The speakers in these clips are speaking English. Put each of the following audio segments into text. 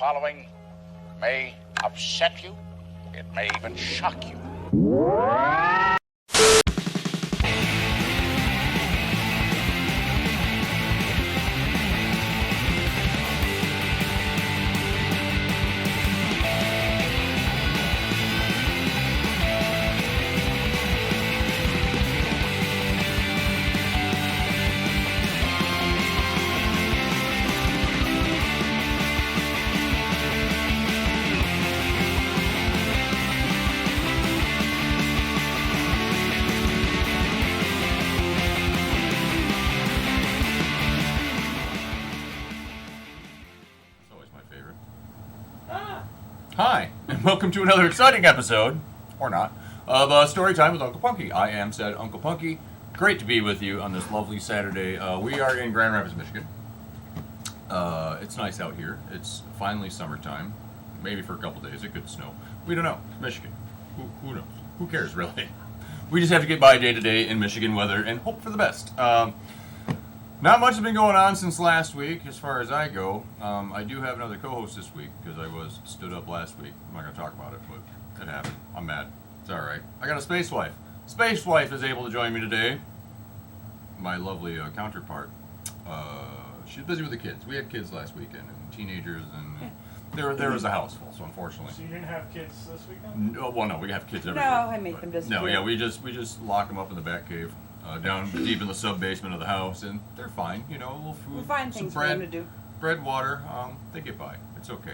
following may upset you. It may even shock you. Hi, and welcome to another exciting episode, or not, of Storytime with Uncle Punky. I am said Uncle Punky. Great to be with you on this lovely Saturday. We are in Grand Rapids, Michigan. It's nice out here. It's finally summertime. Maybe for a couple days. It could snow. We don't know. It's Michigan. Who knows? Who cares, really? We just have to get by day to day in Michigan weather and hope for the best. Not much has been going on since last week, as far as I go. I do have another co-host this week, because I was stood up last week. I'm not going to talk about it, but it happened. I'm mad. It's alright. I got a space wife. Space wife is able to join me today. My lovely counterpart. She's busy with the kids. We had kids last weekend, and teenagers, and there was a house full, so unfortunately. So you didn't have kids this weekend? No, well, no, we have kids every No, day. I make them disappear. No, yeah, we just lock them up in the back cave. Down deep in the sub-basement of the house, and they're fine, you know, a little food, We find some things bread, for them to do. bread, water, they get by. It's okay.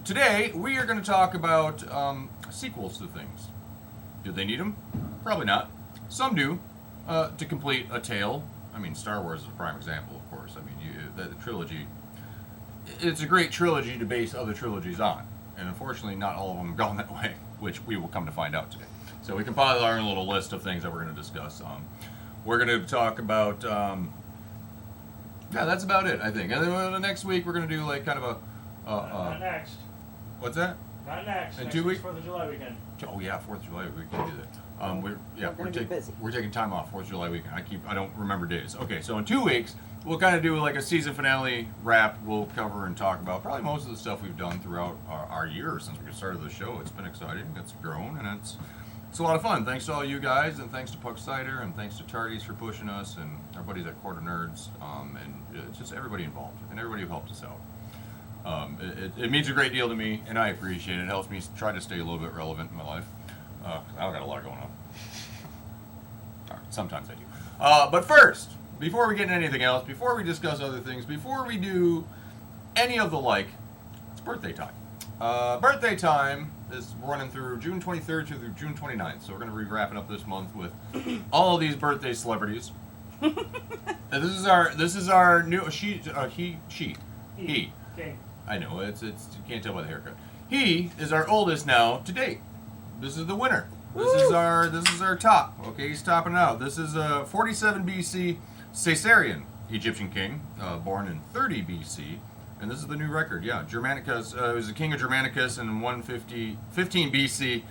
Today, we are going to talk about sequels to things. Do they need them? Probably not. Some do, to complete a tale. I mean, Star Wars is a prime example, of course. I mean, the trilogy, it's a great trilogy to base other trilogies on. And unfortunately, not all of them have gone that way, which we will come to find out today. So we compiled our own little list of things that we're going to discuss. We're going to talk about, yeah, that's about it, I think. And then the next week we're going to do like kind of Not next. what's that? Not next. In Next 2 week's weeks? 4th of July weekend. Oh yeah, 4th of July, we can do that. We're gonna be busy. we're taking time off 4th of July weekend. I don't remember days. Okay, so in 2 weeks we'll kind of do like a season finale wrap. We'll cover and talk about probably most of the stuff we've done throughout our year since we started the show. It's been exciting. It's grown, and it's a lot of fun. Thanks to all you guys, and thanks to Puck Cider, and thanks to Tardies for pushing us, and our buddies at Quarter Nerds, and it's just everybody involved and everybody who helped us out. It means a great deal to me, and I appreciate it. It helps me try to stay a little bit relevant in my life. I've got a lot going on. All right, sometimes I do. But first, before we get into anything else, before we discuss other things, before we do any of the like, it's birthday time. Birthday time is running through June 23rd through June 29th, so we're going to be wrapping up this month with all of these birthday celebrities. And this is our new he. Okay. I know it's you can't tell by the haircut. He is our oldest now to date. This is the winner. This is our top. Okay, he's topping out. This is 47 BC Caesarion Egyptian king, born in 30 BC. And this is the new record, yeah. Germanicus, he was the king of Germanicus in 15 BC,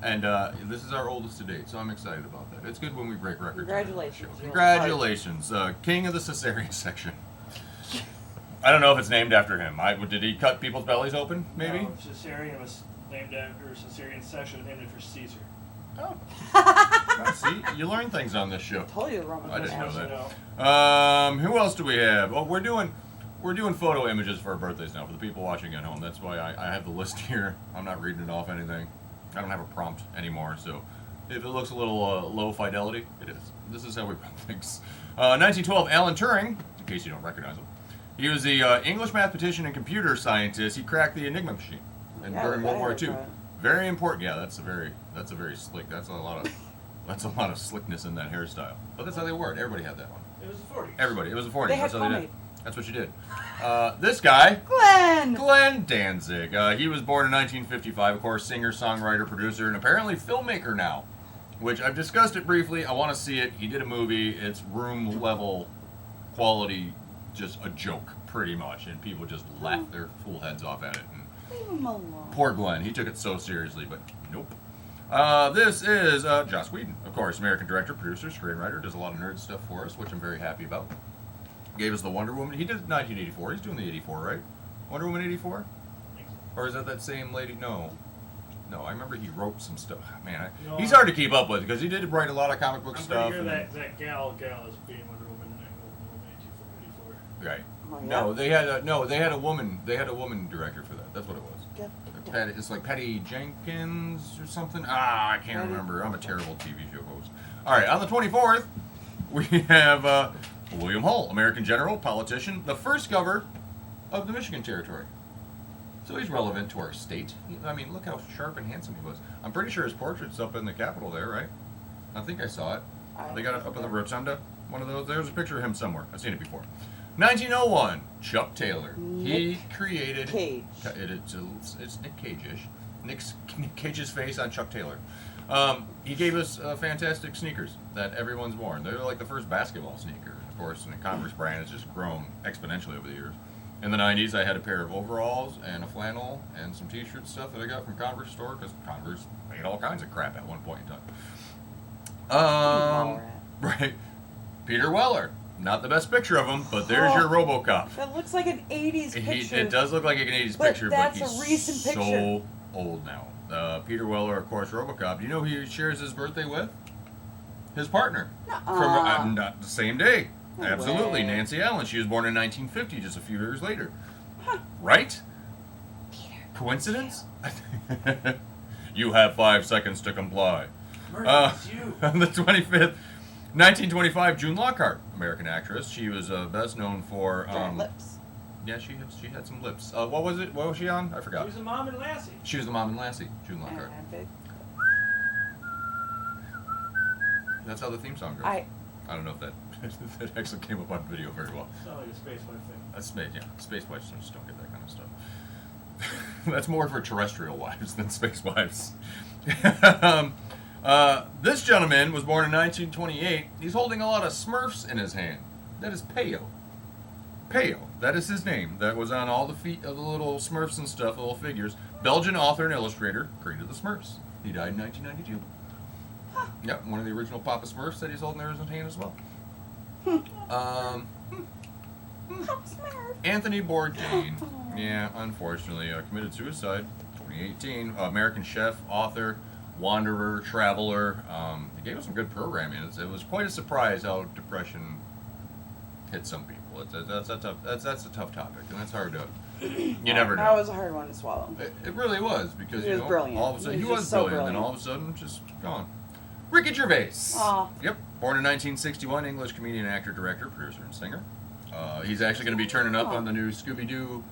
and this is our oldest to date, so I'm excited about that. It's good when we break records. Congratulations. Congratulations, king of the Caesarean section. I don't know if it's named after him. Did he cut people's bellies open, maybe? No, Caesarion was named after Caesarian section named after Caesar. Oh. Well, see, you learn things on this show. Told you the Roman I didn't know numerals. that. Who else do we have? Oh, we're doing photo images for our birthdays now for the people watching at home. That's why I have the list here. I'm not reading it off anything. I don't have a prompt anymore, so if it looks a little low fidelity, it is. This is how we run things. 1912, Alan Turing, in case you don't recognize him. He was the English mathematician and computer scientist. He cracked the Enigma machine during World War II. Very important. Yeah, that's a very slick. That's a lot of slickness in that hairstyle. But that's how they wore it. Everybody had that one. It was the 40s. Everybody. It was the 40s. They had That's how they did. pomade. That's what you did. This guy, Glenn Danzig. He was born in 1955. Of course, singer, songwriter, producer, and apparently filmmaker now. Which I've discussed it briefly. I want to see it. He did a movie. It's room level quality, just a joke, pretty much, and people just laugh their fool heads off at it. And Leave him alone. poor Glenn. He took it so seriously, but nope. This is Joss Whedon, of course, American director, producer, screenwriter, does a lot of nerd stuff for us, which I'm very happy about. Gave us the Wonder Woman. He did 1984. He's doing the 84, right? Wonder Woman 84? Or is that same lady? No. No, I remember he wrote some stuff. Man, he's hard to keep up with because he did write a lot of comic book stuff. I'm pretty sure that gal is being Wonder Woman in 84. Right. Oh, yeah. No, they had a woman director for that. That's what it was. Good. Patty, it's like Patty Jenkins or something. I can't remember. I'm a terrible TV show host. All right, on the 24th, we have William Hull, American general, politician, the first governor of the Michigan Territory. So he's relevant to our state. I mean, look how sharp and handsome he was. I'm pretty sure his portrait's up in the Capitol there, right? I think I saw it. They got it up in the rotunda. One of those. There's a picture of him somewhere. I've seen it before. 1901, Chuck Taylor. He created. Cage. It's Nick Cage-ish. Nick Cage's face on Chuck Taylor. He gave us fantastic sneakers that everyone's worn. They're like the first basketball sneaker, of course, and the Converse brand has just grown exponentially over the years. In the 90s, I had a pair of overalls and a flannel and some t-shirt stuff that I got from Converse store because Converse made all kinds of crap at one point in time. Right. Peter Weller. Not the best picture of him, but there's your RoboCop. That looks like an 80s picture. It does look like an 80s But picture, that's but he's a recent picture. so old now. Peter Weller, of course, RoboCop. Do you know who he shares his birthday with? His partner. From not the same day. No Absolutely, way. Nancy Allen. She was born in 1950, just a few years later. Huh. Right? Peter. Coincidence? You have 5 seconds to comply. It's you. On the 25th, 1925, June Lockhart, American actress. She was best known for Giant lips. yeah, she had some lips. What was it? What was she on? I She forgot. was the mom and Lassie. She was the mom in Lassie, June Lockhart. And big. That's how the theme song goes. I don't know if that that actually came up on video very well. Sound like a space wife thing. That's space wives just don't get that kind of stuff. That's more for terrestrial wives than space wives. This gentleman was born in 1928. He's holding a lot of Smurfs in his hand. That is Peyo. Peyo. That is his name. That was on all the feet of the little Smurfs and stuff, the little figures. Belgian author and illustrator, created the Smurfs. He died in 1992. Yep, one of the original Papa Smurfs that he's holding there in his hand as well. Anthony Bourdain. Yeah, unfortunately, committed suicide. 2018. American chef, author, wanderer, traveler. He gave us some good programming. It was quite a surprise how depression hit some people. That's a tough topic, and that's hard to. You never know. That was a hard one to swallow. It really was because He was brilliant. all of a sudden He he was was just so brilliant, and then brilliant. all of a sudden just gone. Ricky Gervais. Aw. Yep, born in 1961, English comedian, actor, director, producer, and singer. He's actually going to be turning up on the new Scooby-Doo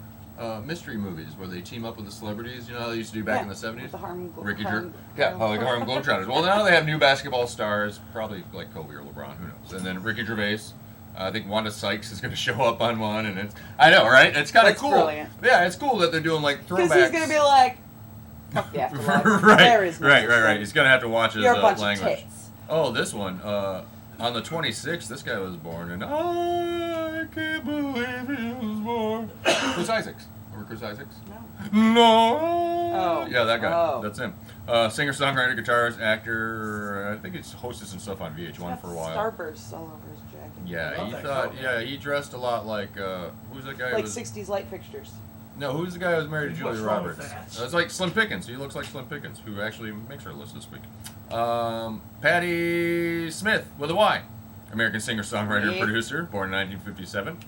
mystery movies where they team up with the celebrities. You know how they used to do back in the 70s? With the Harlem like the Harlem Globetrotters. Well, now they have new basketball stars, probably like Kobe or LeBron, who knows? And then Ricky Gervais. I think Wanda Sykes is going to show up on one, and I know, right? It's kind of That's cool. brilliant. Yeah, it's cool that they're doing like throwbacks. Because he's going to be like, fuck the afterlife. right, There is no such right. thing. He's going to have to watch his You're a bunch language. of tits. Oh, this one. On the 26th, this guy was born, and I can't believe he was born. Chris Isaacs. Remember Chris Isaacs? No. No. Oh. Yeah, that guy. Oh. That's him. Singer, songwriter, guitarist, actor. I think he's hosted some stuff on VH1 for a while. Starbursts all over his jacket. Yeah, Love he that thought. coat. Yeah, he dressed a lot like. Who's that guy? who Like was, 60s light fixtures. No, who's the guy who was married to What's Julia wrong with Roberts? that? It's like Slim Pickens. He looks like Slim Pickens, who actually makes our list this week. Patti Smith with a Y. American singer, songwriter, Me. producer, born in 1957.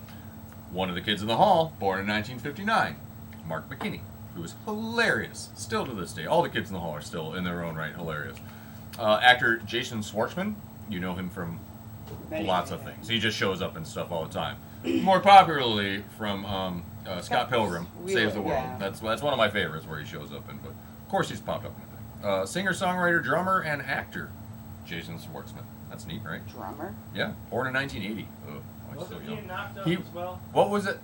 One of the kids in the hall, born in 1959. Mark McKinney, who is hilarious, still to this day. All the kids in the hall are still, in their own right, hilarious. Actor Jason Schwartzman, you know him from lots of things. He just shows up and stuff all the time. More popularly from Scott Pilgrim, Saves the World. Yeah. That's one of my favorites where he shows up in, but of course he's popped up in everything. Singer, songwriter, drummer, and actor, Jason Schwartzman. That's neat, right? Drummer. Yeah, born in 1980. Oh, I'm Wasn't so he young. knocked up He- as well? What was it?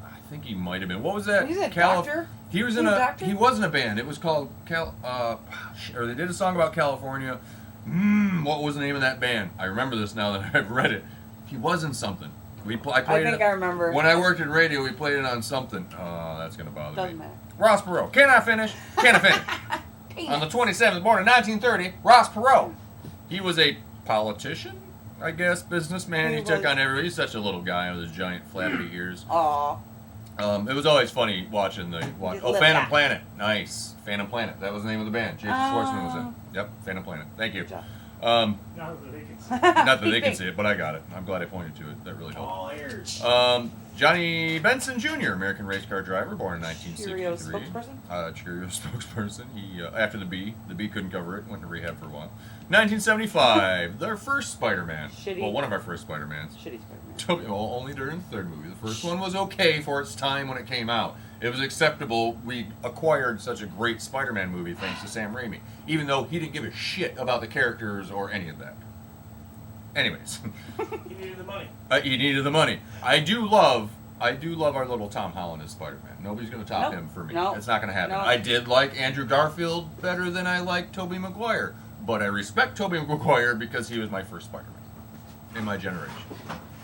I think he might have been. What was that? He's a doctor? He was Is in he a a. doctor? He was in a band. It was called or they did a song about California. What was the name of that band? I remember this now that I've read it. He was in something. I played think it. I remember. When I worked in radio, we played it on something. That's gonna bother Doesn't me. matter. Ross Perot. Can I finish? Can I finish? On the 27th, born in 1930, Ross Perot. He was a politician, I guess, businessman. He took was. on everybody. He's such a little guy with his giant flappy ears. Aw. It was always funny watching the Live Phantom that. Planet. Nice. Phantom Planet. That was the name of the band. Jason Schwartzman was in. Yep, Phantom Planet. Thank you. Good job. Um, Now that they can see. not that they can see it, but I got it. I'm glad I pointed to it. That really helped. All ears. Johnny Benson Jr., American race car driver, born in 1963. Cheerios spokesperson? Cheerios spokesperson. He after the B couldn't cover it. Went to rehab for a while. 1975, their first Spider-Man. Shitty. Well, one of our first Spider-Mans. Shitty Spider-Man. Well, only during the third movie. The first one was okay for its time when it came out. It was acceptable. We acquired such a great Spider-Man movie thanks to Sam Raimi, even though he didn't give a shit about the characters or any of that. Anyways, He needed the money. he needed the money. I do love our little Tom Holland as Spider-Man. Nobody's going to top Nope. him for me. No. It's not going to happen. No. I did like Andrew Garfield better than I liked Tobey Maguire, but I respect Tobey Maguire because he was my first Spider-Man in my generation.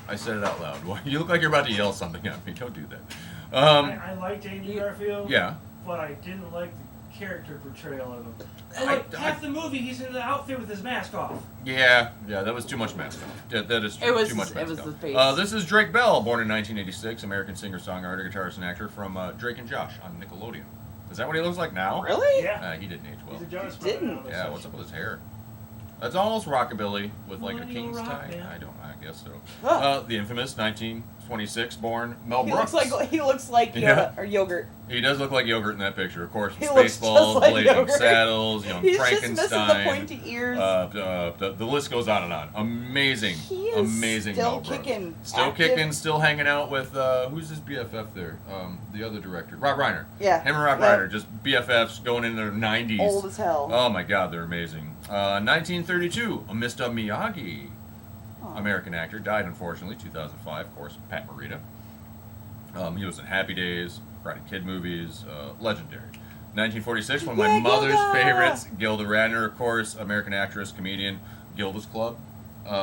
I said it out loud. Well, you look like you're about to yell something at me. Don't do that. I liked Andrew Garfield. Yeah. But I didn't like the character portrayal of him. I- Half the movie, he's in the outfit with his mask off. Yeah, that was too much mask. That is true. It was- too much it mask. was the face. This is Drake Bell, born in 1986, American singer-songwriter, guitarist, and actor from Drake and Josh on Nickelodeon. Is that what he looks like now? Really? Yeah. He didn't age well. He's a Jonas He Brother didn't. now, Yeah, so- what's up with his hair? That's almost rockabilly with like a Millennial king's rock, tie. man. I guess so. Huh. The infamous 1926 born Mel He Brooks. looks like Yeah. or yogurt. He does look like yogurt in that picture, of course. He looks Spaceballs, just like Blazing yogurt. Saddles, Young He's Frankenstein. just missing the pointy ears. The list goes on and on. Amazing, He is amazing still Mel Brooks. kicking, Still active. kicking, still hanging out with who's his BFF there? The other director, Rob Reiner. Yeah. Him and Rob Yep. Reiner, just BFFs going in their 90s. Old as hell. Oh my God, they're amazing. 1932, Mr. Miyagi, Aw. American actor, died unfortunately 2005. Of course, Pat Morita. He was in Happy Days, Karate Kid movies, legendary. 1946, one of my Yeah, mother's Gilda! favorites, Gilda Radner, of course, American actress, comedian, Gilda's Club,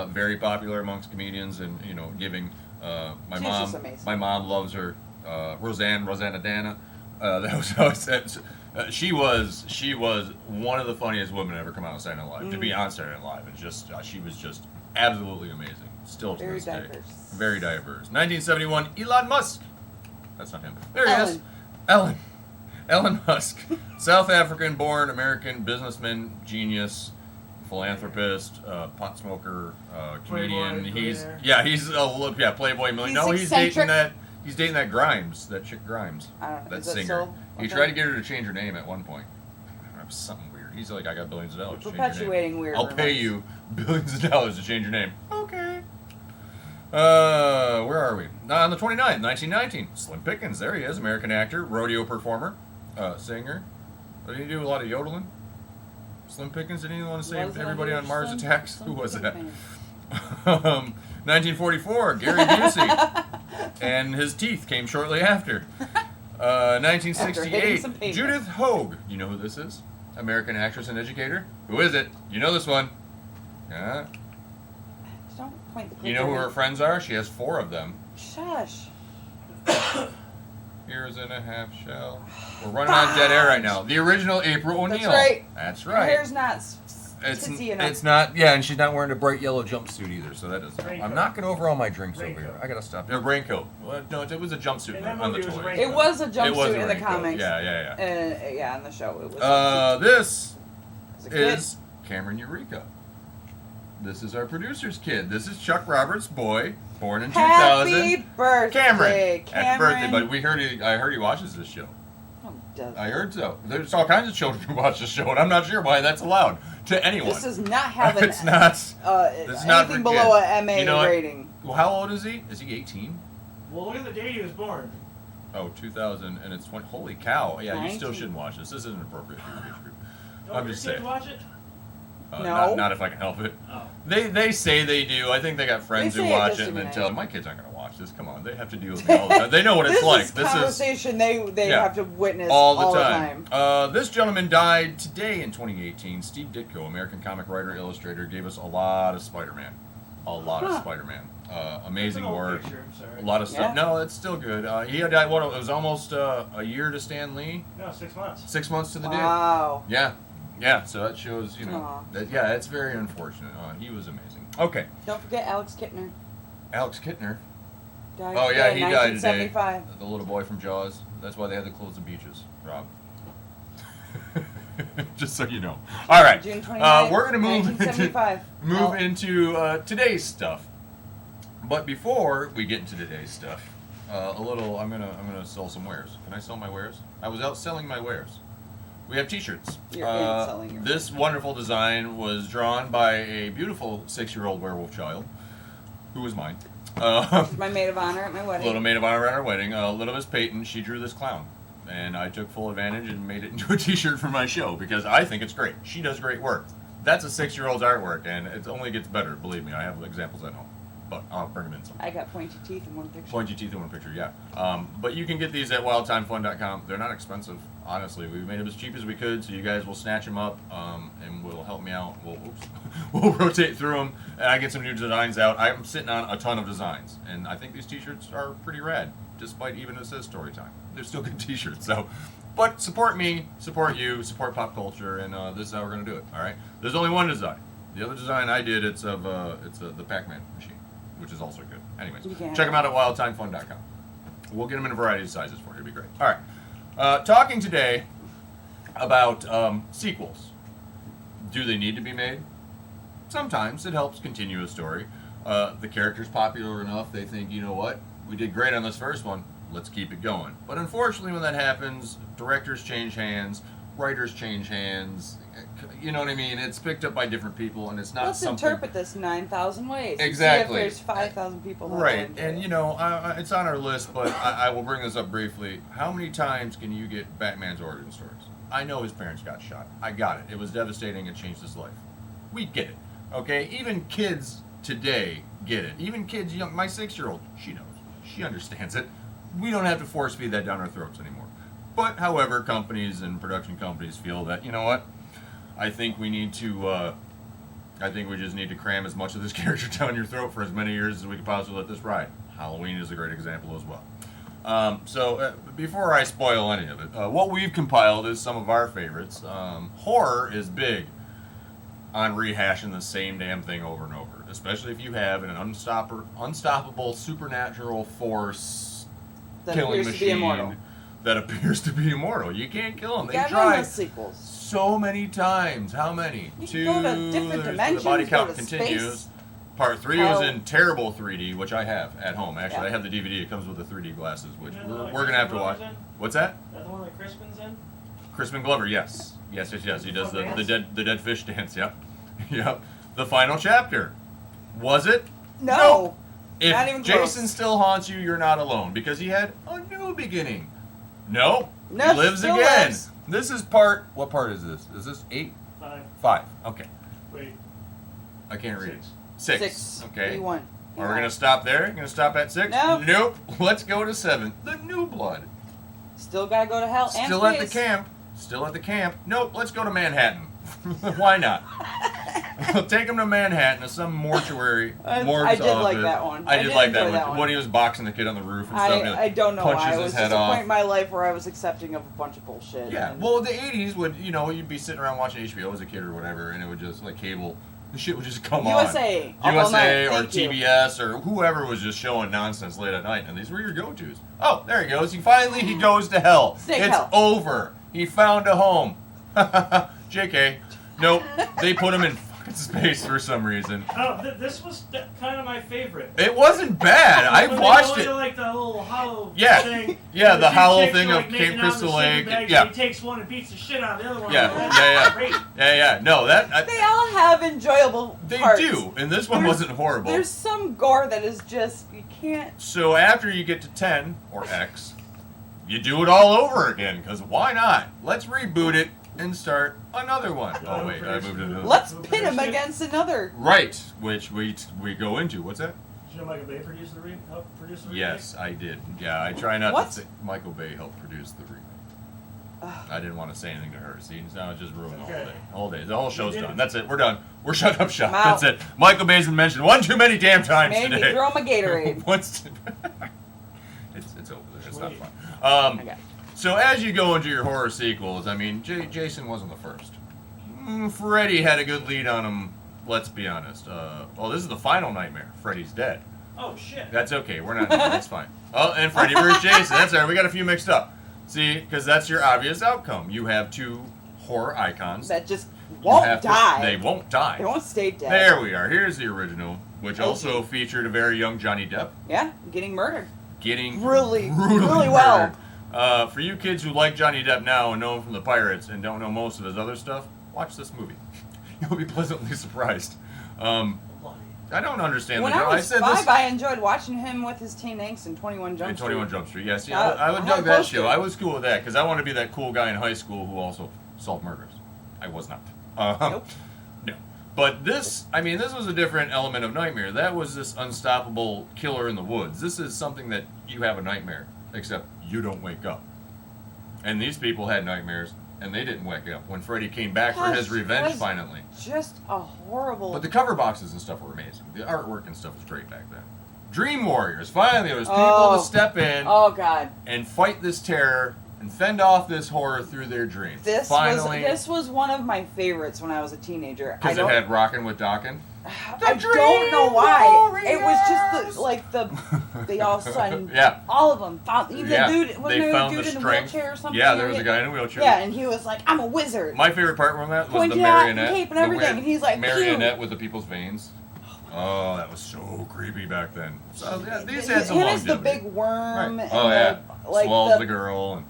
very popular amongst comedians, and giving my She's mom. just amazing. My mom loves her. Rosanna Dana. That was how I said. She was one of the funniest women to ever come out on Saturday Night Live. To be on Saturday Night Live, and just she was just absolutely amazing. Still to Very this day, diverse. very diverse. 1971, Elon Musk. That's not him. There he is. Ellen. Elon Musk, South African-born American businessman, genius, philanthropist, pot smoker, comedian. Playboy, He's millionaire. he's a playboy millionaire. He's No, he's dating eccentric. that. He's dating that Grimes, that chick Grimes, I don't know. that Is that singer. still He a tried to thing? get her to change her name at one point. Something weird. He's like, I got billions of dollars. to change your name. Perpetuating weird I'll pay rumors. you billions of dollars to change your name. Okay. Where are we? On the 29th, 1919. Slim Pickens, there he is, American actor, rodeo performer, singer. Did he do a lot of yodeling? Slim Pickens, did anyone want to save Was it everybody on Mars Slim- Attacks? Slim Who was that? Pickens? 1944, Gary Busey. And his teeth came shortly after. After hitting 1968, some pavement. Judith Hogue. You know who this is? American actress and educator. Who is it? You know this one. Yeah. Don't point the You know who clicker. her friends are? She has 4 of them. Shush. Years and a half shell. We're running on dead air right now. The original April O'Neil. That's right. That's Her right. hair's not It's, titsy enough. it's not, yeah, and she's not wearing a bright yellow jumpsuit either, so that doesn't help. Raincoat. I'm knocking over all my drinks over Raincoat. here. I gotta stop. A raincoat. Well, no, it was a jumpsuit In that on the movie, it was toy. a It was a It was jumpsuit a in the raincoat. comics. Yeah. Yeah, in the show. It was. This as a kid. is Cameron Eureka. This is our producer's kid. This is Chuck Roberts' boy, born in 2000. Happy birthday, Cameron. Happy birthday, Cameron. buddy. I heard he watches this show. Oh, does. I heard so. There's all kinds of children who watch this show, and I'm not sure why that's allowed to anyone. This does not have an. It's not. This is not anything for below kids. a MA You know what? rating. Well, how old is he? Is he 18? Well, look at the date he was born. Oh, 2000, and it's 20. Holy cow! Yeah, you still 19. shouldn't watch this. This isn't appropriate for your age group. Don't I'm your just kids saying. watch it? No. Not if I can help it. Oh. They say they do. I think they got friends They who say it watch just it to and be then nice. tell them, my kids aren't going to watch this. Come on, they have to deal with me all the time. They know what it's this like. is This is conversation they Yeah. have to witness all the time. This gentleman died today in 2018. Steve Ditko, American comic writer, illustrator, gave us a lot of Spider-Man. A lot of Huh. Spider-Man. It's Amazing an old work. picture, I'm sorry. A lot of stuff. Yeah. No, it's still good. He had died, what, it was almost a year to Stan Lee? No, 6 months. 6 months to the day. Wow. Yeah, so that shows, Aw. it's very unfortunate. He was amazing. Okay, Don't forget Alex Kittner. Alex Kittner. Died Oh yeah, today, he died today. 1975. The little boy from Jaws. That's why they had to close the beaches, Rob. Just so you know. All right. June 29th, We're gonna move into 1975. today's stuff. But before we get into today's stuff, I'm gonna sell some wares. Can I sell my wares? I was out selling my wares. We have T-shirts. You're in selling your This wonderful design was drawn by a beautiful 6-year-old werewolf child, who was mine. My maid of honor at my wedding. Little maid of honor at our wedding. Little Miss Peyton, she drew this clown. And I took full advantage and made it into a t-shirt for my show because I think it's great. She does great work. That's a 6-year-old's artwork, and it only gets better, believe me. I have examples at home. But I'll bring them in some. I got pointy teeth in one picture. Pointy teeth in one picture, yeah. But you can get these at wildtimefun.com. They're not expensive, honestly. We made them as cheap as we could, so you guys will snatch them up and will help me out. We'll rotate through them, and I get some new designs out. I'm sitting on a ton of designs, and I think these t-shirts are pretty rad, despite even it says story time. They're still good t-shirts, so. But support me, support you, support pop culture, and this is how we're going to do it, all right? There's only one design. The other design I did, it's the Pac-Man machine, which is also good. Anyways, check them out at wildtimefun.com. We'll get them in a variety of sizes for you. It'll be great. All right. Talking today about sequels. Do they need to be made? Sometimes. It helps continue a story. The character's popular enough, they think, you know what? We did great on this first one. Let's keep it going. But unfortunately, when that happens, directors change hands, writers change hands. You know what I mean? It's picked up by different people, and it's not Let's something. interpret this 9,000 ways. Exactly. See if there's 5,000 people. that Right, will and enjoy you know, it's on our list, but I will bring this up briefly. How many times can you get Batman's origin stories? I know his parents got shot. I got it. It was devastating. It changed his life. We get it. Okay? Even kids today get it. Even kids, young, my 6-year-old, she knows. She understands it. We don't have to force feed that down our throats anymore. But, however, companies and production companies feel that, you know what? I think we need to, I think we just need to cram as much of this character down your throat for as many years as we can possibly let this ride. Halloween is a great example as well. So, before I spoil any of it, what we've compiled is some of our favorites. Horror is big on rehashing the same damn thing over and over, especially if you have an unstoppable supernatural force that killing appears to be immortal. machine that appears to be immortal. You can't kill him. They Got tried those sequels. so many times. How many? You Two. can go to different The body dimensions, count go to continues. space. Part 3 Hell. was in terrible 3D, which I have at home. Actually, Yeah. I have the DVD. It comes with the 3D glasses, which You know the one we're gonna have to Crispin watch. Glover's in? What's that? Is that the one that Crispin's in? Crispin Glover. Yes. He does What the dance? dead fish dance. Yep. Yep. The final chapter. Was it? No. If Not even close. Jason still haunts you, you're not alone because he had a new beginning. No, No, he lives still again. lives. This is part. What part is this? Is this 8? 5. 5. Okay, Wait. I can't read 6. it. 6. 6. Okay. E1. Are we gonna stop there? Gonna stop at 6? Nope. Nope. Let's go to 7. The New Blood. Still gotta go to hell and Still at the space. camp. Still at the camp. Nope. Let's go to Manhattan. Why not? Take him to Manhattan to some mortuary. Morgue's I did like office. that one. I did like enjoy that one. When he was boxing the kid on the roof and stuff. I don't know punches why. It his was head just a off. point in my life where I was accepting of a bunch of bullshit. Yeah, and- well, the 80s would, you know, you'd be sitting around watching HBO as a kid or whatever, and it would just, like, cable, the shit would just come USA, on. up all night, USA or thank you. TBS or whoever was just showing nonsense late at night, and these were your go-tos. Oh, there he goes. He goes to hell. Snake It's hell. over. He found a home. JK. Nope. They put him in fucking space for some reason. Oh, this was kind of my favorite. It wasn't bad. When I've they watched go into, it. like the little hollow Yeah. thing. Yeah, and the two hollow chicks thing are, of like, making Camp out in the Crystal sleeping Lake. bags, Yeah. and he takes one and beats the shit out of the other one. Yeah, That's yeah. Great. Yeah. No, They all have enjoyable they parts. do, and this one There's- wasn't horrible. There's some gore that is just, you can't. So after you get to 10, or X, you do it all over again, because why not? Let's reboot it and start another one. Oh wait, I moved it. Let's pit him against another. Right, which we go into. What's that? Did you know Michael Bay produced the helped produce the remake? Yes, I did. Yeah, I try not What? to say Michael Bay helped produce the remake. I didn't want to say anything to her. See, now it just ruined the whole Okay. day. Whole day. The whole show's You done. did. That's it. We're done. We're shut up shop. I'm out. That's it. Michael Bay's been mentioned one too many damn times Made me today. throw him a Gatorade. Once. It's over there. It's not Sweet. fun. I got it. So as you go into your horror sequels, I mean, Jason wasn't the first. Freddy had a good lead on him. Let's be honest. Well, this is the final nightmare. Freddy's dead. Oh shit. That's okay. We're not. That's fine. Oh, and Freddy vs. Jason. That's all right. We got a few mixed up. See, because that's your obvious outcome. You have two horror icons. That just You won't have to- die. They won't die. They won't stay dead. There we are. Here's the original, which Oh. also featured a very young Johnny Depp Yeah, getting murdered. getting Really, brutally really well. murdered. For you kids who like Johnny Depp now and know him from the Pirates and don't know most of his other stuff, watch this movie. You'll be pleasantly surprised. I don't understand When the. I was said 5, this I enjoyed watching him with his teen angst in 21 Jump in Street. 21 Jump Street. Yes, yeah, I I would had dug a that poster. show. I was cool with that because I wanted to be that cool guy in high school who also solved murders. I was not. Nope. No. But this, I mean, this was a different element of Nightmare. That was this unstoppable killer in the woods. This is something that you have a nightmare, except you don't wake up. And these people had nightmares, and they didn't wake up when Freddy came back for his Gosh, revenge was- finally. Just a horrible. But the cover boxes and stuff were amazing. The artwork and stuff was great back then. Dream Warriors. Finally, there was people Oh. to step in Oh God. and fight this terror and fend off this horror through their dreams. This Finally, was one of my favorites when I was a teenager. because it had Rockin' with Dokken. I don't know why. It was just they all of a sudden, Yeah. all of them found, even Yeah, the dude, wasn't they there a found dude the in a strength. wheelchair or something? Yeah, there was a guy in a wheelchair. Yeah, and he was like, I'm a wizard. My favorite part from that was Pointy the hat marionette. and cape and the everything, weird and he's like, marionette with the people's veins. Oh, that was so creepy back then. So yeah, these had some Him as the longevity. big worm. Right. And Oh yeah, like swallows the girl and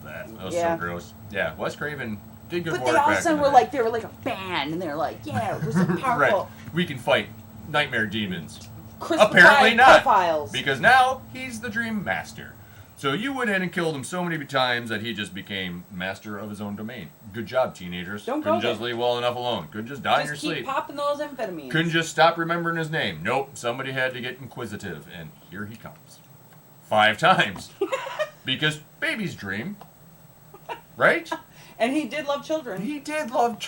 that was Yeah. so gross. Yeah, Wes Craven did good But work they all of back a sudden in were the like, they were like a band, and they're like, yeah, we're so day. powerful. Right, we can fight nightmare demons. Crucified Apparently not, pedophiles. because now he's the Dream Master. So you went in and killed him so many times that he just became master of his own domain. Good job, teenagers. Don't Couldn't go just there. leave well enough alone. Couldn't just die in your Just keep sleep. popping those amphetamines. Couldn't just stop remembering his name. Nope, somebody had to get inquisitive, and here he comes. 5 times. Because babies dream. Right? And he did love children. He did love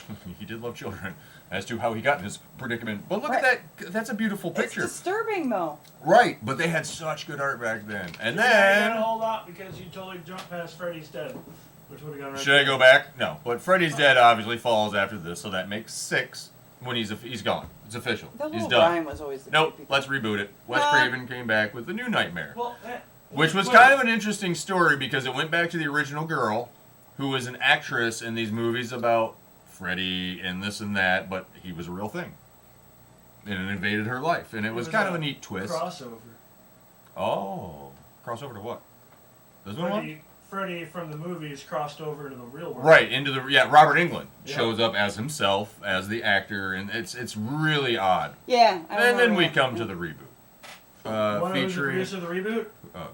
children. As to how he got in this predicament. But look at Right. that. That's a beautiful picture. It's disturbing, though. Right, but they had such good art back then. And You gotta then... hold up because you totally jumped past Freddy's Dead, which would have gone right. Should I go back? No. But Freddy's Dead obviously falls after this, so that makes 6 when he's gone. It's official. The He's little done. Brian was always the Nope, creepy. let's reboot it. Wes Uh, Craven came back with the new Nightmare. Well, Which was kind of an interesting story because it went back to the original girl, who was an actress in these movies about Freddy and this and that, but he was a real thing. And it invaded her life, and it was kind of a neat twist. crossover. Oh, crossover to what? This one? Freddy from the movies crossed over into the real world. Right, into the Robert Englund Yeah. shows up as himself, as the actor, and it's really odd. Yeah. I And then remember we that. come to the reboot. One who's the Featuring producer of the reboot?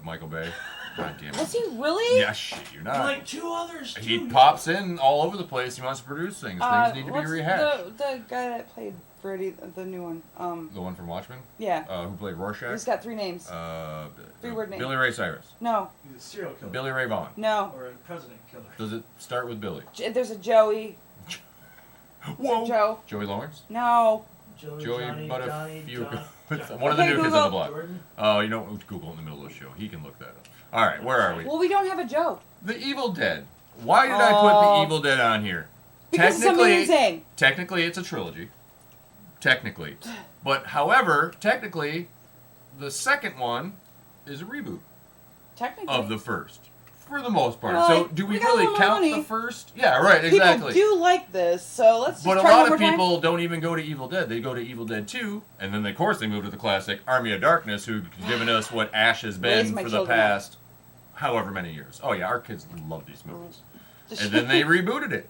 Michael Bay. God damn Was it. he really? Yeah, shit, you're not. Like 2 others. He too. pops in all over the place. He wants to produce things. Things need to be what's rehashed. The guy that played Freddy, the new one. The one from Watchmen, Yeah. who played Rorschach. He's got 3 names. 3-word name. Billy Ray Cyrus. No. He's a serial killer. Billy Ray Vaughan. No. Or a president killer. Does it start with Billy? There's a Joey. Whoa. Joe. Joey Lawrence. No. Joey Johnny, Butterfield. John- One of the Okay, new kids Google. on the block. Jordan. Oh, you don't Google in the middle of the show. He can look that up. All right, where are we? Well, we don't have a Joe. The Evil Dead. Why did I put Oh. the Evil Dead on here? Because it's amazing. Technically, it's a trilogy. Technically. But, however, technically, the second one is a reboot Technically. of the first. For the most part. Well, So, do we we got a really little more count money. the first? Yeah, right, exactly. People do like this, so let's just But a try lot one of more time. people don't even go to Evil Dead. They go to Evil Dead 2, and then, of course, they move to the classic Army of Darkness, who's given us what Ash has Raise been my for the children past however many years. Oh, yeah, our kids love these movies. And then they rebooted it.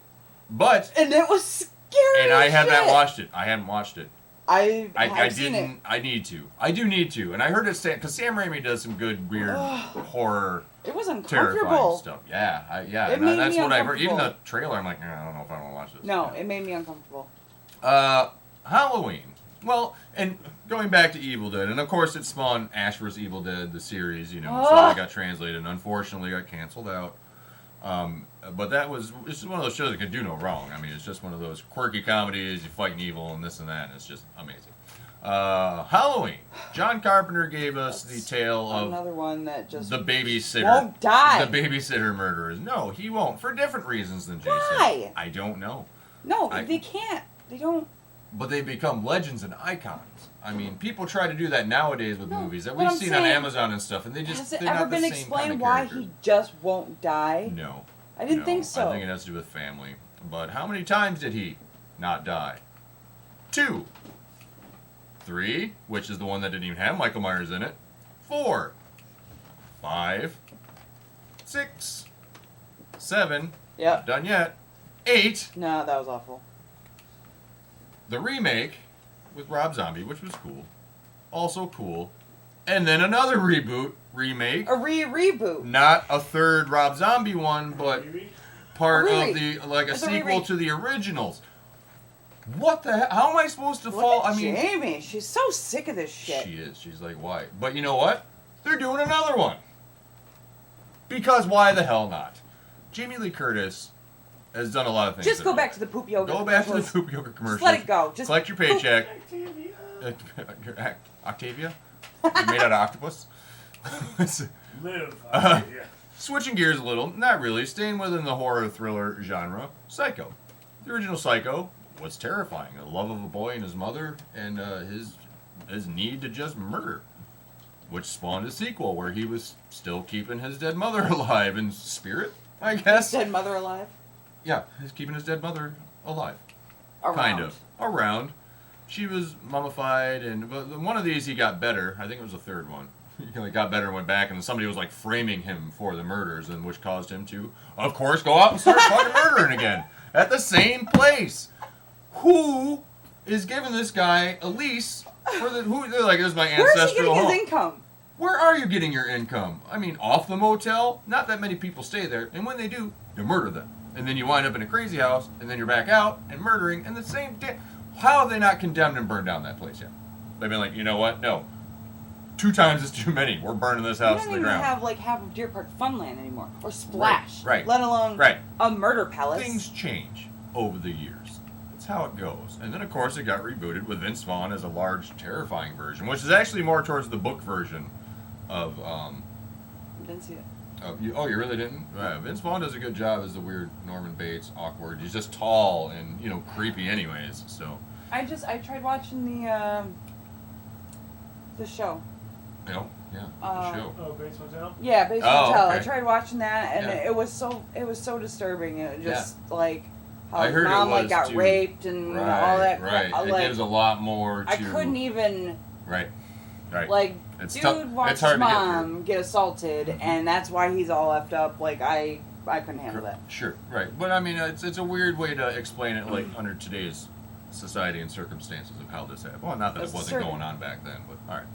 But, And it was scary. and I as have not shit. watched it. I haven't watched it. I I seen didn't. it. I need to. I do need to. And I heard it because Sam Raimi does some good, weird horror, It was terrifying uncomfortable. stuff. Yeah, yeah. It and made that's me what I've heard. Even the uncomfortable. trailer, I'm like, I don't know if I want to watch this. No, it made me uncomfortable. Halloween. Well, and going back to Evil Dead, and of course it spawned Ash vs. Evil Dead, the series, so Ugh. it got translated and unfortunately got canceled out. But this is one of those shows that can do no wrong. I mean, it's just one of those quirky comedies, you fighting evil and this and that, and it's just amazing. Halloween. John Carpenter gave us the tale of Another one that just the babysitter. won't die. The babysitter murderers. No, he won't. For different reasons than Jason. Why? I don't know. No, I- they can't. They don't. but they become legends and icons. I mean, people try to do that nowadays with movies that what we've I'm seen on saying, Amazon and stuff, and they just Has it they're ever not the been same explained kind of why character. he just won't die? No. I didn't No, think so. I think it has to do with family. But how many times did he not die? 2. 3, which is the one that didn't even have Michael Myers in it. 4. 5. 6. 7. Yep. Not done yet. 8. No, that was awful. The remake with Rob Zombie, which was cool. Also cool. And then another remake. A reboot. Not a third Rob Zombie one, but part A of remake. the, like a It's a sequel remake. to the originals. What the hell? How am I supposed to Look fall? at I mean, Jamie. She's so sick of this shit. she is. She's like, why? But you know what? They're doing another one. Because why the hell not? Jamie Lee Curtis has done a lot of things. Just that go are back right. to the poop yoga. Go back to the commercials. poop yoga commercial. Just let it go. Just collect your paycheck. Octavia. Octavia? You're made out of octopus? Live. Uh, Octavia. Switching gears a little, not really, staying within the horror thriller genre, Psycho. The original Psycho was terrifying. The love of a boy and his mother, and his need to just murder, which spawned a sequel where he was still keeping his dead mother alive in spirit, I guess. Dead mother alive. Yeah, he's keeping his dead mother alive. Around. Kind of. Around. She was mummified, but one of these he got better. I think it was the third one. He got better and went back, and somebody was like framing him for the murders, and which caused him to, of course, go out and start fucking murdering again at the same place. Who is giving this guy a lease for the? Who they're like, this is my Where is he ancestral getting home. his income? Where are you getting your income? I mean, off the motel? Not that many people stay there, and when they do, you murder them. And then you wind up in a crazy house, and then you're back out and murdering, and the same day. How have they not condemned and burned down that place yet? They've been like, you know what? No. 2 times is too many. We're burning this We house don't to the even ground. have like half of Deer Park Funland anymore, or Splash. Right. Let alone Right. a murder palace. Things change over the years. That's how it goes. And then, of course, it got rebooted with Vince Vaughn as a large, terrifying version, which is actually more towards the book version of. Didn't see it. You really didn't? Vince Vaughn does a good job as the weird Norman Bates, awkward. He's just tall and creepy, anyways. So. I tried watching the show. Yeah, the show. Oh, Bates Motel. Yeah, Bates Oh, Motel. okay. I tried watching that, and Yeah. it was so disturbing. It just like how I his heard it mom was got too. raped and all that. Right. crap. It Like, gives a lot more to. I couldn't even Right. like. It's Dude tough. watched It's his hard to get mom get assaulted, and that's why he's all effed up. Like I couldn't handle that. Sure, right. But I mean, it's a weird way to explain it, like under today's society and circumstances of how this happened. Well, not that That's it wasn't certain. going on back then, but all right.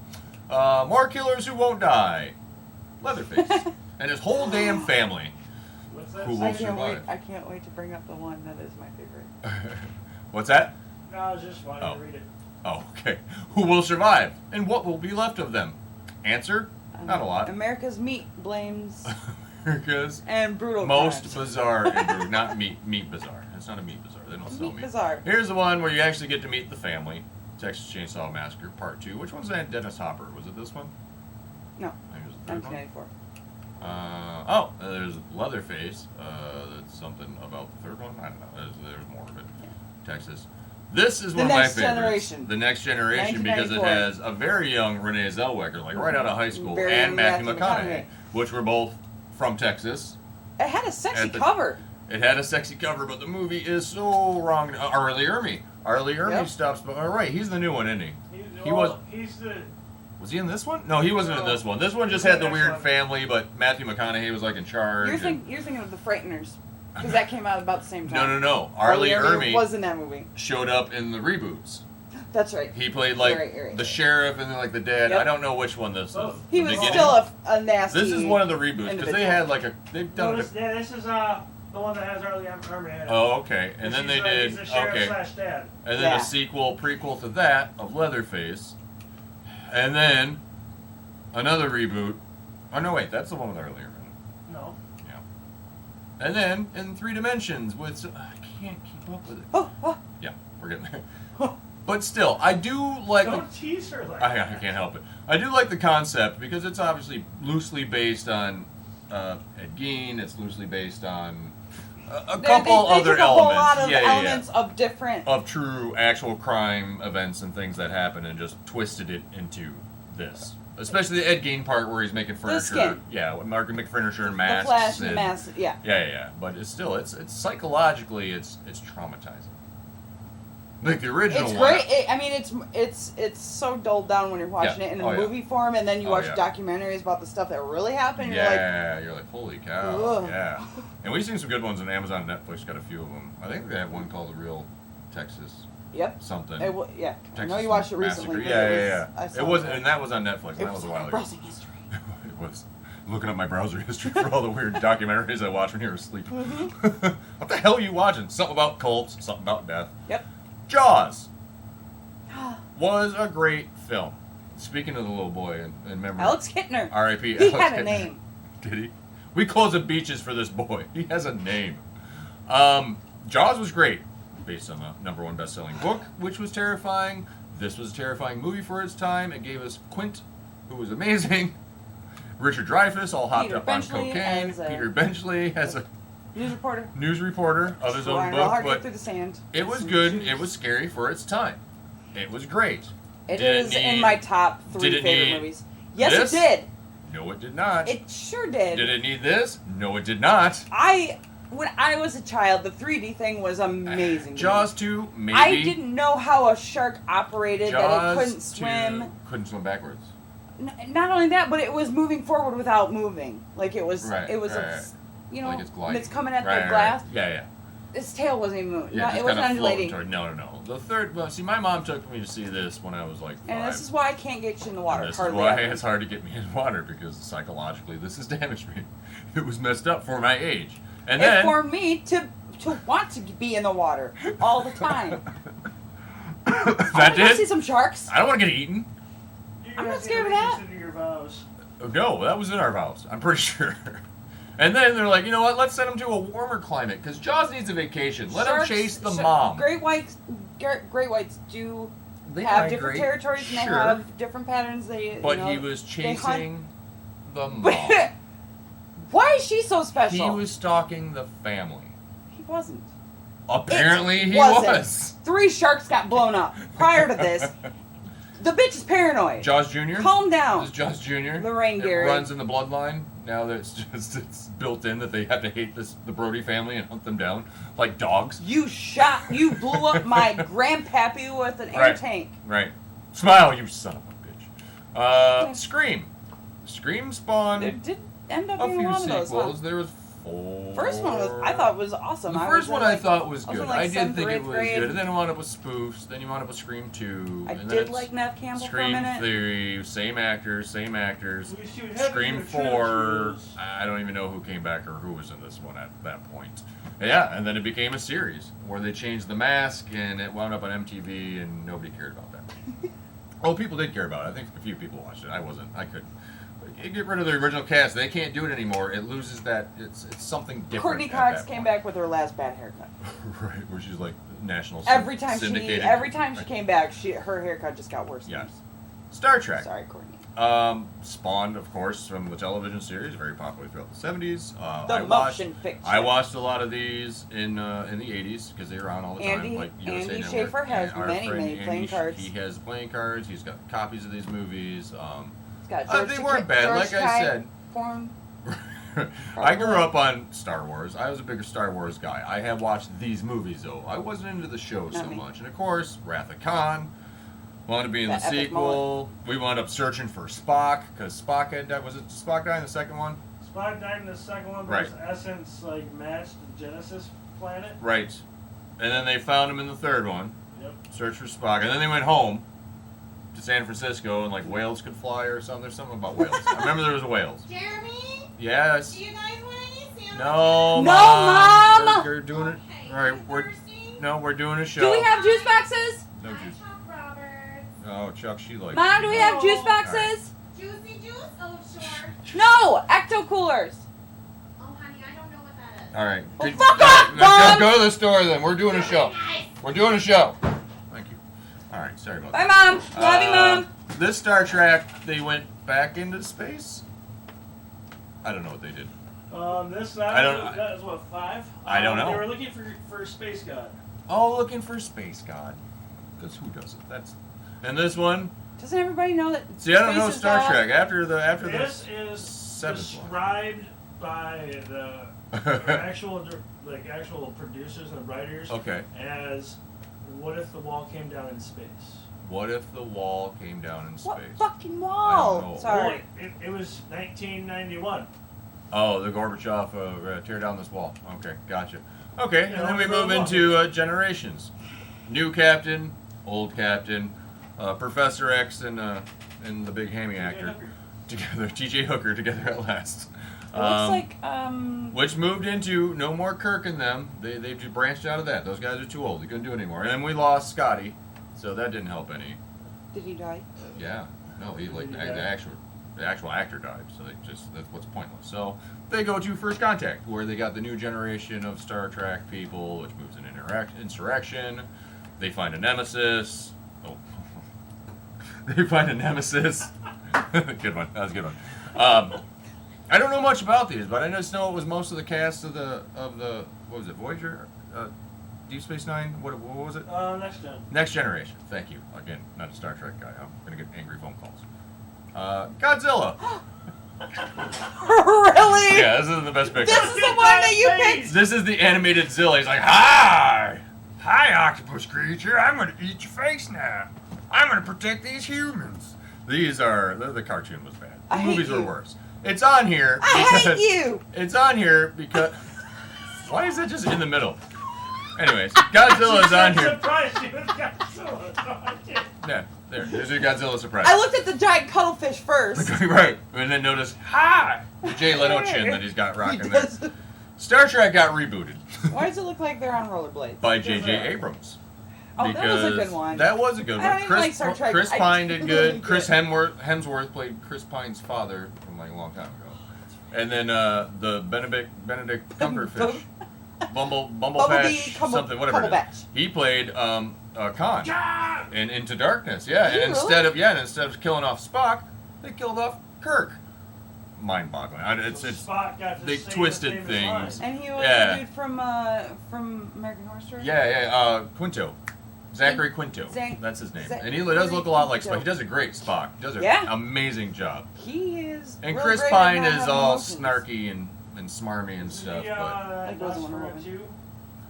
More killers who won't die. Leatherface and his whole damn family. What's that? Who will I can't wait. survive? I can't wait to bring up the one that is my favorite. What's that? No, I was just wanting to read it. Oh, okay. Who will survive, and what will be left of them? Answer: not a lot. America's Meat blames America's and brutal most crimes. bizarre and not meat bazaar. It's not a meat bazaar. They don't sell Meat meat. Bazaar. Here's the one where you actually get to meet the family. Texas Chainsaw Massacre Part 2. Which one's that? Dennis Hopper. Was it this one? No, I think it was the third one. 1994. There's Leatherface. That's something about the third one. I don't know. There's more of it. Texas. This is The one of my Next favorites. Generation. The Next Generation, because it 1994. has a very young Renee Zellweger, like right out of high school, Very and young Matthew Matthew McConaughey, McConaughey. which were both from Texas. It had a sexy At the- cover. It had a sexy cover, but the movie is so wrong. Arlie Ermey. Arlie Ermey Yep. stops. But all right, he's the new one, isn't he? He was. He's the. Was he in this one? No, he wasn't in No. this one. This one just He's had the in the weird next one. family, but Matthew McConaughey was like in charge. You're and- thinking of the Frighteners, because that came out about the same time. No. Arlie Ermey was in that movie. showed up in the reboots. That's right. He played like You're right. the sheriff and then like the dad. Yep. I don't know which one this is. Both. He The was beginning? still a nasty. This is one of the reboots because individual. they had like they've No, done. this is the one that has Arlie Ermey in it. Oh, okay. And then they did He's the sheriff okay. slash dad. And then Yeah. a sequel, prequel to that of Leatherface. And then another reboot. Oh, no, wait, that's the one with Arlie Ermey. No. Yeah. And then in 3 Dimensions with. I can't keep up with it. Oh. Yeah, we're getting there. But still, I do like. Don't tease her like I that. can't help it. I do like the concept because it's obviously loosely based on Ed Gein. It's loosely based on a couple they other took a whole elements. lot of Yeah, yeah, yeah. elements of different. Of true, actual crime events and things that happen, and just twisted it into this. Especially the Ed Gein part where he's making furniture. skin. Yeah, Mark make furniture and The masks. Flash and the and- mask, yeah. Yeah. But it's still, it's psychologically, it's traumatizing. Like the original It's one. great. I mean, it's so dulled down when you're watching Yeah. it in Oh, a yeah. movie form, and then you Oh, watch yeah. documentaries about the stuff that really happened. And you're like, Yeah, you're like, holy cow. Ugh. Yeah. And we've seen some good ones on Amazon and Netflix, got a few of them. I think they have one called The Real Texas yep. something. Yeah, I Texas know you watched it recently. Massacre. but Yeah. I saw It was, and that was on Netflix. It That was was a while ago. browsing history. It was looking up my browser history for all the weird documentaries I watch when you're asleep. What the hell are you watching? Something about cults, something about death. Yep. Jaws was a great film. Speaking of the little boy in memory. Alex Kittner. R.I.P. He Alex had a Kittner. name. Did he? We close the beaches for this boy. He has a name. Jaws was great, based on the #1 best-selling book, which was terrifying. This was a terrifying movie for its time. It gave us Quint, who was amazing. Richard Dreyfuss, all hopped Peter up Benchley on cocaine. as a- Peter Benchley as a News reporter. news reporter of his own Flying real book, hard to get but through the sand. it was good. It was scary for its time. It was great. It Did is in need- my top 3 did it favorite need movies. Yes, this? it did. No, it did not. It sure did. Did it need this? No, it did not. When I was a child, the 3D thing was amazing. to me. Jaws 2, maybe. I didn't know how a shark operated, that Jaws it couldn't 2 swim. couldn't swim backwards. Not only that, but it was moving forward without moving. Like it was, Right, it was, right. you know, Like it's gliding. when it's coming at Right, the right, glass. right. Yeah. Its tail wasn't even moving. Yeah, It just wasn't kind of floating undulating. toward. No. The third, well, see, my mom took me to see this when I was like 5. And this is why I can't get you in the water. And this is hardly why ever. it's hard to get me in water, because psychologically this has damaged me. It was messed up for my age. And It then formed me to want to be in the water all the time. I that want to see did. some sharks. I don't want to get eaten. You I'm guys not scared of gotta that. reconsider your vows. No, that was in our vows. I'm pretty sure. And then they're like, you know what? Let's send him to a warmer climate because Jaws needs a vacation. Let Sharks- him chase the sha- mom. Great whites do They have different migrate, territories and they sure. have different patterns. But you know, he was they hunt. chasing the mom. But why is she so special? He was stalking the family. He wasn't. Apparently It he wasn't. was. 3 sharks got blown up prior to this. The bitch is paranoid. Jaws Jr.? Calm This down. is Jaws Jr. Lorraine It Gary. runs in the bloodline. Now that it's built in that they have to hate the Brody family and hunt them down like dogs. You blew up my grandpappy with an air Right. tank. Right. Smile, you son of a bitch. Scream. Scream spawned There did end up a being few one of those. sequels. Huh? There was 4. First one I thought was awesome. The I first was one in, I like- thought was I was good. in, like, I did 7th think or it 8th was grade. good. And then it wound up with spoofs. Then you wound up with Scream 2. I and then did it's like Nev Campbell Scream for a minute. 3, same actors. At least you'd have Scream your 4, trilogies. I don't even know who came back or who was in this one at that point. Yeah, and then it became a series where they changed the mask and it wound up on MTV and nobody cared about that. Well, people did care about it. I think a few people watched it. I couldn't. You get rid of the original cast. They can't do it anymore. It loses that. It's something different. Courtney at Cox that came point. back with her last bad haircut. Right, where she's like national Every time she syndicated. came back, her haircut just got worse. and Yes. worse. Star Trek. Sorry, Courtney. Spawned, of course, from the television series, very popular throughout the 70s. The motion picture. I watched a lot of these in the 80s because they were on all the time. Andy- Like USA Andy Network. Schaefer has And our many friend playing Andy, cards. He has playing cards. He's got copies of these movies. It's got George they weren't bad, George like I said. Form. I grew up on Star Wars. I was a bigger Star Wars guy. I have watched these movies though. I wasn't into the show so Not me. much. And of course, Wrath of Khan. Wanted to be in the That epic sequel. We wound up searching for Spock because Spock had died. Was it Spock died in the second one? Spock died in the second one, but Right. his essence like matched the Genesis planet. Right. And then they found him in the third one. Yep. Search for Spock. And then they went home to San Francisco and like whales could fly or something. There's something about whales. I remember there was whales. Jeremy, Yes. do you guys want any sandwiches? No, No, Mom. Mom! We're doing it. Okay. All right. You We're thirsty? no. We're doing a show. Do we have juice boxes? No Hi, juice. Chuck Roberts. Oh, Chuck, she likes. Mom, do we have juice Oh. boxes? Juicy juice? Oh, sure. No, ecto coolers. Oh, honey, I don't know what that is. All right. Well, Good- fuck all off, right, let's Mom! go to the store then. We're doing a show. Nice. We're doing a show. Thank you. All right. Sorry about Bye, that. Mom. Love you, Mom. This Star Trek, they went back into space. I don't know what they did. I don't- That is what, 5? I don't know. They were looking for a space god. Oh, looking for Space God. Because who doesn't? And this one. Doesn't everybody know that? See, I don't space know is Star God? Trek. After This the is seventh one. described by the actual producers and writers Okay. as what if the wall came down in space? What if the wall came down in space? What fucking I wall? don't know. Sorry. Well, it was 1991. Oh, the Gorbachev tear down this wall. Okay, gotcha. Okay, and Yeah, then we very move well. into generations. New captain, old captain, Professor X, and the big hammy actor Hooker. together. T.J. Hooker together at last. It looks like Which moved into no more Kirk and them. They just branched out of that. Those guys are too old. They couldn't do it anymore. And then we lost Scotty, so that didn't help any. Did he die? Yeah, no, he like Did the, he die? the actual actor died, so that's what's pointless. So they go to First Contact, where they got the new generation of Star Trek people, which moves in insurrection. They find a nemesis. Oh, they find a nemesis. Good one. That was a good one. I don't know much about these, but I just know it was most of the cast of the what was it, Voyager, Deep Space Nine. What was it? Next gen. Next Generation. Thank you. Again, not a Star Trek guy. I'm gonna get angry phone calls. Godzilla. Really? Yeah, this is the best picture. This is the one that you picked. This is the animated Zilla. He's like, hi, octopus creature. I'm gonna eat your face now. I'm gonna protect these humans. The cartoon was bad. The I hate movies were you. worse. It's on here. I because- hate you. It's on here because. Why is it just in the middle? Anyways, Godzilla is on here. Surprised you with Godzilla. No, I didn't. Yeah, there's your Godzilla surprise. I looked at the giant cuttlefish first. Right, and then notice, hi, the Jay Leno chin that he's got He rocking there. does. Star Trek got rebooted Why does it look like they're on rollerblades? by J.J. Abrams. Oh, that was a Because good one. That was a good I one. don't even like Star Trek. Chris I Pine did really good. Chris did. Hemsworth played Chris Pine's father from like a long time ago. And then the Benedict Cumberbatch, Bumblepatch, something, whatever it is. Cumberbatch. He played Khan Ah! in Into Darkness. Yeah, Did and he instead of killing off Spock, they killed off Kirk. Mind-boggling. It's Spock got to they say the twisted famous things. line. And he was Yeah. the dude from American Horror Story. Quinto. Zachary Quinto. Zach- That's his name. Zach- And he does look a lot like Quinto. Spock. He does a great Spock. He does an Yeah. amazing job. He is. And really Chris great at Pine not is having all emotions. snarky and smarmy and stuff. The, But Like wasn't Wonder Woman. Nosferatu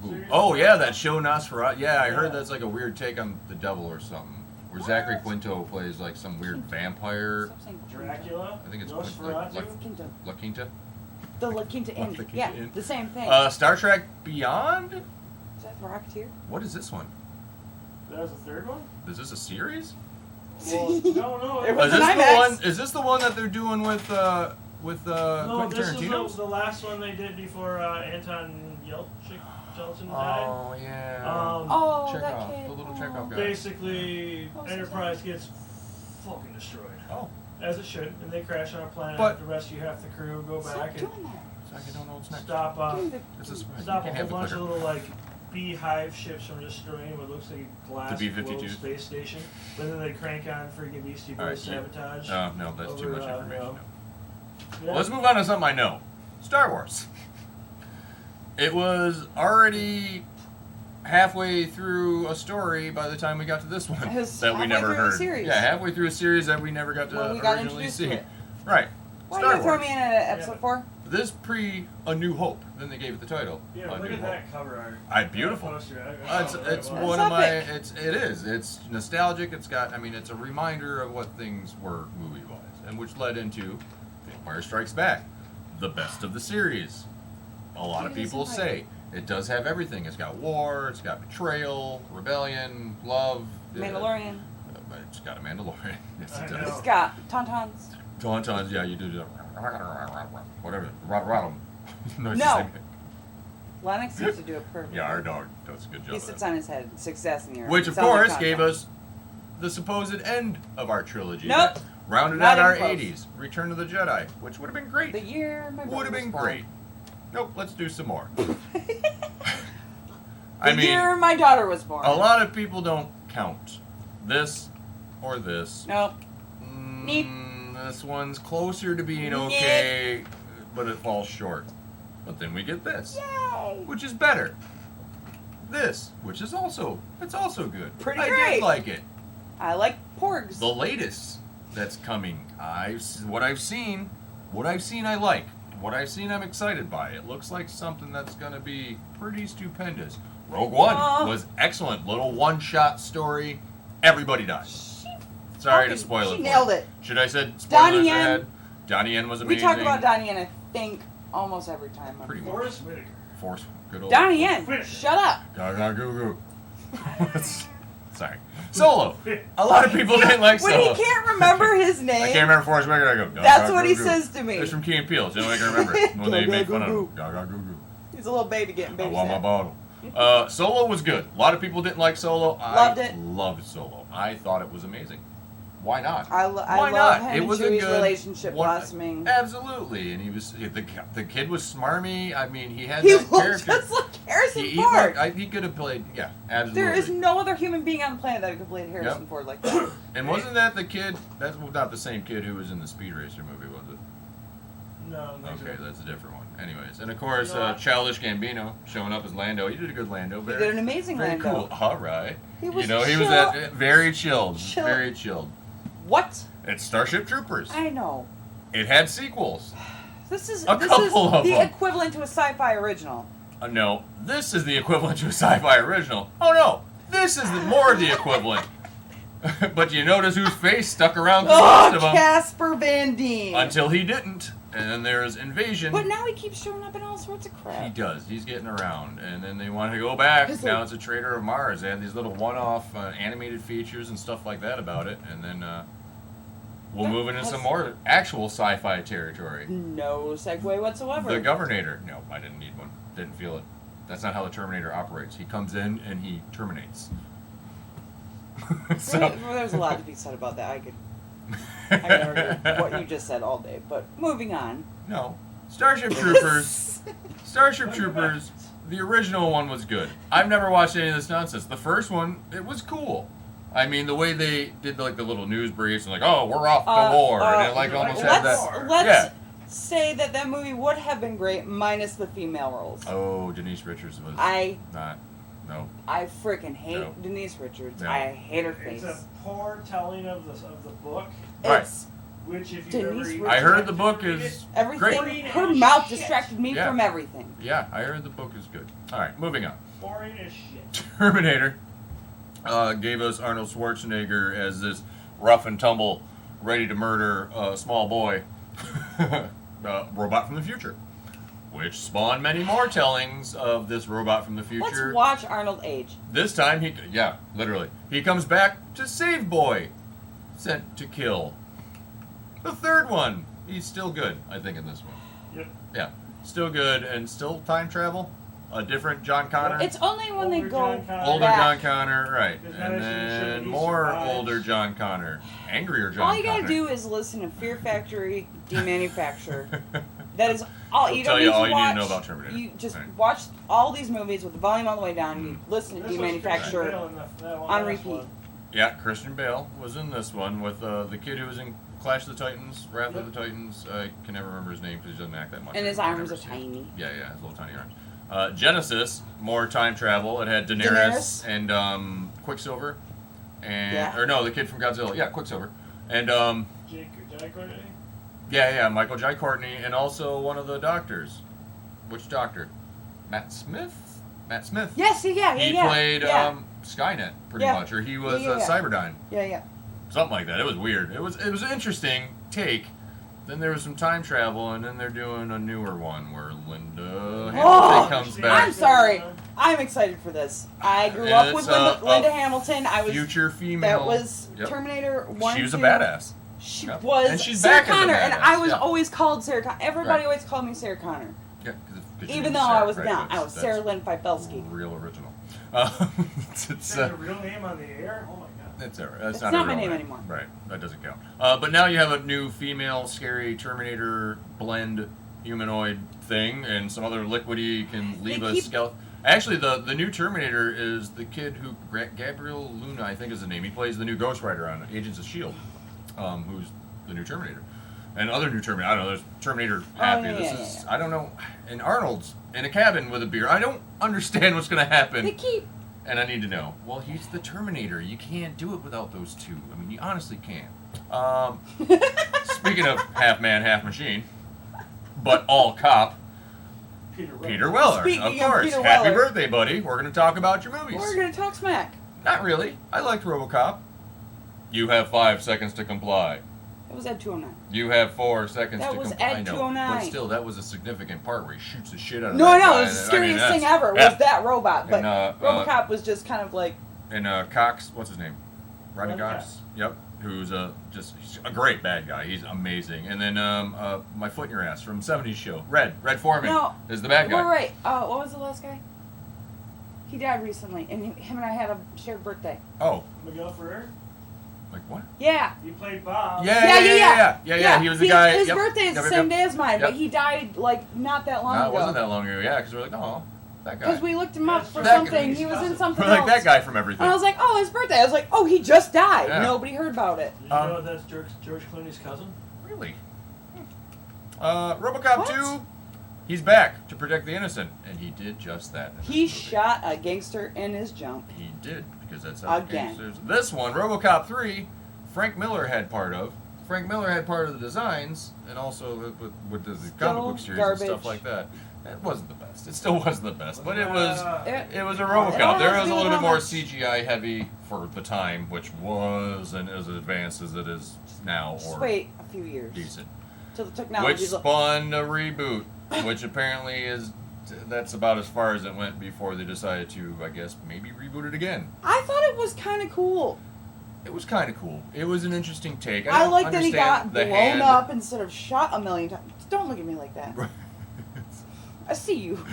Ooh. series? Oh yeah, that show Nosferatu. Yeah, I heard Yeah. that's like a weird take on the devil or something. Where Zachary Quinto plays like some weird vampire. Stop saying Dracula. I think it's Nosferatu. Quinto. La Quinta. The La Quinta Inn. La Quinta Yeah, Inn. the same thing. Star Trek Beyond. Is that the Rocketeer? What is this one? That was the third one? Is this a series? Well, no. It Is was this an the IMAX. one? Is this the one that they're doing with No, Quentin this Tarantino? is the last one they did before Anton Yelchin died. Oh yeah. Oh, Chekhov, that kid. the little Chekhov guy. Basically, Oh, so Enterprise gets fucking destroyed. Oh, As it should, and they crash on a planet, But- have to rescue half the crew, go Stop back and doing that. Zach, I don't know what's next. stop Doing the- This is right. stop You a can't whole have the bunch of clicker. little like beehive ships from destroying what looks like a glass The B-52s? globe space station. But then they crank on freaking Beastie Boys All right, yeah. sabotage. Oh no, that's too Over, much information. no. No. Yeah. Well, let's move on to something I know. Star Wars. It was already halfway through a story by the time we got to this one It was that we halfway never through a heard. series. Yeah, halfway through a series that we never got to Well, we got originally introduced see. to it. Right. Why Star you throw Wars. me in at episode Yeah. 4? This pre A New Hope. Then they gave it the title. Yeah, A look New at Hope. that cover art. Beautiful. That poster, I It's saw it right it's away. one That's of my epic. it is it's nostalgic. It's got it's a reminder of what things were movie wise, and which led into Empire Strikes Back, the best of the series. A lot of It is people Empire. say it does have everything. It's got war, it's got betrayal, rebellion, love. Mandalorian. But it's got a Mandalorian. Yes, I it know. does. It's got tauntauns. Tauntauns, yeah, you do that. Whatever. Rattle. No. Lennox used to do it perfectly. Yeah, our dog does a good job. He of sits that. on his head. Success in the air. Which, of Sounds like course, gave tauntaun. us the supposed end of our trilogy. Nope. that Rounded Not out our even close. 80s. Return of the Jedi, which would have been great. The year my brother Would have was been born. great. Nope, let's do some more. The I mean, year my daughter was born. a lot of people don't count this or this. Nope. This one's closer to being okay. but it falls short. But then we get this, Yay! which is better. This, which is also good. Pretty I great. did like it. I like porgs. The latest that's coming, what I've seen, I like. What I've seen, I'm excited by. It looks like something that's gonna be pretty stupendous. Rogue One was excellent. Little one-shot story. Everybody dies. Sorry to spoil it. She nailed it. Should I said spoilers Donnie Yen. ahead? Donnie Yen was We amazing. talk about Donnie Yen, I think, almost every time. Pretty much. Forrest Whitaker. Force. Good old. Donnie Yen, Whitaker. shut up. Gaga goo goo. Sorry. Solo. A lot of people didn't like When Solo. he can't remember his name, I can't remember Forrest Whitaker. I go. Gaga that's what goo he goo. says to me. It's from Key and Peele. So I can remember it. When they Gaga make fun of goo him. Gaga goo goo. He's a little baby getting I baby want my sat. bottle. Solo was good. A lot of people didn't like Solo. Loved I it. loved Solo. I thought it was amazing. Why not? I Why love not? him It and was a Chewie's good relationship one- blossoming. Absolutely, and he was the kid was smarmy. I mean, he had He that looked character. just like Harrison he Ford. he could have played. Yeah, absolutely. There is no other human being on the planet that could have played Harrison Yep. Ford like that. And wasn't that the kid? That's not the same kid who was in the Speed Racer movie, was it? No, Okay, that's a different one. Anyways, and of course, You know what? Childish Gambino showing up as Lando. He did a good Lando. He Very, did an amazing very Lando. cool. All right. He was he was chill. that very chilled. Chill. Very chilled. What? It's Starship Troopers. I know. It had sequels. This is A couple of the them. equivalent to a sci-fi original. No, this is the equivalent to a sci-fi original. Oh no, this is more of the equivalent. But you notice whose face stuck around through most Oh, of them Casper Van Dien. until he didn't, and then there's Invasion. But now he keeps showing up in all sorts of He crap. does. He's getting around, and then they want to go back. Is Now it- it's a Trader of Mars. They had these little one-off animated features and stuff like that about it, and then we'll move into some more actual sci-fi territory. No segue whatsoever. The Governator. No, I didn't need one. Didn't feel it. That's not how the Terminator operates. He comes in and he terminates. So There's a lot to be said about that. I could argue what you just said all day. But moving on. No. Starship Troopers. Starship Troopers. The original one was good. I've never watched any of this nonsense. The first one, it was cool. I mean, the way they did like the little news briefs and like, oh, we're off to war, and it like almost had that. Let's Yeah. say that movie would have been great minus the female roles. Oh, Denise Richards was I not. No. freaking hate No. Denise Richards. No. I hate her face. It's a poor telling of the book, Right. It's which if you Denise ever Richards. I heard the book is everything. great. Her Boring mouth as shit. distracted me Yeah. from everything. Yeah, I heard the book is good. All right, moving on. boring as shit. Terminator gave us Arnold Schwarzenegger as this rough and tumble, ready to murder a small boy robot from the future, which spawned many more tellings of this robot from the future. Let's watch Arnold age. This time, literally, he comes back to save boy, sent to kill. The third one, he's still good, I think, in this one. Yep. Yeah, still good and still time travel. A different John Connor. It's only when they Older go John Connor. Older back. John Connor, right. Because And now he's in then He more Survives. older John Connor. Angrier John All you Connor. gotta do is listen to Fear Factory Demanufacture. That is all. You I'll tell don't you need all to you need to watch. know about Terminator. You just Right. watch all these movies with the volume all the way down. You listen to This was Christian Demanufacture Bale in that one on last repeat. one. Yeah, Christian Bale was in this one with the kid who was in Clash of the Titans, Wrath of the Titans. I can never remember his name because he doesn't act that much. And his I've arms never are seen it. tiny. Yeah, his little tiny arms. Genesis, more time travel. It had Daenerys. and Quicksilver, and Yeah. or no, the kid from Godzilla. Yeah, Quicksilver, and Jake Courtney? yeah, Michael Jai Courtney, and also one of the doctors. Which doctor? Matt Smith. Matt Smith. Yes, yeah. He played Skynet pretty Yeah. much, or he was Yeah. Cyberdyne, Yeah. something like that. It was weird. It was an interesting take. Then there was some time travel, and then they're doing a newer one where Linda Hamilton Oh, comes back. I'm sorry. I'm excited for this. I grew And up it's with a Linda Hamilton. I was Future female. that was Yep. Terminator 1. She was a 2. badass. She Yep. was And she's Sarah back as a Connor, and badass, I was yeah. always called Sarah Connor. Everybody Right. always called me Sarah Connor, Yeah, 'cause your even name though is I Sarah, was right? not. I That's- was Sarah Lynn Fibelski. Real original. It's, Is that a real name on the air? Oh my god. That's all right. It's That's not a my real name anymore. Right. That doesn't count. But now you have a new female scary Terminator blend humanoid thing, and some other liquidy can leave They a keep- skeleton. Actually, the new Terminator is the kid who Gabriel Luna, I think is the name. He plays the new Ghost Rider on Agents of Shield, who's the new Terminator. And other new Terminator, I don't know, there's Terminator Happy. I don't know, and Arnold's in a cabin with a beer. I don't understand what's going to happen. They keep. And I need to know. Well, he's the Terminator. You can't do it without those two. I mean, you honestly can't. Speaking of half man, half machine, but all cop, Peter Weller, Speaking of of course. Peter Happy Weller. birthday, buddy. We're going to talk about your movies. We're gonna talk smack. Not really. I liked RoboCop. You have 5 seconds to comply. It was at 209. You have 4 seconds That to was comply. at I know, 209. but still, that was a significant part where he shoots the shit out of No, that I know. guy. It was the scariest thing that's- ever. yeah. Was that robot? But And, RoboCop was just kind of like. And Cox, what's his name? Rodney Rodney Cox. Cox. Yep. Who's he's a great bad guy. He's amazing. And then my foot in your ass from '70s show. Red Foreman No, is the bad guy. Right. What was the last guy? He died recently, and him and I had a shared birthday. Oh, Miguel Ferrer. like what? Yeah. He played Bob. Yeah. He was the guy. His yep. birthday is Yep, the yep, same yep. day as mine, Yep. but he died like not that long No, it ago. wasn't that long ago. Yeah, because we're like, oh, that guy. Because we looked him up for That guy- something. He was in something We're like else. that guy from everything. And I was like, oh, his birthday. I was like, oh, he just died. Yeah. Nobody heard about it. Did you know that's George Clooney's cousin? Really? RoboCop What? 2. He's back to protect the innocent, and he did just that. in this He movie. shot a gangster in his jump. He did, because that's how the Again. gangsters. This one, RoboCop 3, Frank Miller had part of. Frank Miller had part of the designs, and also with the comic book series and stuff garbage. like that. It wasn't the best. It still wasn't the best, but it was It- it was a It RoboCop. has There to was do a with little bit how more much- CGI heavy for the time, which wasn't as advanced as it is now, Just or wait a few years decent. till the Which technology. spawned a reboot, which apparently that's about as far as it went before they decided to, I guess, maybe reboot it again. I thought it was kind of cool. It was kind of cool. It was an interesting take. I don't like that he got understand the blown hand. up instead of shot a million times. Don't look at me like that. I see you.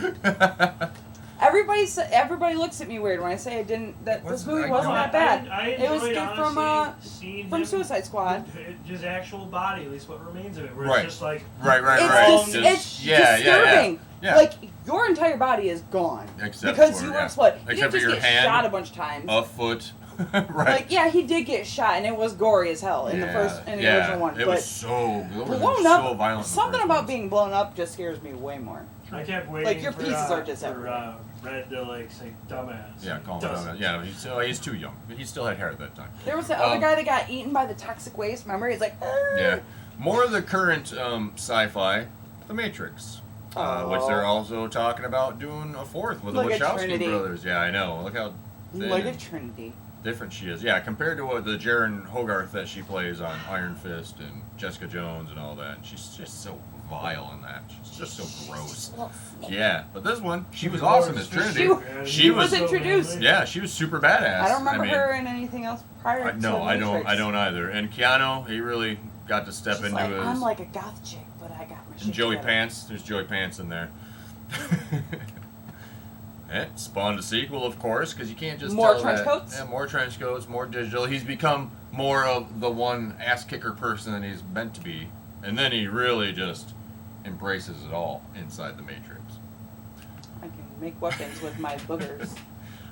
Everybody looks at me weird when I say I didn't. That this movie wasn't that bad. I It was enjoyed, good from honestly, seeing from him- Suicide Squad. His actual body, at least what remains of it, where Right. it's just like right. It's Just- disturbing. Yeah. Like your entire body is gone Except because for, you yeah. were exploded. You Except didn't for just your get hand, shot a bunch of times. a foot. Right. Like yeah, he did get shot, and it was gory as hell in the original one. It but was so good. blown so up, violent. in the something first about ones. being blown up just scares me way more. I kept waiting. Like, your for, pieces are just for everywhere. Red to like say dumbass. Yeah, call him Doesn't. dumbass. Yeah, he's too young. He still had hair at that time. There was the other Um, guy that got eaten by the toxic waste. Remember, he's like, Yeah. More of the current sci-fi, The Matrix. Which they're also talking about doing a fourth with Look the at Wachowski Trinity. brothers. Yeah, I know. Look how thin Look and at Trinity. different she is. Yeah, compared to what the Jaren Hogarth that she plays on Iron Fist and Jessica Jones and all that. She's just so vile in that. She's just so gross. Yeah, but this one, she was awesome as Trinity. She was introduced. Yeah, she was super badass. I don't remember mean, her in anything else prior to No, The I don't. Matrix. I don't either. And Keanu, he really got to step She's into like, his. I'm like a goth chick, but I got my shit And Joey together. Pants. There's Joey Pants in there. It spawned a sequel, of course, because you can't just More tell trench that- coats? Yeah, more trench coats, more digital. He's become more of the one ass kicker person that he's meant to be, and then he really just embraces it all inside the Matrix. I can make weapons with my boogers.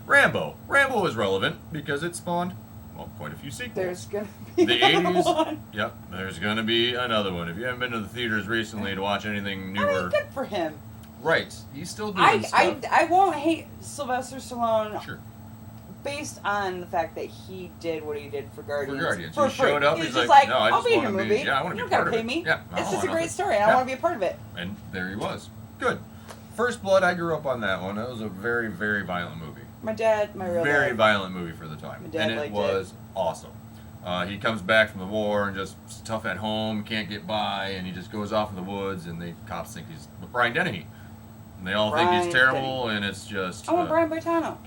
Rambo. Rambo is relevant because it spawned, well, quite a few sequels. There's gonna be The another 80s. one. Yep, there's gonna be another one. If you haven't been to the theaters recently to watch anything I newer, mean, good for him. right? He's still doing stuff. I won't hate Sylvester Stallone Sure. based on the fact that he did what he did for Guardians. For Guardians. For He showed free. up, He was he's just like, like, "No, I I'll just be in your wanna be- movie. yeah, I wanna you be don't part gotta of pay it." me. Yeah, I it's don't just a want great nothing." story. and Yeah. I want to be a part of it. And there he was. Good. First Blood, I grew up on that one. That was a very, very violent movie. My dad, my real Very dad. violent movie for the time. My dad And it liked was awesome. He comes back from the war and just tough at home, can't get by, and he just goes off in the woods, and the cops think he's Brian Dennehy. And they all think Brian he's terrible, and it's just... I want Brian Boitano.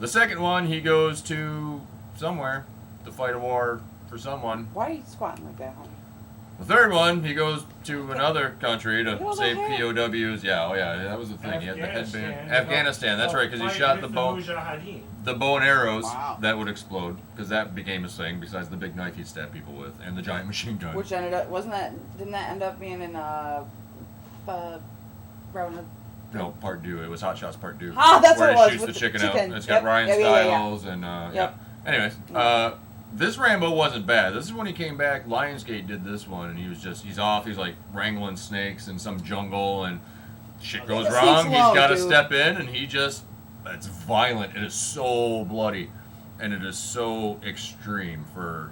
The second one, he goes to somewhere to fight a war for someone. Why are you squatting like that, homie? The third one, he goes to another country to Look at all save that hair. POWs. Yeah, oh yeah, that was the thing. He had the headband. Afghanistan, that's right, because he Fight shot with the bow Mujahideen. and arrows Wow. that would explode, because that became his thing. Besides the big knife he stabbed people with, and the giant machine gun. Which ended up didn't that end up being in Robin Hood? No, part 2. It was Hot Shots Part 2. Ah, that's where what it was, he shoots with the the chicken out. chicken. It's got Yep, Ryan yeah, yeah, yeah. Stiles and Yep. Anyways, this Rambo wasn't bad. This is when he came back. Lionsgate did this one, and he's off. He's like wrangling snakes in some jungle, and shit goes This wrong. seems He's low, got to dude. step in, and it's violent. It is so bloody, and it is so extreme for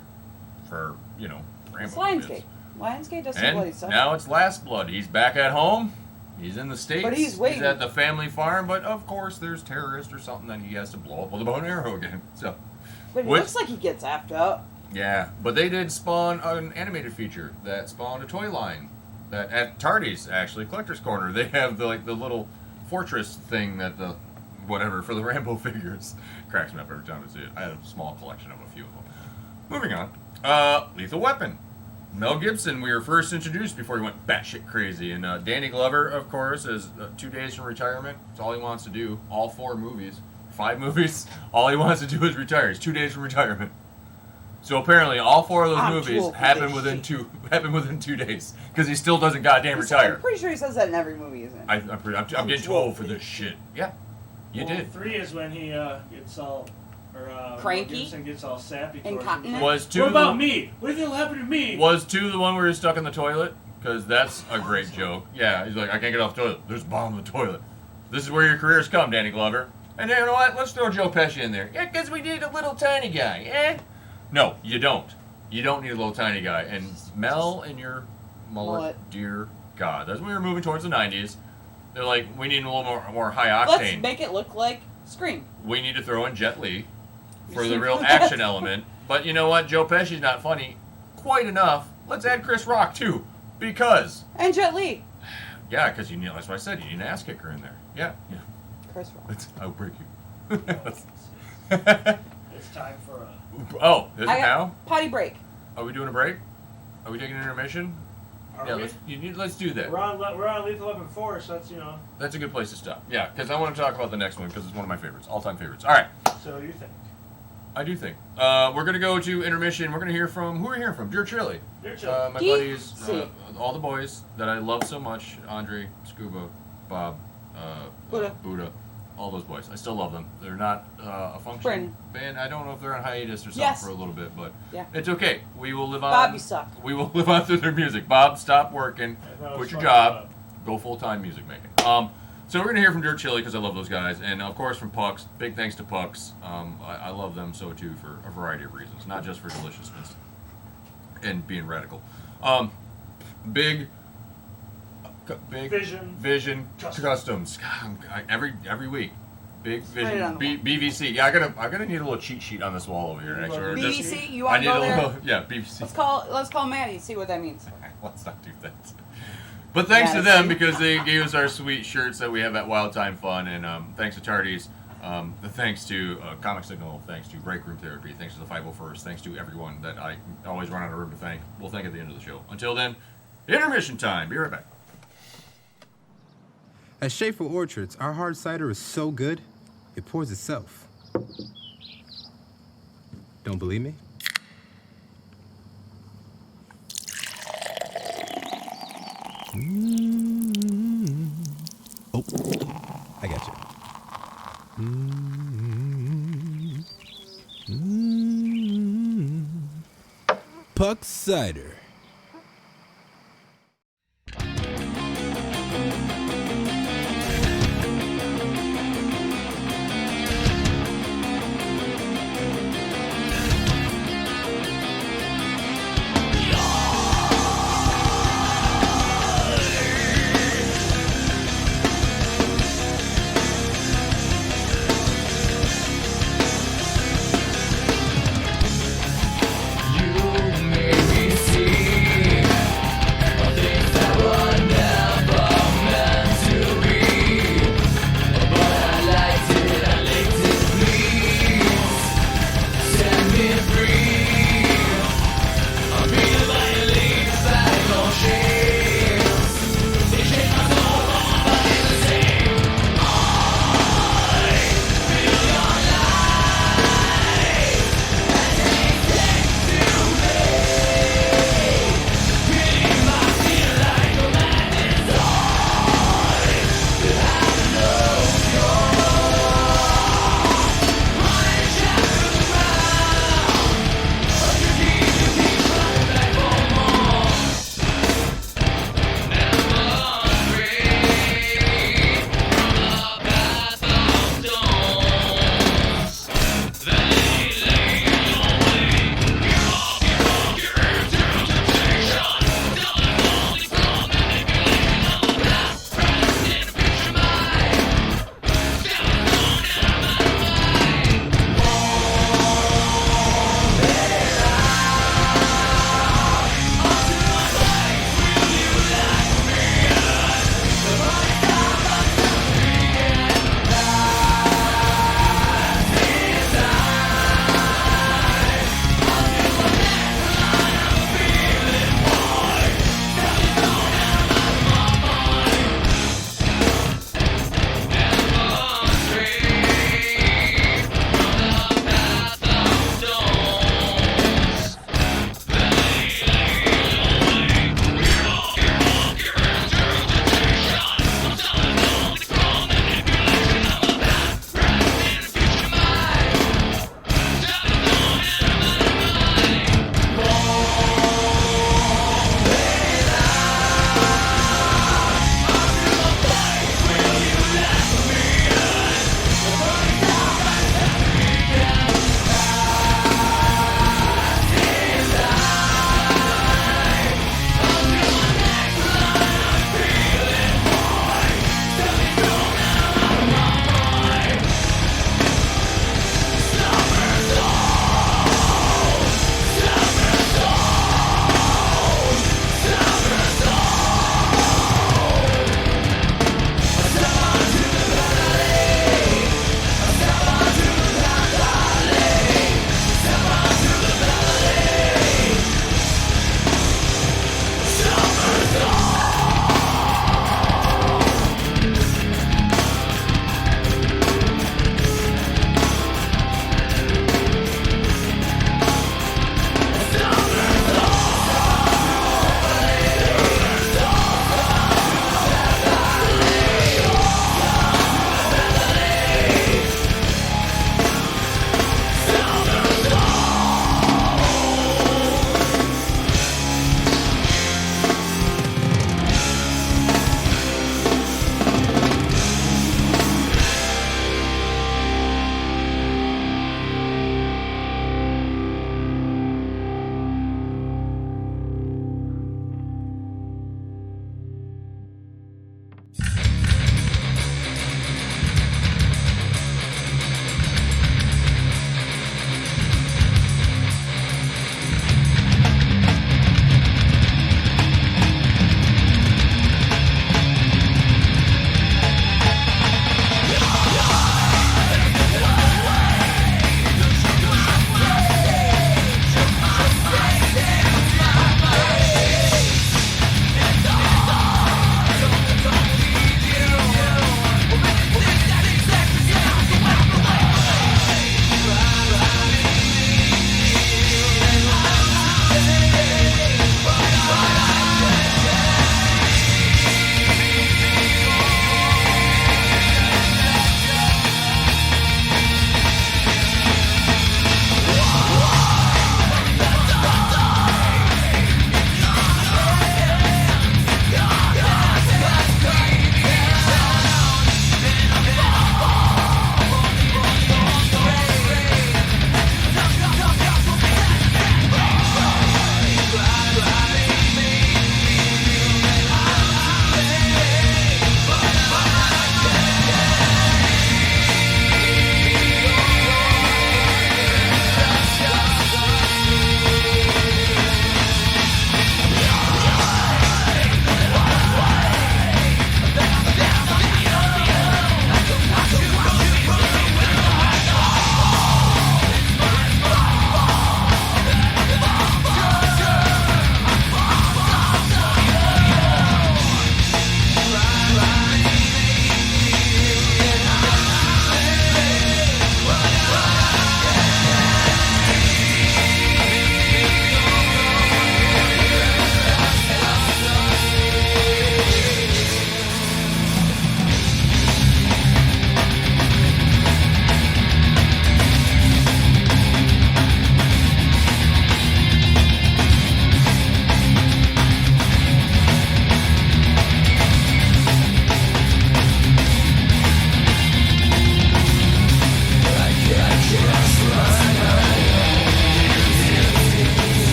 Rambo. It's movies. Lionsgate. Lionsgate does some bloody And stuff. now it's Last Blood. He's back at home. He's in the States. But he's waiting. at the family farm, but of course there's terrorists or something that he has to blow up with a bow and arrow again. So, But it Which- looks like he gets effed up. yeah. But they did spawn an animated feature that spawned a toy line. That at Tardy's, actually, Collector's Corner, they have the little fortress thing that for the Rambo figures. Cracks me up every time I see it. I had a small collection of a few of them. Moving on. Lethal Weapon. Mel Gibson, we were first introduced before he went batshit crazy. And Danny Glover, of course, is 2 days from retirement. That's all he wants to do. All 4 movies. 5 movies. All he wants to do is retire. He's 2 days from retirement. So apparently all 4 of those I'm too movies old for happen this within 2 days. Because he still doesn't goddamn retire. I'm pretty sure he says that in every movie, isn't it? I'm getting too old for this shit. Yeah. You Well, did. 3 is when he gets all, Cranky? Gibson gets all sappy. towards Incontinent? him. Was 2 What about me? What do you think will happen to me? Was 2 the one where he's stuck in the toilet? Because that's a great joke. Yeah, he's like, I can't get off the toilet. There's a bomb in the toilet. This is where your careers come, Danny Glover. And you know what? Let's throw Joe Pesci in there. Yeah, because we need a little tiny guy. Eh? No, you don't. You don't need a little tiny guy. And Mel and your mullet, dear God. That's when we were moving towards the 90s. They're like, we need a little more high octane. Let's make it look like Scream. We need to throw in Jet Li for the real action element. But you know what? Joe Pesci's not funny quite enough. Let's add Chris Rock too. Because, And Jet Li. yeah, because you need, that's what I said, you need an ass kicker in there. Yeah. Chris Rock. I'll break you. It's time for a. Oh, is it I got now? potty break. Are we doing a break? Are we taking an intermission? Are Yeah, we? let's do that. We're on Lethal Weapon 4, so that's, That's a good place to stop. Yeah, because I want to talk about the next one because it's one of my favorites, all-time favorites. All right, so you think. I do think. We're going to go to intermission. We're going to hear from, who are we hearing from? Dear Chili. You're chill. My Geek. buddies, See. all the boys that I love so much, Andre, Scuba, Bob, Buddha, all those boys. I still love them. They're not a functioning band. I don't know if they're on hiatus or something Yes. for a little bit, but Yeah. it's okay. We will live on. Bob, you suck. We will live on through their music. Bob, stop working. Quit your job. Go full-time music making. So we're going to hear from Dirt Chili because I love those guys. And, of course, from Pucks. Big thanks to Pucks. I love them so, too, for a variety of reasons. Not just for deliciousness and being radical. Big Vision Customs. God, every week. Big Vision it on the wall. BVC. Yeah, I'm gonna need a little cheat sheet on this wall over here next year. BBC, you I want need to go a there? little, yeah, BBC. Let's call Maddie, see what that means. Let's not do that. But thanks to Madison. them because they gave us our sweet shirts that we have at Wild Time Fun, and thanks to Tardy's, thanks to Comic Signal, thanks to Break Room Therapy, thanks to the 501st, thanks to everyone that I always run out of room to thank. We'll thank at the end of the show. Until then, intermission time. Be right back. At Schaefer Orchards, our hard cider is so good, it pours itself. Don't believe me? Oh, I got you. Puck cider. You made me see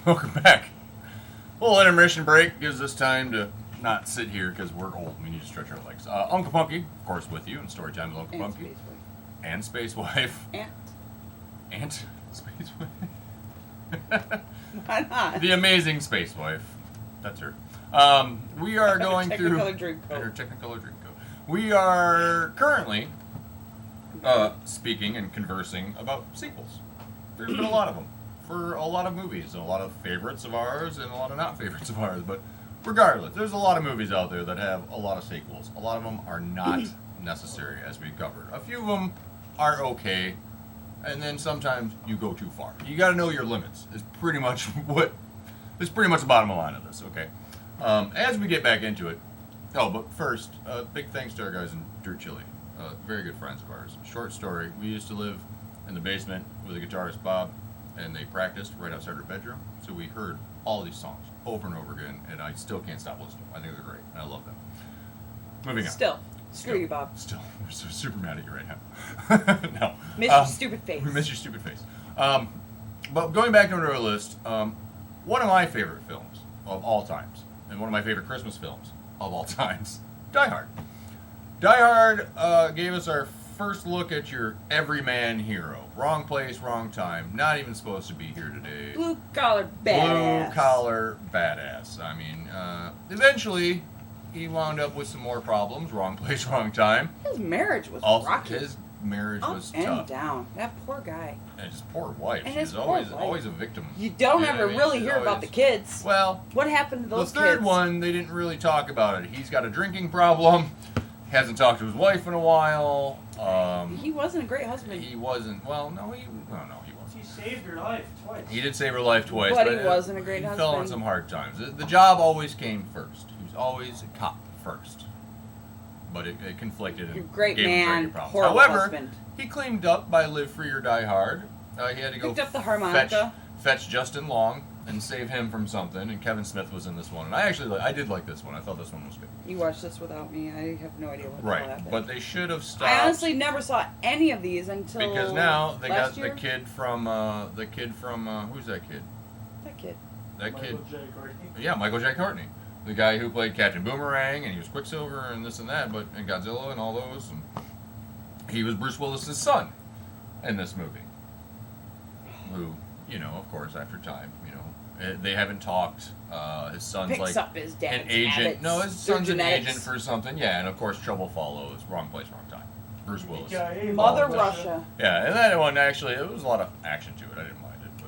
Welcome back. A little intermission break gives us time to not sit here because we're old. We need to stretch our legs. Uncle Punky, of course, with you in Storytime with Uncle And Punky. Space Boy. And Space Wife. Ant. Space Wife. Why not? The amazing Space Wife. That's her. We are going through... Technicolor Dreamcoat. And her Technicolor Dreamcoat. We are currently speaking and conversing about sequels. There's been a lot of them for a lot of movies, and a lot of favorites of ours, and a lot of not favorites of ours. But regardless, there's a lot of movies out there that have a lot of sequels. A lot of them are not necessary, as we've covered. A few of them are okay, and then sometimes you go too far. You got to know your limits. Is pretty much the bottom line of this. Okay. As we get back into it. Oh, but first, big thanks to our guys in Dirt Chili. Very good friends of ours. Short story. We used to live in the basement with a guitarist, Bob, and they practiced right outside our bedroom. So we heard all these songs over and over again, and I still can't stop listening. I think they're great, and I love them. Moving on. Still. Screw you, Bob. Still. We're so super mad at you right now. No. Miss your stupid face. We miss your stupid face. But going back into our list, one of my favorite films of all times, and one of my favorite Christmas films of all times, Die Hard. Die Hard gave us our first look at your everyman hero. Wrong place, wrong time. Not even supposed to be here today. Blue collar badass. Blue collar badass. I mean, eventually he wound up with some more problems. Wrong place, wrong time. His marriage was Also, rocky. his marriage Up was and tough. down. That poor guy. And his poor wife. And She's his poor always wife. always a victim. You don't You know ever what I mean? really She's hear about always- the kids. Well, What happened to the those third kids? one, they didn't really talk about it. He's got a drinking problem. Hasn't talked to his wife in a while. He wasn't a great husband. He wasn't. Well, no, he wasn't. He saved your life twice. He did save her life twice, But he wasn't a great he fell on husband. some hard times. The job always came first. He was always a cop first. But it conflicted and Great gave him man, very problems. horrible However, husband. he cleaned up by Live Free or Die Hard. He had to go Picked up the harmonica. fetch Justin Long and save him from something. And Kevin Smith was in this one. And I did like this one. I thought this one was good. You watched this without me. I have no idea what the hell Right, happened. but they should have stopped. I honestly never saw any of these until because now they last got year. the kid from who's that kid? That kid. That kid. Michael J. Courtney. Yeah, Michael J. Courtney, the guy who played Captain Boomerang, and he was Quicksilver and this and that, and Godzilla and all those. And he was Bruce Willis's son in this movie. Who, of course, after time, they haven't talked. His son's Picks like up his dad's an agent. habits, No, his their son's an genetics. agent for something. Yeah, and of course, trouble follows. Wrong place, wrong time. Bruce Willis. CIA, Mother Russia. Russia. Yeah, and that one actually, it was a lot of action to it. I didn't mind it,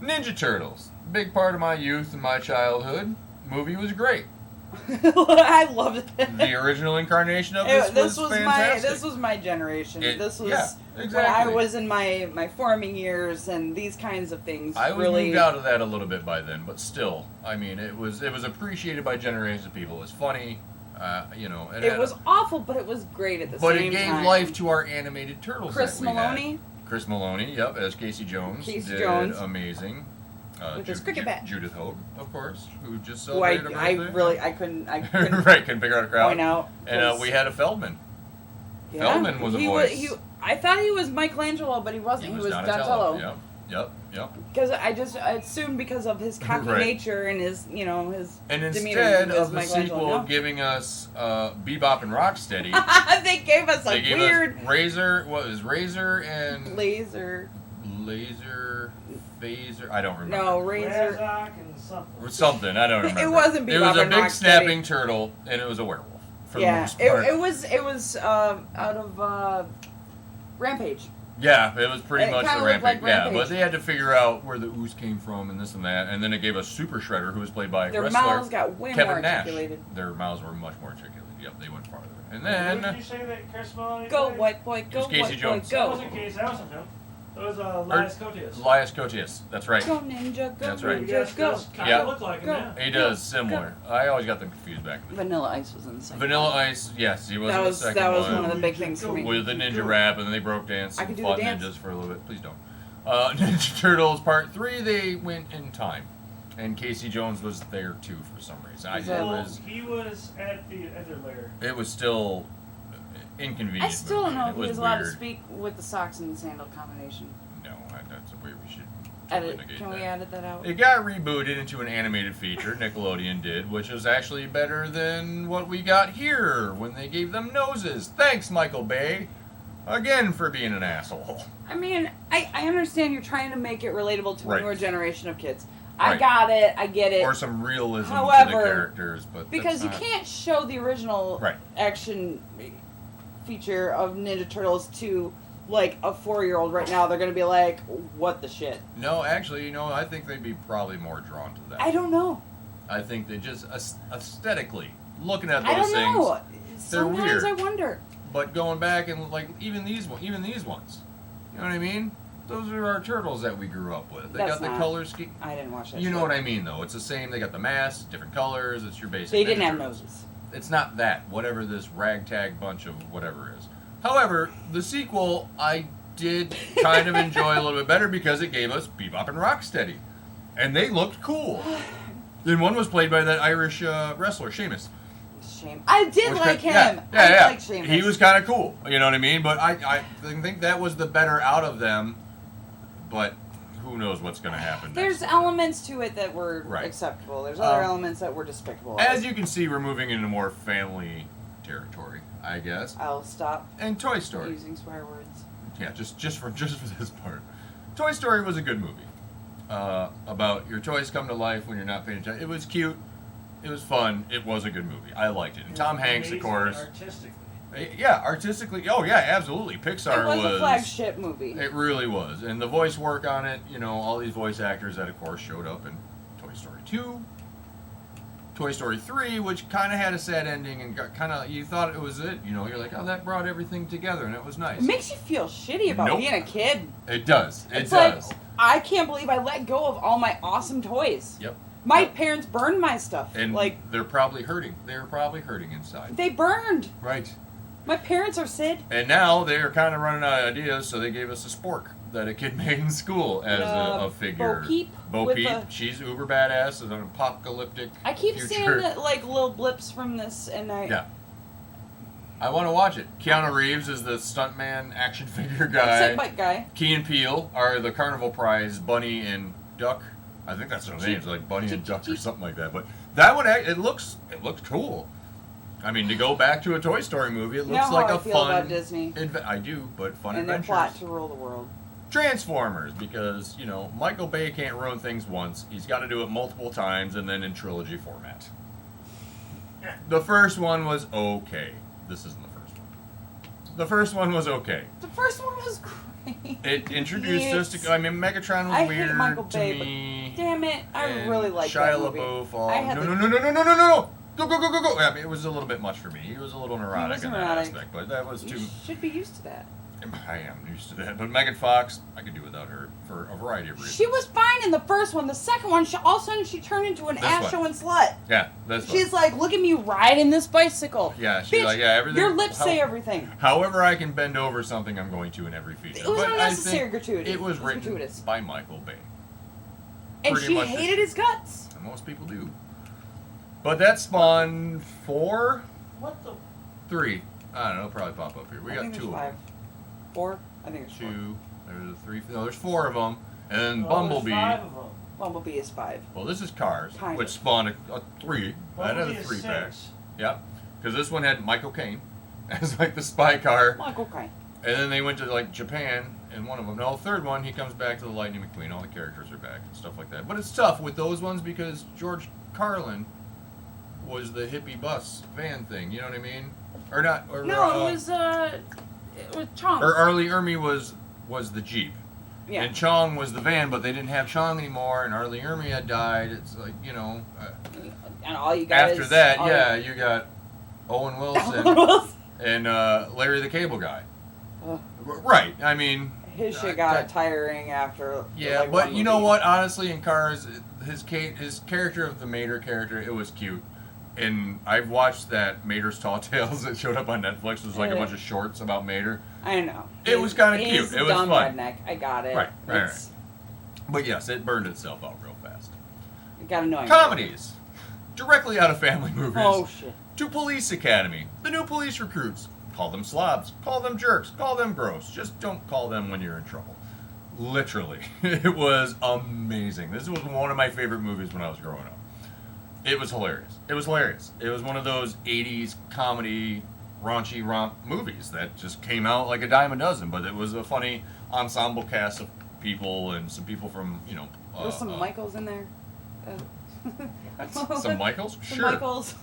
but Ninja Turtles, big part of my youth and my childhood. Movie was great. I loved it. The original incarnation of this was fantastic. This was my generation. This was yeah, when exactly. I was in my forming years, and these kinds of things I was really moved out of that a little bit by then, but still, I mean, it was appreciated by generations of people. It was funny, and It was awful, but it was great at the but same it gave time. life to our animated turtles. Chris that we had. Maloney. Chris Maloney, yep, as Casey Jones. Casey did Jones. Amazing. With his cricket bat. Judith Hogue, of course, who just Who I celebrated her birthday. really I couldn't right, couldn't figure out a crowd. point out. And we had a Feldman. Yeah. Feldman was a He voice. I thought he was Michelangelo, but he wasn't. He was Donatello. Yep. Because I assumed because of his cocky Right. nature and his his And demeanor instead as of the Michelangelo, sequel no. giving us Bebop and Rocksteady, they gave us a they gave weird us Razor and laser. Phaser. I don't remember. No, razor. Razak and something. Or something. I don't remember. It wasn't It was Bebop a and big Rocksteady. snapping turtle, and it was a werewolf. For the Yeah, most part. it was out of Rampage. Yeah, it was pretty It much kinda the looked Rampage. like Yeah, Rampage. but they had to figure out where the ooze came from and this and that, and then it gave us Super Shredder, who was played by Their wrestler mouths got way Kevin more Nash. articulated. Their mouths were much more articulated. Yep, they went farther. And Who then did you say that Chris Maloney Go played? white boy, go was Casey white boy, Jones. That go. wasn't Case. That wasn't him. That was Elias Koteas. Elias Koteas. That's right. Go ninja, go That's right. He ninja, does go. kind Yeah. of look like him, Go. yeah. He does similar. I always got them confused back. Vanilla Ice was in the second. Vanilla Ice, yes, he was in the second that was one. one of the big things for me. With the ninja rap, and then they broke dance I and could do fought the dance. ninjas for a little bit. Please don't. Ninja Turtles Part 3, they went in time. And Casey Jones was there too for some reason. He was at the other lair. It was still inconvenient. I still don't know movie. if It he was was allowed to weird. speak with the socks and the sandal combination. No, that's a weird. We should totally Edit. negate Can we that. edit that out? It got rebooted into an animated feature, Nickelodeon did, which was actually better than what we got here when they gave them noses. Thanks, Michael Bay, again for being an asshole. I mean, I understand you're trying to make it relatable to a Right. newer generation of kids. I Right. got it. I get it. Or some realism to the However, characters, but Because you that's not- can't show the original Right. action feature of Ninja Turtles to like a 4-year-old right now. They're gonna be like, "What the shit?" No, actually, I think they'd be probably more drawn to that. I don't know. I think they just aesthetically looking at I those don't things. know. they're Sometimes weird. I wonder. But going back and like even these ones, you know what I mean? Those are our turtles that we grew up with. They That's got the not- color scheme. I didn't watch that. You know show. what I mean, though. It's the same. They got the masks, different colors. It's your basic. They Ninja didn't have Turtles. noses. It's not that. Whatever this ragtag bunch of whatever is. However, the sequel I did kind of enjoy a little bit better because it gave us Bebop and Rocksteady, and they looked cool. And one was played by that Irish wrestler, Sheamus. Shame. I did Which like him. Yeah. I like Sheamus. He was kind of cool. You know what I mean? But I think that was the better out of them. But who knows what's going to happen There's next. elements to it that were Right. acceptable. There's other Um, elements that were despicable. As you can see, we're moving into more family territory, I guess. I'll stop And Toy Story. using swear words. Yeah, just for this part. Toy Story was a good movie. About your toys come to life when you're not paying attention. It was cute. It was fun. It was a good movie. I liked it. And Tom Hanks, of Amazing course. Artistically. Yeah, artistically. Oh yeah, absolutely. Pixar It was a flagship movie. It really was. And the voice work on it, all these voice actors that, of course, showed up in Toy Story 2, Toy Story 3, which kind of had a sad ending and got kind of, you thought it was it. You're like, oh, that brought everything together and it was nice. It makes you feel shitty about Nope. being a kid. It does. It It's does. like, I can't believe I let go of all my awesome toys. Yep. My Yep. parents burned my stuff. And like, they're probably hurting. They're probably hurting inside. they burned. Right. My parents are Sid. And now they're kind of running out of ideas, so they gave us a spork that a kid made in school as a figure. Bo Peep. Bo with Peep. a- She's uber badass. An apocalyptic I keep future. seeing that, like little blips from this, and I. Yeah. I want to watch it. Keanu Reeves is the stuntman action figure guy. Sick bike guy. Key and Peele are the Carnival Prize Bunny and Duck. I think that's their names, like Bunny and Duck or something like that. But that one, it looks cool. I mean, to go back to a Toy Story movie, it You looks know like how a I feel fun. about Disney I do, but fun and their adventures. plot to rule the world. Transformers, because Michael Bay can't ruin things once. He's got to do it multiple times, and then in trilogy format. The first one was okay. This isn't the first one. The first one was okay. The first one was great. It introduced us to. I mean, Megatron was I hate weird Michael to Bay, me. Damn it! I and really like Shia that movie. LaBeouf. I had No, the- no! Go! I mean, it was a little bit much for me. He was a little neurotic was in that neurotic. aspect, but that was You too. should be used to that. I am used to that. But Megan Fox, I could do without her for a variety of reasons. She was fine in the first one. The second one, all of a sudden she turned into an This ass one. showing slut. Yeah, that's. She's like, look at me riding this bicycle. Yeah, she's Bitch, like, yeah, everything. your lips say everything. However, I can bend over something, I'm going to in every feature. It was But I unnecessary think gratuity. It was It was written gratuitous. by Michael Bay. And pretty she much hated the- his guts. And most people do. But that spawned 4, What the? 3. I don't know, probably pop up here. We I got think 2 there's of 5. them. 4? I think it's 4. 2. There's 3. No, there's 4 of them. And then Oh, Bumblebee. There's 5 of them. Bumblebee is 5. Well, this is Cars, Kind which of. spawned a 3. That had Bumblebee a is 3 pack. 6. Yep. Because this one had Michael Caine as like the spy car. Like, okay. And then they went to like Japan, and one of them. No, third one, he comes back to the Lightning McQueen. All the characters are back and stuff like that. But it's tough with those ones because George Carlin was the hippie bus van thing. You know what I mean? Or not? Or, No, it was Chong. Or Arlie Ermy was the Jeep, yeah. and Chong was the van. But they didn't have Chong anymore, and Arlie Ermy had died. It's like And all you got after is that, all yeah, you got Owen Wilson Wilson. and Larry the Cable Guy. Ugh. Right. I mean. His shit I- got that- tiring after. Yeah, like, but one you know movie. what? Honestly, in Cars, his character of the Mater character, it was cute. And I've watched that Mater's Tall Tales that showed up on Netflix. It was like a bunch of shorts about Mater. I know. It was kinda He's cute. It was dumb fun. redneck. I got it. Right. It's- But yes, it burned itself out real fast. It got annoying. Comedies. Directly out of family movies. Oh shit. To Police Academy. The new police recruits. Call them slobs. Call them jerks. Call them gross. Just don't call them when you're in trouble. Literally. It was amazing. This was one of my favorite movies when I was growing up. It was hilarious. It was hilarious. It was one of those 80s comedy, raunchy romp movies that just came out like a dime a dozen, but it was a funny ensemble cast of people and some people from, you know... There was some Michaels in there. Some Michaels? Some Sure. Michaels.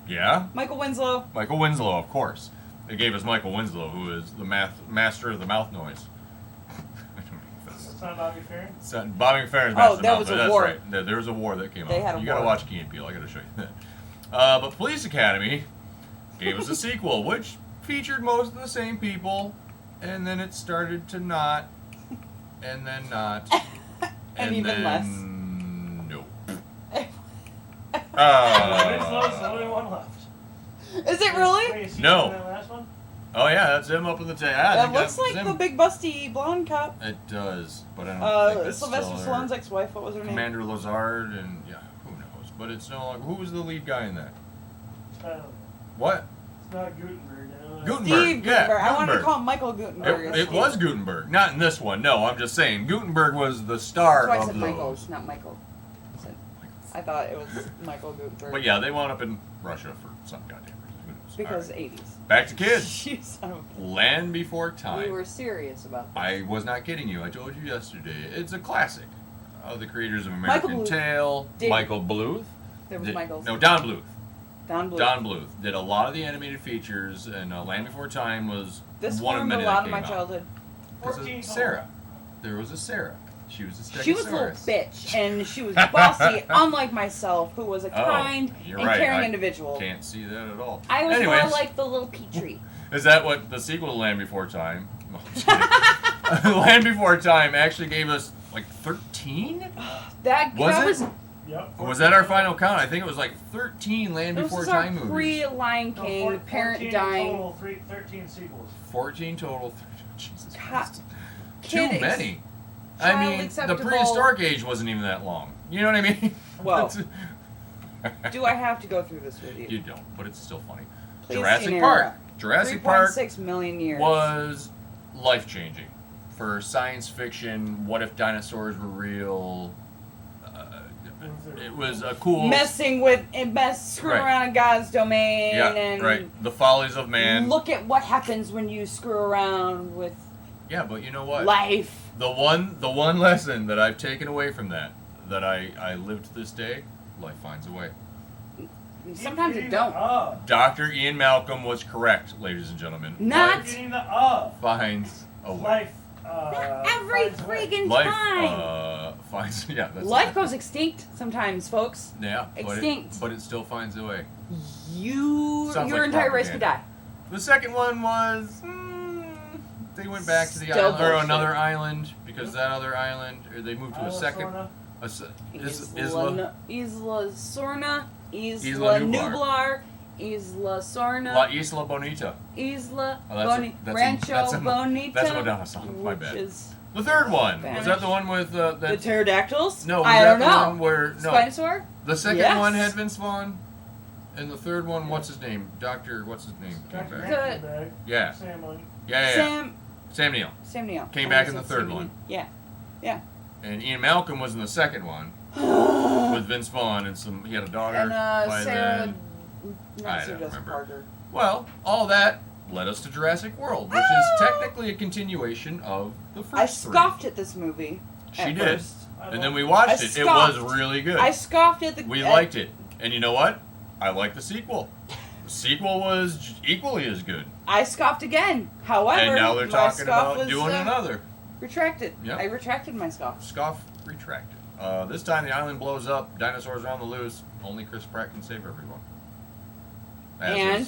Yeah? Michael Winslow. Michael Winslow, of course. They gave us Michael Winslow, who is the master of the mouth noise. It's not Bobby Farron. So, Bobby Farron's Oh, master of the there mouth was noise. a That's war. right. There was a war that came They out. had a You gotta war. watch Key and Peele. I gotta show you that. But Police Academy gave us a sequel, which featured most of the same people, and then it started to not, and then not, And even then less. Nope. Winslow's the only one left. Is it really? Wait, is he No. in that last one? Oh yeah, that's him up in the tail. That looks like the big busty blonde cop. It does, but I don't think it's Sylvester still Stallone's ex-wife. What was her name? Commander Lazard, and yeah, who knows? But it's no longer. Who was the lead guy in that? I don't know. What? It's not Gutenberg. I know that. Gutenberg. Steve Yeah, Gutenberg. I wanted to Gutenberg. call him Michael Gutenberg. It was Gutenberg, not in this one. No, I'm just saying Gutenberg was the star That's why I of said those. Michael, not Michael. I thought it was Michael Gutenberg. But yeah, they wound up in Russia for some goddamn reason. Who knows? Because All right. 80s. Back to kids. You son of a- Land Before Time. We were serious about this. I was not kidding you. I told you yesterday. It's a classic. The creators of Michael American Bluth. Tail. Did- Michael Bluth. There was did- Michael's. No, Don Bluth. Don Bluth. Don Bluth did a lot of the animated features, and Land Before Time was This one of formed many a lot that of my came out. childhood. 14 Because of Sarah. There was a Sarah. She was a Stegosaurus. She was a little bitch, and she was bossy, unlike myself, who was a Oh, kind you're and right. caring I individual. Can't see that at all. I was Anyways, more like the little Petrie. is that what the sequel to Land Before Time? No, I'm just kidding. Land Before Time actually gave us like 13? That Was that it? was Yep. Or was that our final count? I think it was like 13 Land this Before was our Time movies. pre-Lion No, King, 14 parent in dying. Total, 13 sequels. 14 total. Jesus Ha- Christ. kid Too ex- many. I child mean, the acceptable- prehistoric age wasn't even that long. You know what I mean? Well, Do I have to go through this with you? You don't, but it's still funny. Please, Jurassic Sierra. Park. Jurassic Park 3.6 million years. was life-changing for science fiction. What if dinosaurs were real? It was a cool. screwing Right. around in God's domain, Yeah, and right. The follies of man. look at what happens when you screw around with Yeah, but you know what? life. The one lesson that I've taken away from that I live to this day, life finds a way. Sometimes Keep it getting don't. the Dr. Ian Malcolm was correct, ladies and gentlemen. Not Life Getting the finds a way. life. every finds a way. friggin' Life time. finds yeah. That's Life goes extinct sometimes, folks. yeah, extinct. but it still finds a way. Your Sounds like entire race could die. propaganda. The second one was they went back to the Still island or bullshit. another island because that other island or they moved to a Isla second. Sorna. Isla Sorna, Isla Isla Nublar. Nublar, Isla Sorna, La Isla Bonita. Isla Oh, that's a- Bonita, that's a- Rancho that's a- Bonita. that's a Madonna song, my which bad. is The third one was that Spanish. the one with the that? pterodactyls. No, was I that don't the know. one where no? Spinosaur. The second Yes. one had Vince Vaughn, and the third one, what's his name? What's his name? Came Dr. back. Grant came back. Yeah, Sam Lund. yeah. Sam Neill. Sam Neill. Came I back almost in the said third Sam one. Neill. Yeah. And Ian Malcolm was in the second one with Vince Vaughn and some. He had a daughter And by Sarah, then. not I Sarah don't Jessica remember. Parker. Well, all that led us to Jurassic World, which is technically a continuation of the first I three. scoffed at this movie. She at did. First. And then we watched I it. It was scoffed. really good. I scoffed at the. We liked it. And you know what? I like the sequel. The sequel was equally as good. I scoffed again. However, And now they're my talking scoff about was, doing another. Retracted. Yep. I retracted my scoff. Scoff retracted. This time the island blows up, dinosaurs are on the loose, only Chris Pratt can save everyone. And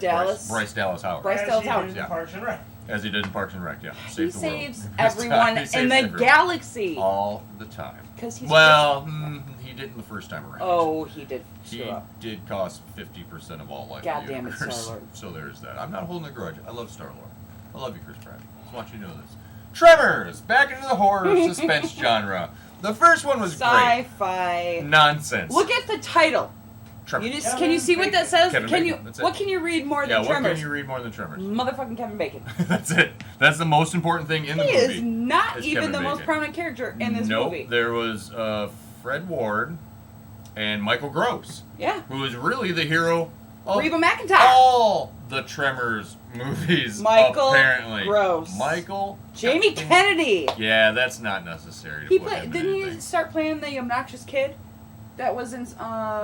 Dallas- Bryce Dallas Howard. Bryce As Dallas he Howard. did in Yeah. Parks and Rec. As he did in Parks and Rec, yeah. He Saved the world. saves He everyone saves in the everyone. galaxy. All the time. Because he's Well, he didn't the first time around. Oh, he did He screw up. did cost 50% of all life God in the damn it, universe. Star-Lord. So there's that. I'm not holding a grudge. I love Star-Lord. I love you, Chris Pratt. Just want you to know this. Tremors! Back into the horror suspense genre. The first one was great. Sci-fi. Nonsense. Look at the title. Tremors. You just can you see what that says? Kevin Can Bacon, you that's it. what can you read more Yeah, than what Tremors? can you read more than Tremors? Motherfucking Kevin Bacon. That's it. That's the most important thing in the He movie. is not It's even Kevin the most Bacon. prominent character in this nope, movie. there was Fred Ward and Michael Gross, Yeah. who was really the hero of Reba McEntire. all the Tremors movies. Michael apparently. Gross. Michael. Jamie fucking- Kennedy. Yeah, that's not necessary. To He put played. him in Didn't he anything. start playing the obnoxious kid? That was in.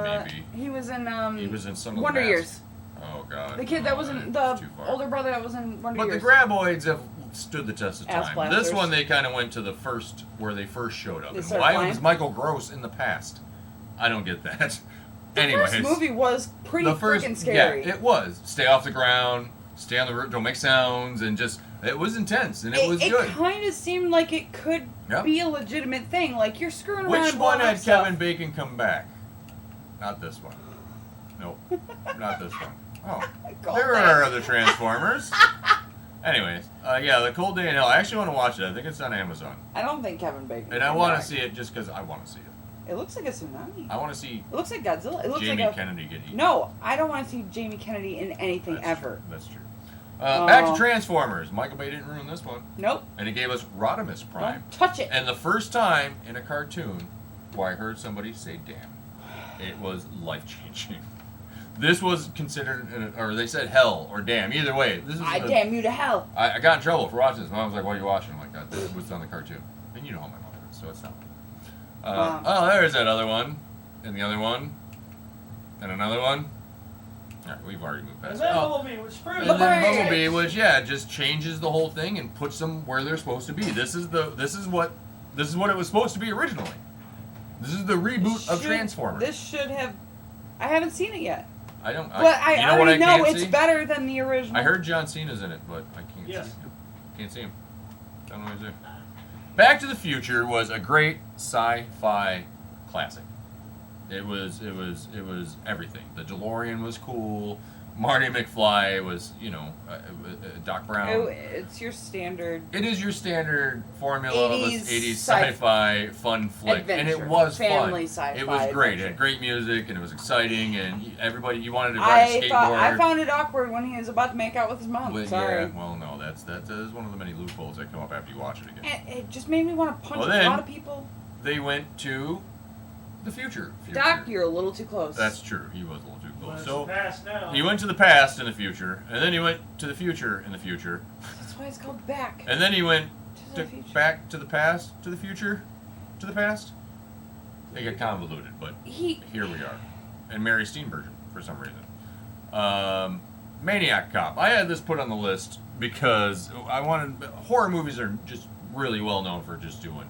Maybe. He was in. He was in some of Wonder the Years. Oh god. The kid that was in the too far. older brother that was in Wonder But Years. the Graboids have stood the test of Ass time. blasters. This one they kind of went to the first where they first showed up. They And started why flying? was Michael Gross in the past? I don't get that. The Anyways, first movie was pretty the first freaking scary. Yeah, it was. Stay off the ground, stay on the roof, don't make sounds, and just it was intense and it was good. It kind of seemed like it could Yep. be a legitimate thing. Like you're screwing around. Which and one blowing had up stuff. Kevin Bacon come back? Not this one. Nope. Not this one. Oh. Call There that. are other Transformers. Anyways, yeah, The Cold Day in Hell. I actually want to watch it. I think it's on Amazon. I don't think Kevin Bacon. And I came want to back. see it just because I want to see it. It looks like a tsunami. I want to see It looks like Godzilla. It looks Jamie like a. Kennedy get eaten. No, I don't want to see Jamie Kennedy in anything That's ever. True. That's true. Back to Oh. Transformers. Michael Bay didn't ruin this one. Nope. And he gave us Rodimus Prime. Don't touch it. And the first time in a cartoon where I heard somebody say damn, it was life changing. This was considered, or they said hell or damn. Either way, this is. I damn you to hell. I got in trouble for watching this. My mom was like, "What are you watching?" I'm like, "God, this was on the cartoon." And you know how my mother is, so it's not. Oh, there's that other one, and the other one, and another one. All right, we've already moved And past. then Oh. Bumblebee was And screwed. then Bumblebee was just changes the whole thing and puts them where they're supposed to be. This is what it was supposed to be originally. This is the reboot of Should- Transformers. This should have. I haven't seen it yet, I don't. but I you know what already know can't it's see? better than the original. I heard John Cena's in it, but I can't Yes. see him. Can't see him. Don't know what he's doing. Back to the Future was a great sci-fi classic. It was everything. The DeLorean was cool. Marty McFly was, Doc Brown. Oh, it's your standard. It is your standard formula of a 80s 80s sci-fi fun flick, and it Adventure. was Family fun. sci-fi It was great. It adventure. had great music, and it was exciting, and everybody you wanted to ride I a skateboard. thought I found it awkward when he was about to make out with his mom. Well, Sorry. Yeah, well, no, that is one of the many loopholes that come up after you watch it again. And it just made me want to punch Well, a then- lot of people. They went to the future. Doc, you're a little too close. That's true. He was a little too Well, close. it's So past now. he went to the past in the future, and then he went to the future in the future, That's why it's called back. and then he went To the future. back to the past, to the future, to the past. They get convoluted, but He here we are. And Mary Steenburgen, for some reason. Maniac Cop. I had this put on the list because I wanted... Horror movies are just really well known for just doing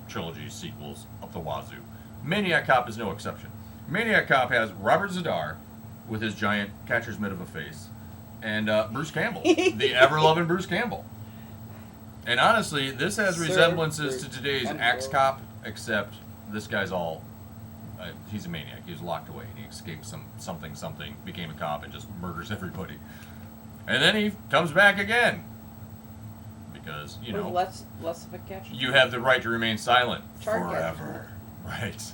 trilogies, sequels, up the wazoo. Maniac Cop is no exception. Maniac Cop has Robert Z'Dar with his giant catcher's mitt of a face, and Bruce Campbell, the ever-loving Bruce Campbell. And honestly, this has Sir resemblances to Bruce today's Campbell. Axe Cop, except this guy's all... he's a maniac. He was locked away, and he escaped something, became a cop, and just murders everybody. And then he comes back again. Because, with less of a catch. you have the right to remain silent Target. forever. Right.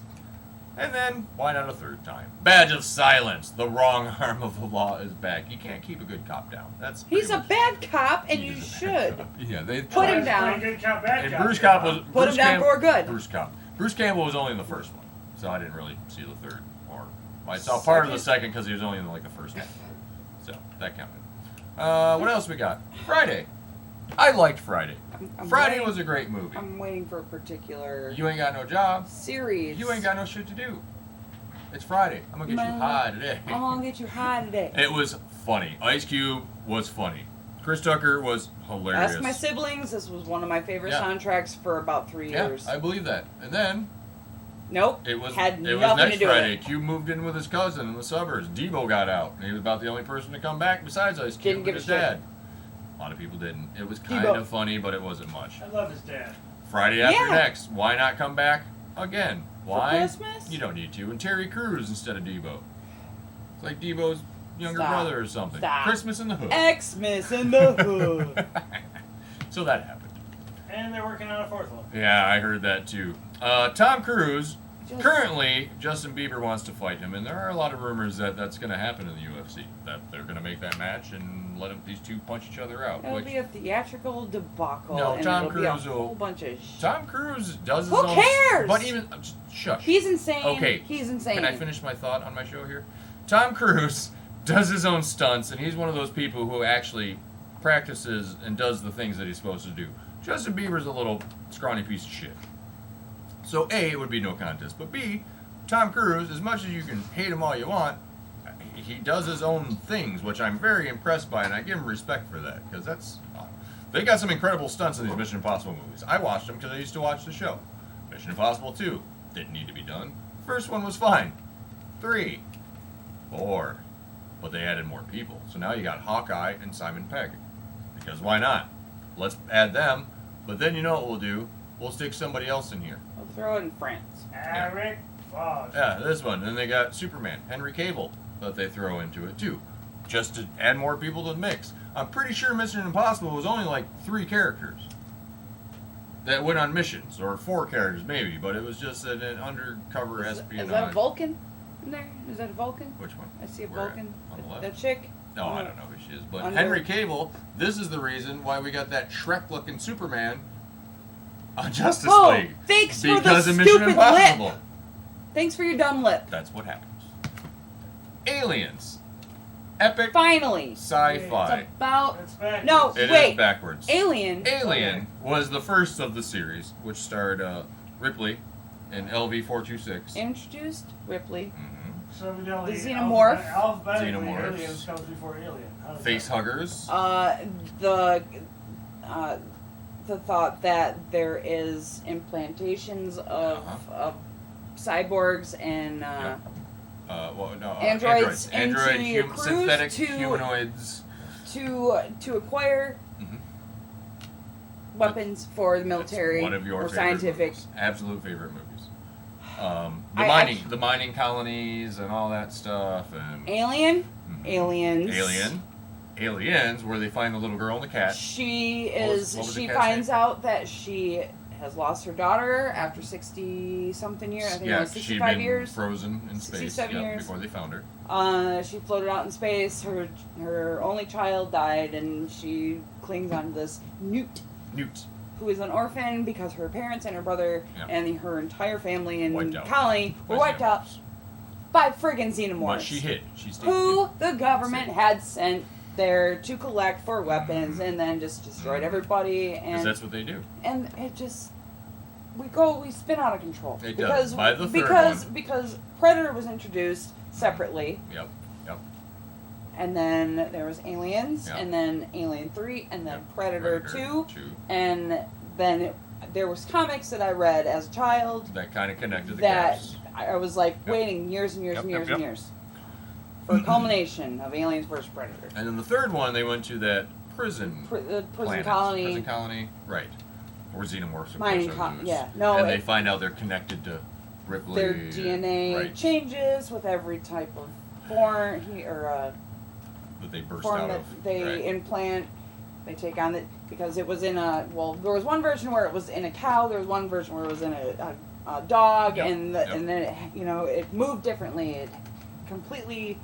And then, why not a third time? Badge of silence. The wrong arm of the law is back. You can't keep a good cop down. That's He's pretty a much- bad cop, and he you is a bad should. cop. Yeah, they Put him That's down. pretty good cop, bad And cop. Bruce Cop was Put him down for good. Bruce Campbell was only in the first one, so I didn't really see the third. Or I saw part of the second because he was only in the first one, so that counted. What else we got? Friday. I liked Friday. I'm Friday waiting- was a great movie. I'm waiting for a particular You ain't got no job. series. You ain't got no shit to do. It's Friday. I'm gonna get you Man. high today. I'm gonna get you high today. It was funny. Ice Cube was funny. Chris Tucker was hilarious. Ask my siblings. This was one of my favorite Yeah. soundtracks for about 3 Yeah, years. I believe that. And then Nope. it was had it was nothing next to do Friday. with it. Cube moved in with his cousin in the suburbs. Debo got out, and he was about the only person to come back besides Ice Cube Didn't and give a his shit. dad. A lot of people didn't. It was kind Debo. of funny, but it wasn't much. I love his dad. Friday after Yeah. next. Why not come back again? Why? Christmas? You don't need to. And Terry Crews instead of Debo. It's like Debo's younger Stop. brother or something. Stop. Christmas in the Hood. Xmas in the hood. So that happened. And they're working on a fourth one. Yeah, I heard that too. Tom Cruise Currently, Justin Bieber wants to fight him, and there are a lot of rumors that that's going to happen in the UFC. That they're going to make that match and let these two punch each other out. It'll be a theatrical debacle. No, and Tom it'll be a Cruise will- whole bunch of Tom Cruise does his Who own. cares? But even shush. He's insane. Okay. He's insane. Can I finish my thought on my show here? Tom Cruise does his own stunts, and he's one of those people who actually practices and does the things that he's supposed to do. Justin Bieber's a little scrawny piece of shit. So A, it would be no contest, but B, Tom Cruise, as much as you can hate him all you want, he does his own things, which I'm very impressed by, and I give him respect for that, because they got some incredible stunts in these Mission Impossible movies. I watched them because I used to watch the show. Mission Impossible 2 didn't need to be done. First one was fine. 3, 4, but they added more people. So now you got Hawkeye and Simon Pegg, because why not? Let's add them, but then you know what we'll do? We'll stick somebody else in here. We'll throw it in France. Eric Voss. Yeah, this one. And they got Superman, Henry Cavill, that they throw into it too, just to add more people to the mix. I'm pretty sure Mission Impossible was only like 3 characters that went on missions, or 4 characters maybe, but it was just an undercover espionage. Is that a Vulcan in there? Is that a Vulcan? Which one? I see a Where at? Vulcan. On the left? That chick? No, I don't know who she is, but Under- Henry Cavill. This is the reason why we got that Shrek-looking Superman on Justice Oh, League. thanks for the Because of Mission stupid Impossible. lip. Thanks for your dumb lip. That's what happens. Aliens. Epic Finally. sci-fi. It's about. It's back. No, It is wait. backwards. Alien. Alien was the first of the series, which starred Ripley in LV-426. Introduced Ripley. So evidently, The Xenomorph. Alphabetically, Xenomorphs. aliens comes before alien. How does Face that- huggers. The thought that there is implantations of cyborgs and Yeah. androids into Android your crews synthetic to- humanoids. to acquire Mhm. weapons for the That's military one of your or favorite scientific. movies. Absolute favorite movies. I- The mining colonies and all that stuff, and Alien, Mhm. aliens. Aliens, where they find the little girl and the cat. She What was- is. what was the She cat's finds name? out that she has lost her daughter after 60-something years. I think it Yeah, was she'd 65 been years. frozen in space 67 years. before they found her. She floated out in space. Her only child died, and she clings on to this Newt, Newt. who is an orphan because her parents and her brother Yeah. and her entire family and Wiped out. colony were By wiped out xenomorphs. by friggin' xenomorphs. But she hid. She stayed Who hid. the government had sent there to collect for weapons and then just destroyed everybody. Because And that's what they do. and it just we spin out of control. It because does. By the third because one. because Predator was introduced separately, Yep. and then there was Aliens, Yeah. and then Alien 3, and then Yep. Predator 2, and then there was comics that I read as a child That kind of connected the that gaps. I was like Yep. waiting years and years Yep, and yep, years yep. and years for a culmination of Aliens vs Predator. And then the third one, they went to that prison. The prison planet. colony. Prison colony, right. Or xenomorphs, of Mining course. co- those. yeah. No, And they it- find out they're connected to Ripley. Their DNA right, changes with every type of form that they burst form out that of. they right. implant. They take on it because it was in a there was one version where it was in a cow. There was one version where it was in a dog, Yep, and yep. and then it moved differently. It completely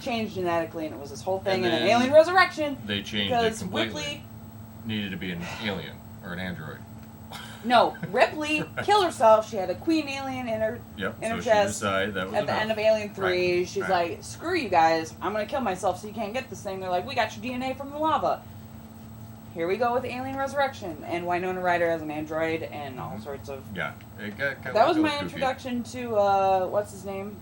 changed genetically, and it was this whole thing. And And, an then alien resurrection They changed because it completely. Ripley. Needed to be an alien or an android. No, Ripley killed herself. She had a queen alien in her Yep. in so her she chest. decided that was At the enough. end of Alien 3, Right, she's right. like, screw you guys, I'm gonna kill myself so you can't get this thing. They're like, we got your DNA from the lava. Here we go with Alien Resurrection. And Winona Ryder as an android and all sorts of... Yeah. It got kind That of was my goofy. introduction to, what's his name?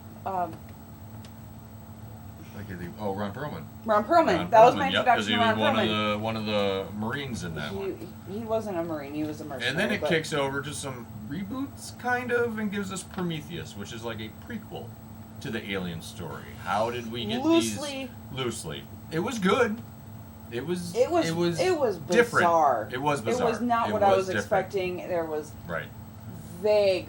Ron Perlman. Ron Perlman. Ron That was my Perlman, yep, introduction to Ron he was Perlman. one of the Marines in that one. He wasn't a Marine, he was a mercenary. And then it but kicks over to some reboots, kind of, and gives us Prometheus, which is like a prequel to the Alien story. How did we get Loosely. these? Loosely. It was good. It was bizarre. different. It was bizarre. It was not It what I was different. expecting. There was Right. vague,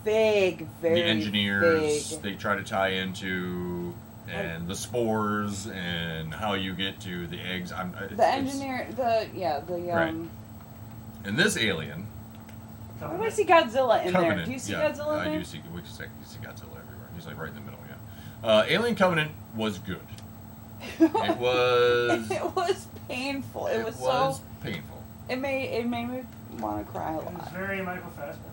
very The engineers, vague. they try to tie into, and the spores, and how you get to the eggs. The engineer, Right. And this alien Why do I see Godzilla in there? Covenant. Do you see yeah, Godzilla in there? I do see. We see Godzilla everywhere. He's like right in the middle. Yeah. Alien Covenant was good. It was. It was painful. It was painful. It made me want to cry a It was lot. very Michael Fassbender.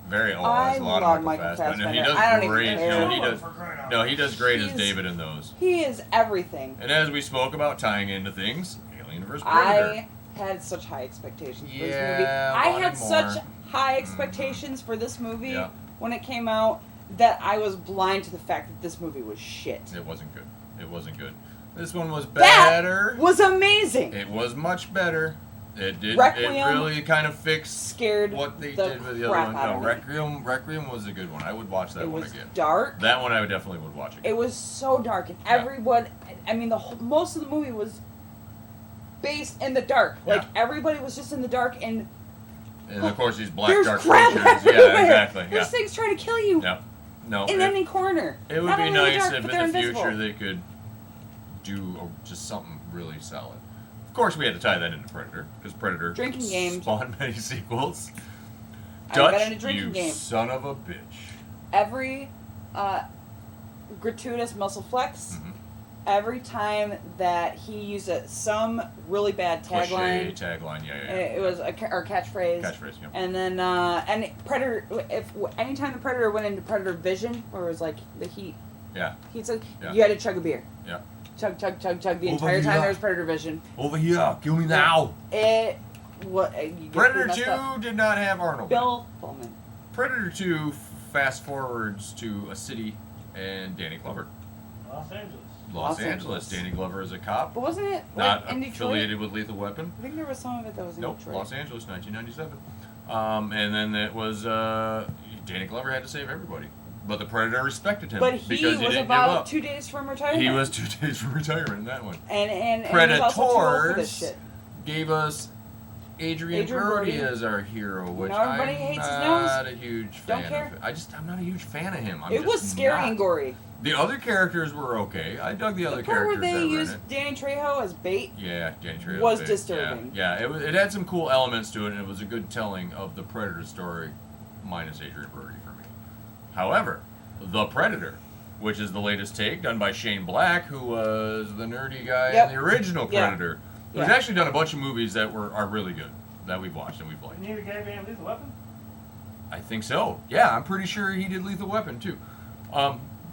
Very. Oh, I there's a lot love of Michael Michael Fassbender. No, he Fassbender. I don't does even great. care. No, he does. For crying out No, he does great as He's- David in those. He is everything. And as we spoke about tying into things, Alien vs Predator. I had such high expectations for this Yeah, movie. I wanted had such more. high expectations for this movie Yeah. when it came out that I was blind to the fact that this movie was shit. It wasn't good. It wasn't good. This one was That better. was amazing. It was much better. It did. Requiem it really kind of fixed Scared what they the did with the crap other one. out No, of me. Requiem was a good one. I would watch that It one was again. dark. That one I definitely would watch again. It was so dark, and Yeah. everyone. I mean, most of the movie was based in the dark. Like Yeah. everybody was just in the dark, and And of course these black there's dark crap creatures. everywhere. Yeah, exactly. There's Yeah. things trying to kill you Yeah. No. in any corner. It would Not be only in the nice dark, if but in they're the invisible. future they could do just something really solid. Of course, we had to tie that into Predator because Predator Drinking games. spawned many sequels. I got Dutch, into drinking you games. son of a bitch. Every gratuitous muscle flex. Mhm. Every time that he used some really bad Cliche tagline, tagline, yeah. it was or catchphase. Catchphrase, yeah. And then and Predator, anytime the Predator went into Predator Vision, where it was like the heat, Yeah, he said Yeah. you had to chug a beer, yeah. chug the Over entire time here. there was Predator Vision. Over here, kill me now. It what you get Predator messed up. 2 did not have Arnold. in it. Bill Pullman. Predator 2 fast forwards to a city and Danny Glover. Los Angeles. Los Los Angeles. Angeles. Danny Glover is a cop, But wasn't it not like in Detroit? affiliated with Lethal Weapon. I think there was some of it that was in Nope, Detroit. Los Angeles, 1997. And then it was Danny Glover had to save everybody, but the Predator respected him But he because he was didn't about give up. 2 days from retirement. He was 2 days from retirement in that one. and he was also too old for this Predators shit. gave us Adrian Adrian Brody Brody. as our hero, which know everybody I'm hates his not nose? a huge Don't fan care. of. I'm not a huge fan of him. I'm It was just scary not. and gory. The other characters were okay. I dug the other The part where characters they that were in used it. Danny Trejo as bait. Yeah, Danny Trejo was big. disturbing. Yeah, it had some cool elements to it, and it was a good telling of the Predator story, minus Adrian Brody for me. However, The Predator, which is the latest take, done by Shane Black, who was the nerdy guy Yep. in the original Yeah. Predator, who's Yeah. actually done a bunch of movies that are really good, that we've watched and we've liked. And you the guy behind Lethal Weapon? I think so. Yeah, I'm pretty sure he did Lethal Weapon too.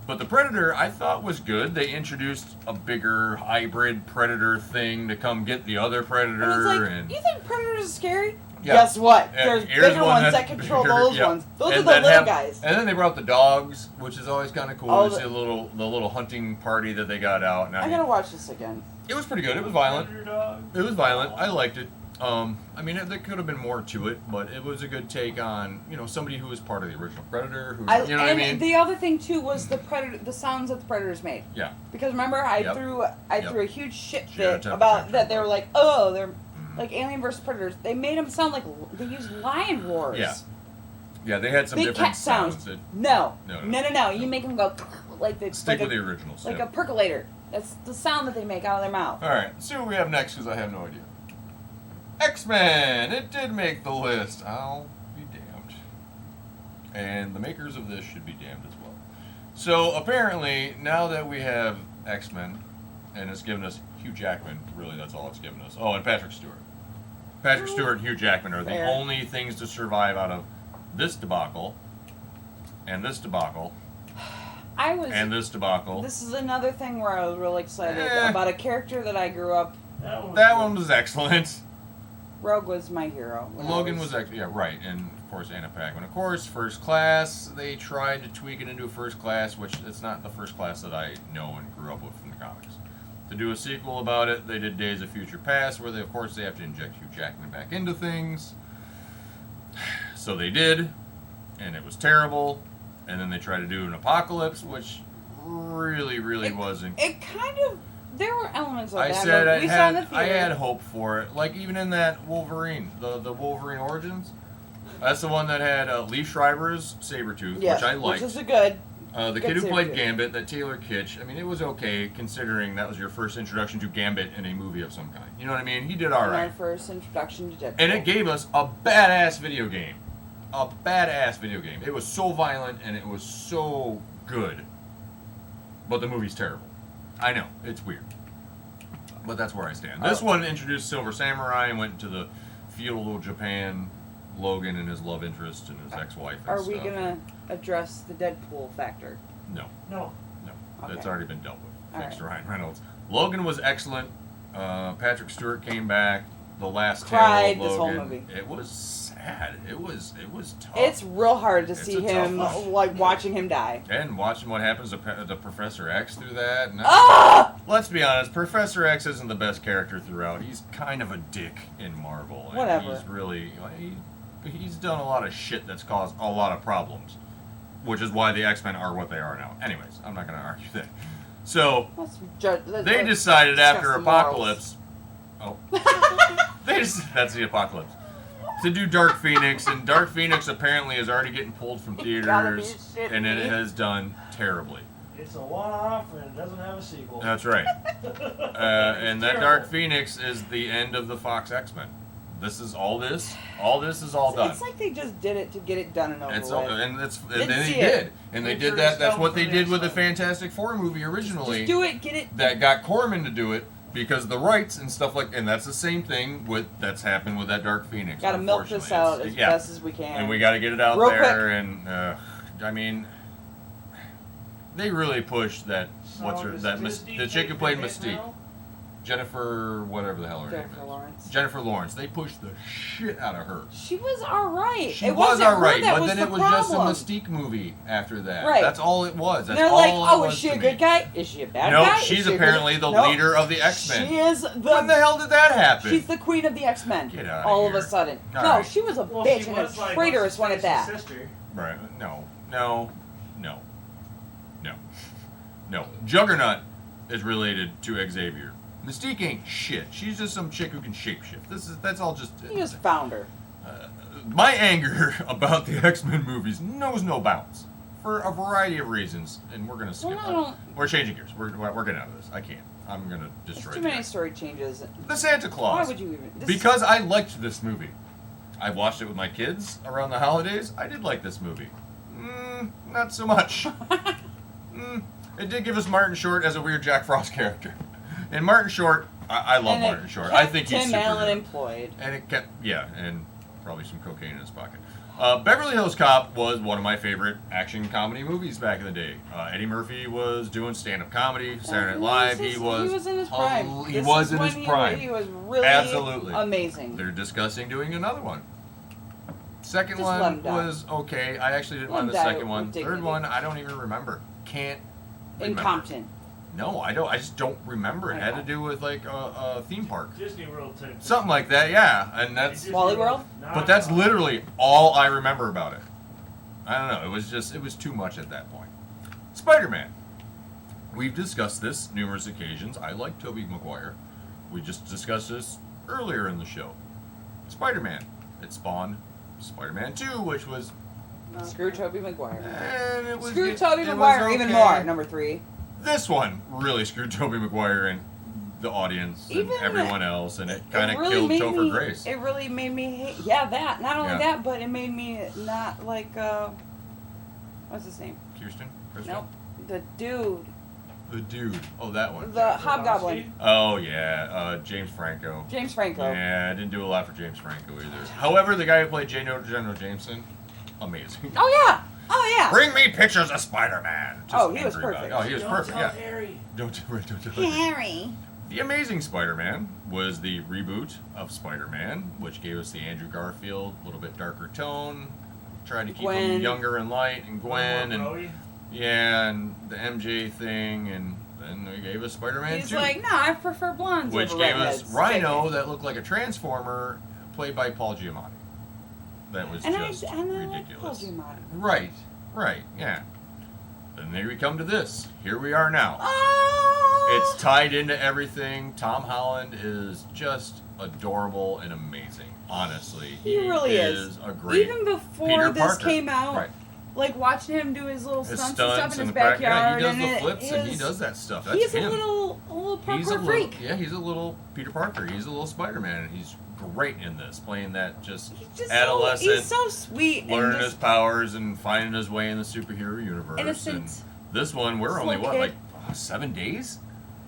But the Predator, I thought was good. They introduced a bigger hybrid Predator thing to come get the other Predator, And it's like, and you think Predators are scary? Yeah. Guess what? And There's here's bigger one ones that's that control bigger, those yeah. ones. Those And are the that little have- guys. And then they brought the dogs, which is always kind of cool Oh, to see the little hunting party that they got out. And I gotta watch this again. it was pretty good. It was violent. Predator dog. It was violent. I liked it. I mean, there could have been more to it, but it was a good take on somebody who was part of the original Predator. Who you know what I and mean? the other thing too was the sounds that the Predators made. Yeah. Because remember, I Yep. threw a huge shit She had a fit temper about tantrum. that. They were like, oh, they're like Alien vs Predators. They made them sound like they used lion roars. Yeah. Yeah, they had some Big different cat sounds. sounds. No. No. You make them go like the Stick like with a, the originals. like yeah. a percolator. That's the sound that they make out of their mouth. All right, let's see what we have next because I have no idea. X-Men. It did make the list. I'll be damned. And the makers of this should be damned as well. So apparently, now that we have X-Men, and it's given us Hugh Jackman, really that's all it's given us. Oh, and Patrick Stewart. Patrick Stewart and Hugh Jackman are the Fair. only things to survive out of this debacle, and this debacle, I was. and this debacle. This is another thing where I was really excited Eh. about a character that I grew up. That one was excellent. Rogue was my hero. when I Logan was actually, yeah, right, and of course Anna Paquin. Of course, First Class, they tried to tweak it into a First Class, which it's not the First Class that I know and grew up with from the comics. To do a sequel about it, they did Days of Future Past, where of course they have to inject Hugh Jackman back into things. So they did, and it was terrible. And then they tried to do an Apocalypse, which really wasn't. It kind of. There were elements of I that. said but I we saw in the had theater. hope for it. Like even in that Wolverine, the Wolverine Origins, that's the one that had Lee Schreiber's Sabretooth, Yeah, which I liked. Which is a good. The good kid who played Sabretooth. Gambit, that Taylor Kitsch. I mean, it was okay considering that was your first introduction to Gambit in a movie of some kind. You know what I mean? He did all And our right, first introduction to Deadpool. and it gave us a badass video game. a badass video game. It was so violent and it was so good. But the movie's terrible. I know, it's weird. But that's where I stand. This one introduced Silver Samurai and went into the feudal Japan, Logan and his love interest and his ex-wife and Are stuff. we gonna address the Deadpool factor? No, No. that's Okay. already been dealt with. All Thanks to right. Ryan Reynolds. Logan was excellent. Patrick Stewart came back. The last Cried tale of this whole Logan. movie. It was sad. It was tough. It's real hard to It's see a tough him, one. like, watching him die. And watching what happens to Professor X through that. And Ah! let's be honest, Professor X isn't the best character throughout. He's kind of a dick in Marvel. And Whatever. He's really he's done a lot of shit that's caused a lot of problems, which is why the X-Men are what they are now. Anyways, I'm not going to argue that. So they decided after discuss the Apocalypse. Oh, that's the Apocalypse. To do Dark Phoenix, and Dark Phoenix apparently is already getting pulled from gotta be theaters, shitting and it me. has done terribly. It's a one-off and it doesn't have a sequel. That's right. And that Dark Phoenix is the end of the Fox X-Men. This is all this. All this is all done. It's like they just did it to get it done and over It's with. all, and Didn't then see they it. did, and they Make did sure that. it's That's done what for they the did next with the one. Fantastic Four movie originally. Just do it, get it. That got Corman to do it because the rights and stuff like, and that's the same thing with that's happened with that Dark Phoenix. Gotta milk this unfortunately. out It's- as yeah. best as we can. And we got to get it out Real there. And I mean, they really pushed that. So What's her does that Disney the chick who take played the hit Mystique, now? Jennifer, whatever the hell her name Jennifer is. Lawrence. Jennifer Lawrence. They pushed the shit out of her. She was alright. She It was wasn't her alright, that but was then the it was problem. just a Mystique movie after that. Right. That's all it was. That's They're all like, it oh, was is she to a me. good guy? Is she a bad No, guy? Is she's she a good- apparently the Nope. leader of the X-Men. She is When the hell did that happen? She's the queen of the X-Men. Get outta all of here. a sudden. All no, right. she was a Well, bitch she and a was like traitorous one at that. sister. Right. No. Juggernaut is related to Xavier. Mystique ain't shit. She's just some chick who can shapeshift. That's all just. He just found her. My anger about the X-Men movies knows no bounds for a variety of reasons, and we're gonna skip. Well, I it. don't- We're changing gears. We're getting out of this. I can't. I'm gonna There's destroy too the many guys. story changes. The Santa Claus. Why would you even? This is- Because I liked this movie. I watched it with my kids around the holidays. I did like this movie. Not so much. It did give us Martin Short as a weird Jack Frost character. And Martin Short, I love and it Martin Short. kept I think he's Tim super Allen good. employed. And it kept, and probably some cocaine in his pocket. Beverly Hills Cop was one of my favorite action comedy movies back in the day. Eddie Murphy was doing stand-up comedy, Saturday Night Live. He was in his prime. He This was is in when his prime. He was really Absolutely. amazing. They're discussing doing another one. Second Just let one him die. was okay. I actually didn't Let mind him the die second one. with Third dignity. one, I don't even remember. Can't In remember. Compton. No, I don't. I just don't remember. It had to do with like a theme park, Disney World type. something like that. Yeah, and that's. Disney Wally World? But that's literally all I remember about it. I don't know. It was too much at that point. Spider-Man. We've discussed this numerous occasions. I like Tobey Maguire. We just discussed this earlier in the show. Spider-Man. It spawned Spider-Man 2, which was. Screw Tobey Maguire. And it was. Screw it- Tobey it was Maguire even okay. more. Number 3. This one really screwed Tobey Maguire and the audience and Even everyone else, and it kind of really killed made Topher me, Grace. It really made me hate. Yeah, that. Not only Yeah. that, but it made me not like. What's his name? Kirsten? Nope. The dude. The dude. Oh, that one. The Hobgoblin. Oh, yeah. James Franco. James Franco. Yeah, I didn't do a lot for James Franco either. However, the guy who played General Jameson, amazing. Oh yeah. Oh yeah. Bring me pictures of Spider-Man. Just Oh, he was angry about perfect. it. Oh, he was perfect, yeah. Harry. Don't tell Harry. The Amazing Spider-Man was the reboot of Spider-Man, which gave us the Andrew Garfield, a little bit darker tone, tried to keep Gwen. him younger and light, and Gwen, and Bowie. yeah, and the MJ thing, and then they gave us Spider-Man He's 2, like, no, I prefer blondes which over gave redheads. us Rhino Take it. that looked like a Transformer, played by Paul Giamatti. That was And just I like Paul ridiculous. Giamatti. Right, yeah. And there we come to this. Here we are now. Oh. It's tied into everything. Tom Holland is just adorable and amazing. Honestly, He really is a great. Even before Peter this Parker. came out, Right. like watching him do his little His stunts and stuff in his the back- yeah, backyard, he does and the it flips and he is- does that stuff. That's He's him. a little He's a parkour little, freak. yeah, he's a little Peter Parker. He's a little Spider-Man, and he's great in this, playing that just He's just adolescent, he's so sweet. learning and his just powers and finding his way in the superhero universe. innocent. And this one, we're Slow only what, kid. like 7 days?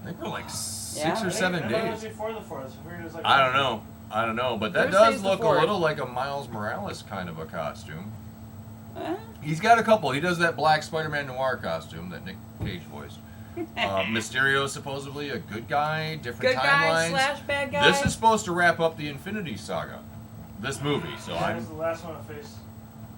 I think we're like 6 Yeah. or 7 I thought it was days. before the 4th. I figured it was like I don't know. I don't know, but that Thursday's does the look a 4th. little like a Miles Morales kind of a costume. Uh, He's got a couple. He does that black Spider-Man noir costume that Nick Cage voiced. Mysterio is supposedly a good guy, different good guy timelines. / bad guy. This is supposed to wrap up the Infinity Saga, this movie. So That was the last one I faced.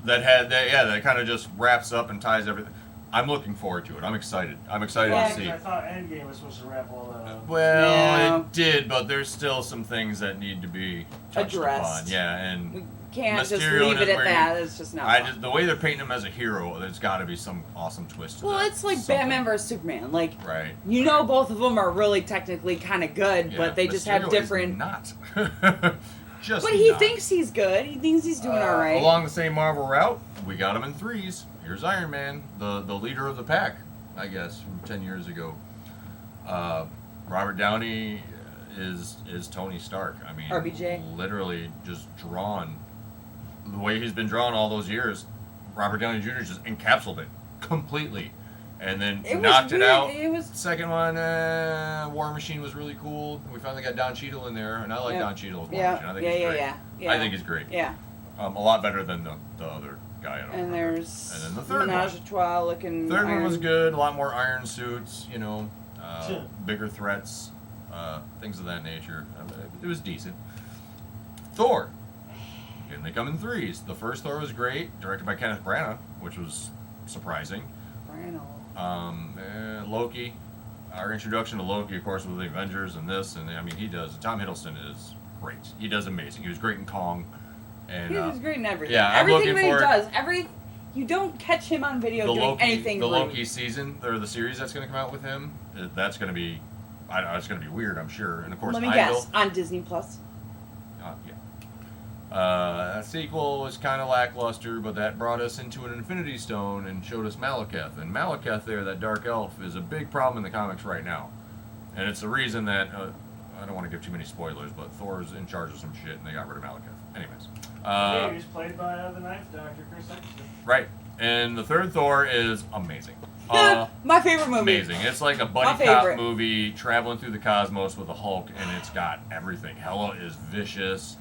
that kind of just wraps up and ties everything. I'm looking forward to it. I'm excited. I'm excited Yeah. to see. I thought Endgame was supposed to wrap all that up. Well, Yeah. it did, but there's still some things that need to be touched Addressed. upon. Yeah, and We can't just Mysterio leave it is at where that. It's just not. the way they're painting him as a hero, there's got to be some awesome twist to Well, that. it's like Something. Batman vs Superman. Like, Right. you know, both of them are really technically kind of good, Yeah, but they just Mysterio have is different. not. Just But he not. thinks he's good. He thinks he's doing all right. Along the same Marvel route, we got him in 3s. Here's Iron Man, the leader of the pack, I guess, from 10 years ago. Robert Downey is Tony Stark. I mean, RBJ. literally just drawn the way he's been drawn all those years. Robert Downey Jr. just encapsulated it completely, and then It was knocked it weird. out. It was. Second one, War Machine was really cool. We finally got Don Cheadle in there, and I like Yeah. Don Cheadle as War Yeah, Machine. I think yeah, he's yeah, great. yeah, I think he's great. Yeah. A lot better than the other guy. I don't And remember. there's And then the third Menage one. a Trois looking. Third one was iron- good. A lot more iron suits. Sure. Bigger threats, things of that nature. It was decent. Thor. Again, they come in 3s. The first Thor was great, directed by Kenneth Branagh, which was surprising. Loki. Our introduction to Loki, of course, with the Avengers and this, and I mean, he does. Tom Hiddleston is great. He does amazing. He was great in Kong. And He was great in everything. yeah, I'm everything looking that he for- does. You don't catch him on video doing anything. the great. Loki season or the series that's going to come out with him, that's going to be, I don't know, it's going to be weird, I'm sure. And of course, Let me Heimdall. guess. On Disney Plus. That sequel was kind of lackluster, but that brought us into an Infinity Stone and showed us Malekith. And Malekith there, that dark elf, is a big problem in the comics right now. And it's the reason that, I don't want to give too many spoilers, but Thor's in charge of some shit and they got rid of Malekith. Anyways. Yeah, he was played by the Ninth Doctor, Chris Eccleston. Right. And the third Thor is amazing. My favorite movie. Amazing. It's like a My buddy cop favorite. movie traveling through the cosmos with a Hulk, and it's got everything. Hela is vicious.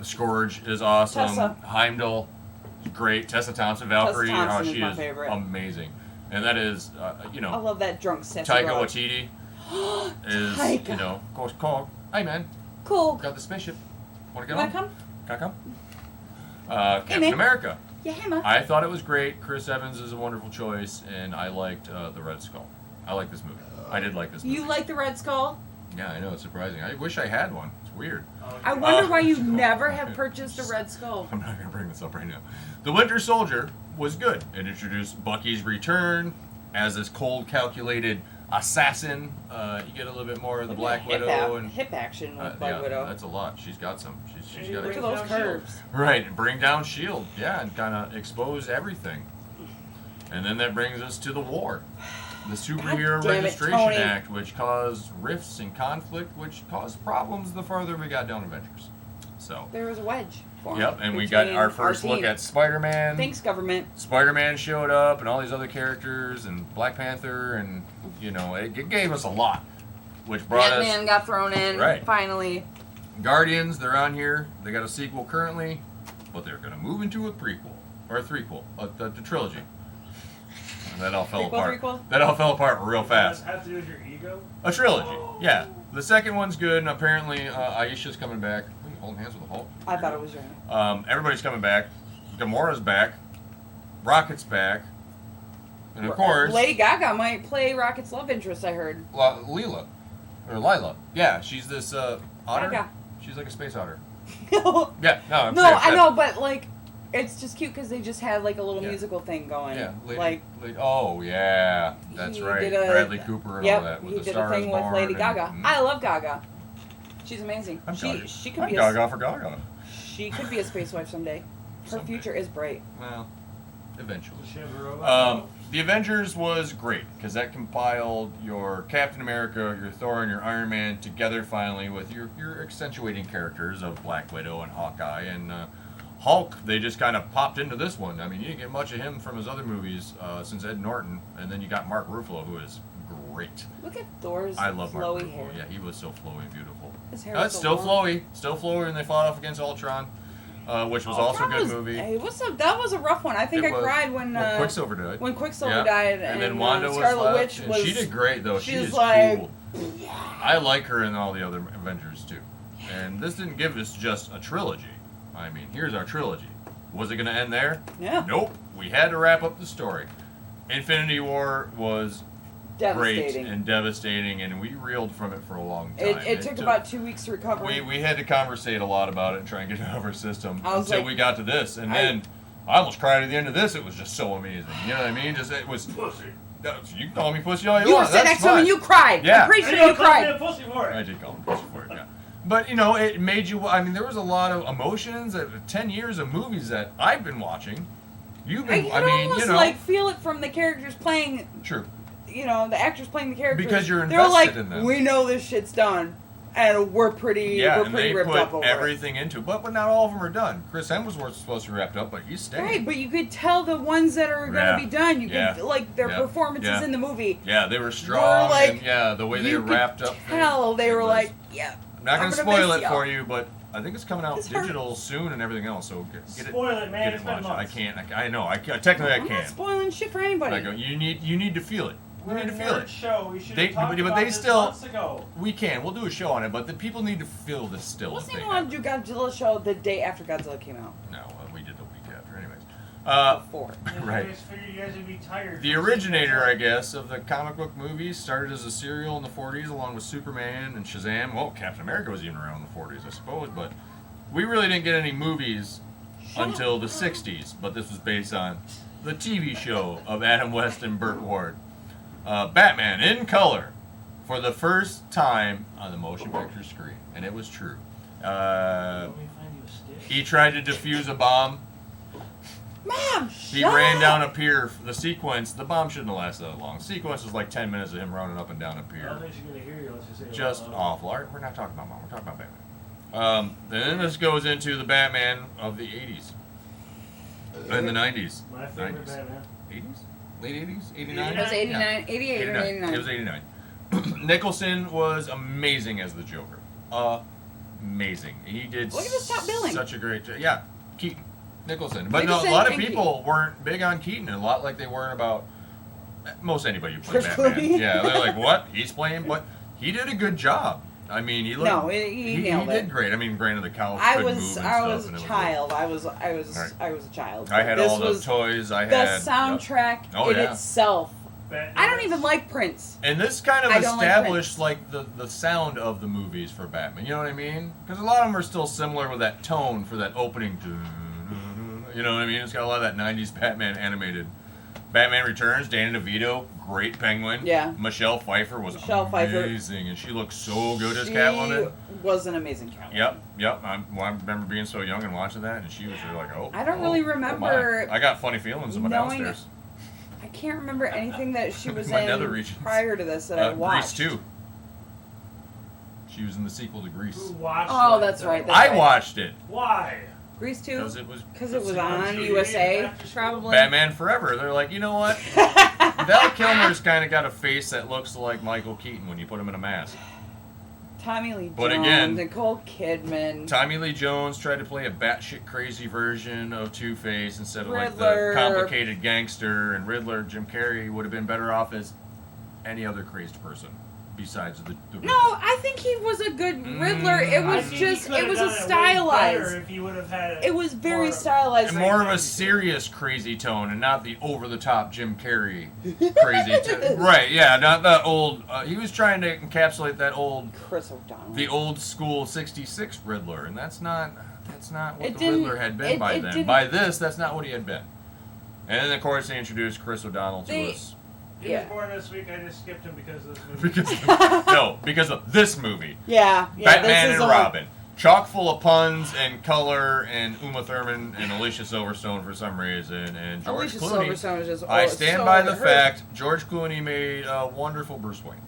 Scourge is awesome. Tessa. Heimdall is great. Tessa Thompson, Valkyrie, Thompson is she my is favorite. amazing. And that is, I love that drunk sassy Taika girl. Waititi is, Taika. of course, Kong. Hey man, Cool. got the spaceship. Want to You get wanna come? Can I come? Captain man. America. Yeah, Emma. I thought it was great. Chris Evans is a wonderful choice, and I liked the Red Skull. I like this movie. I did like this movie. You like the Red Skull? Yeah, I know, it's surprising. I wish I had one. It's weird. I wonder why you never have purchased a Red Skull. I'm not going to bring this up right now. The Winter Soldier was good. It introduced Bucky's return as this cold, calculated assassin. You get a little bit more of the Black Widow. And hip action with Black yeah, Widow. that's a lot. She's got some. She's got Look a at those curves. Right, and bring down S.H.I.E.L.D., yeah, and kind of expose everything. And then that brings us to the war. The Superhero damn it, Registration Tony. Act, which caused rifts and conflict, which caused problems the farther we got down Avengers. So, There was a wedge. formed yep, and we got between our first look team. at Spider-Man. Thanks, government. Spider-Man showed up, and all these other characters, and Black Panther, and, it gave us a lot, which brought us... Ant-Man got thrown in. Right. Finally. Guardians, they're on here. They got a sequel currently, but they're going to move into a prequel or a threequel, the trilogy. And that all fell Prequel, apart. threequel? That all fell apart real Does fast. that have to do with your ego? A trilogy, yeah. The second one's good, and apparently Aisha's coming back. What are you holding hands with the Hulk? I thought it was your Everybody's coming back. Gamora's back. Rocket's back. And of course, Lady Gaga might play Rocket's love interest, I heard. Lila. Or Lila. Yeah, she's this otter. Gaga. She's like a space otter. no, Yeah, no, I'm I know, but like, it's just cute because they just had like a little Yeah. musical thing going. Yeah, like, yeah, that's he right. did a- Bradley Cooper and yep, all that. With he the did Star a is thing with Born Lady and- Gaga. I love Gaga. She's amazing. I'm Gaga. She could I'm be Gaga for Gaga. she could be a space wife someday. Her Someday. future is bright. Well, eventually. Does she have a robot? The Avengers was great because that compiled your Captain America, your Thor, and your Iron Man together finally with your accentuating characters of Black Widow and Hawkeye and Hulk. They just kind of popped into this one. I mean, you didn't get much of him from his other movies since Ed Norton, and then you got Mark Ruffalo, who is great. Look at Thor's I love Mark flowy Ruffalo. hair. Yeah, he was so flowy and beautiful. His hair It's was still so long. flowy when they fought off against Ultron, which was also a good movie. Hey, that was a rough one. I think It I was. cried when Well, Quicksilver died. when Quicksilver Yeah. died, And then Wanda was Scarlet left, Witch and was. she did great though. She she's is like, cool. I like her in all the other Avengers too. And this didn't give us just a trilogy. I mean, here's our trilogy. Was it going to end there? Yeah. Nope. We had to wrap up the story. Infinity War was great devastating. and devastating, and we reeled from it for a long time. It took about 2 weeks to recover. We had to conversate a lot about it and try and get it out of our system I was until like- we got to this, and then I almost cried at the end of this. It was just so amazing. You know what I mean? Just it was. Pussy. You can call me pussy all you you were want. sitting That's next to him fine. and you cried. Yeah. I'm pretty I sure know you called me cried. a pussy for I it. did call him pussy for it, yeah. But you know, it made you. I mean, there was a lot of emotions. 10 years of movies that I've been watching. You've been. You I can mean, almost you know. like feel it from the characters playing. True. You know, the actors playing the characters. Because you're They're like, invested in them. we know this shit's done, and we're pretty. Yeah, we're and pretty they ripped put up over everything into it. But not all of them are done. Chris Hemsworth's supposed to be wrapped up, but he's it. staying. Right, but you could tell the ones that are Yeah. gonna be done. You Yeah. could like their Yeah. performances Yeah. in the movie. Yeah, they were strong. like, and yeah, the way they you wrapped could up. tell they it were was- like, yeah. I'm not I'm going to gonna spoil miss it y'all. for you, but I think it's coming out This digital soon and everything else. So get Spoil it, man. Get It's it been watched. months. I can't. I know. Technically, I I'm can. not spoiling shit for But anybody. I go. You need to feel it. You We're need a to feel nerd it. show. We should They- have talked but about they this still- months ago. We can. We'll do a show on it, but the people need to feel this still. Wasn't if they even allowed to have. do Godzilla show the day after Godzilla came out. No, we did the week after, anyways. Before. Right. You guys figured you guys would be tired. The from originator, seeing I guess, of the comic book movies started as a serial in the 40s along with Superman and Shazam. Well, Captain America was even around in the 40s, I suppose, but we really didn't get any movies until the 60s, but this was based on the TV show of Adam West and Burt Ward. Batman in color for the first time on the motion picture screen, and it was true. Let me find you a stick. He tried to defuse a bomb. Mom, He shut ran up. down a pier. The sequence, the bomb shouldn't have lasted that long. The sequence was like 10 minutes of him running up and down a I pier. don't think she's gonna hear you unless you say it Just out loud. awful. All right, we're not talking about Mom. We're talking about Batman. Then this goes into the Batman of the 80s. And the 90s. My favorite 90s. Batman. 80s? Late 80s? 89? It was 89, 88 or 89. It was 89. Nicholson was amazing as the Joker. Amazing. He did Look at this top billing. such a great job. Yeah, Keaton. Nicholson. But no, Nicholson a lot of and people weren't big on Keaton, a lot like they weren't about most anybody who played George Batman. Clooney? Yeah, they're like, what? He's playing? But he did a good job. I mean, he looked. No, he nailed did it. great. I mean, granted, the cow I couldn't was move and I stuff, was and a it was child. I was Right. a child. I had This all the was toys. I the had soundtrack Oh, in yeah. itself. Batman. I don't even like Prince. And this kind of I don't like established like the sound of the movies for Batman. You know what I mean? Because a lot of them are still similar with that tone for that opening. You know what I mean? It's got a lot of that 90s Batman animated. Batman Returns, Danny DeVito, great Penguin. Yeah. Michelle Pfeiffer was Michelle Pfeiffer. amazing, and she looked so good as She Catwoman. was an amazing Catwoman. Yep. I remember being so young and watching that, and she was just like, oh. I don't oh, really oh my. remember I got funny feelings in my knowing- downstairs. I can't remember anything that she was My in nether regions. prior to this that I watched. Grease 2. She was in the sequel to Grease. Who watched Oh, that, that's though? right, that's I right. watched it. Why? Grease 2? Because it was Because it was That's on on USA, TV. probably. Batman Forever. They're like, you know what? Val Kilmer's kind of got a face that looks like Michael Keaton when you put him in a mask. Tommy Lee But Jones, again- Nicole Kidman. Tommy Lee Jones tried to play a batshit crazy version of Two-Face instead of like Riddler. the complicated gangster, and Riddler. Jim Carrey would have been better off as any other crazed person besides the No, I think he was a good Riddler. It I was think just, he could it have was done a it way stylized. better if he would have had It was very more- stylized. And more of a serious crazy tone, and not the over-the-top Jim Carrey crazy tone. Right? Yeah, not the old. He was trying to encapsulate that old, Chris O'Donnell. the old school '66 Riddler, and that's not what It the didn't- Riddler had been it- by it then. didn't- By this, that's not what he had been. And then of course they introduced Chris O'Donnell to They- us He Yeah. was born this week. I just skipped him because of this movie. because because of this movie, yeah, Batman this is and the one. Robin. chock full of puns and color and Uma Thurman and Alicia Silverstone for some reason and George Alicia Clooney. Silverstone was just. I it's stand so by hard the to hurt. fact George Clooney made a wonderful Bruce Wayne.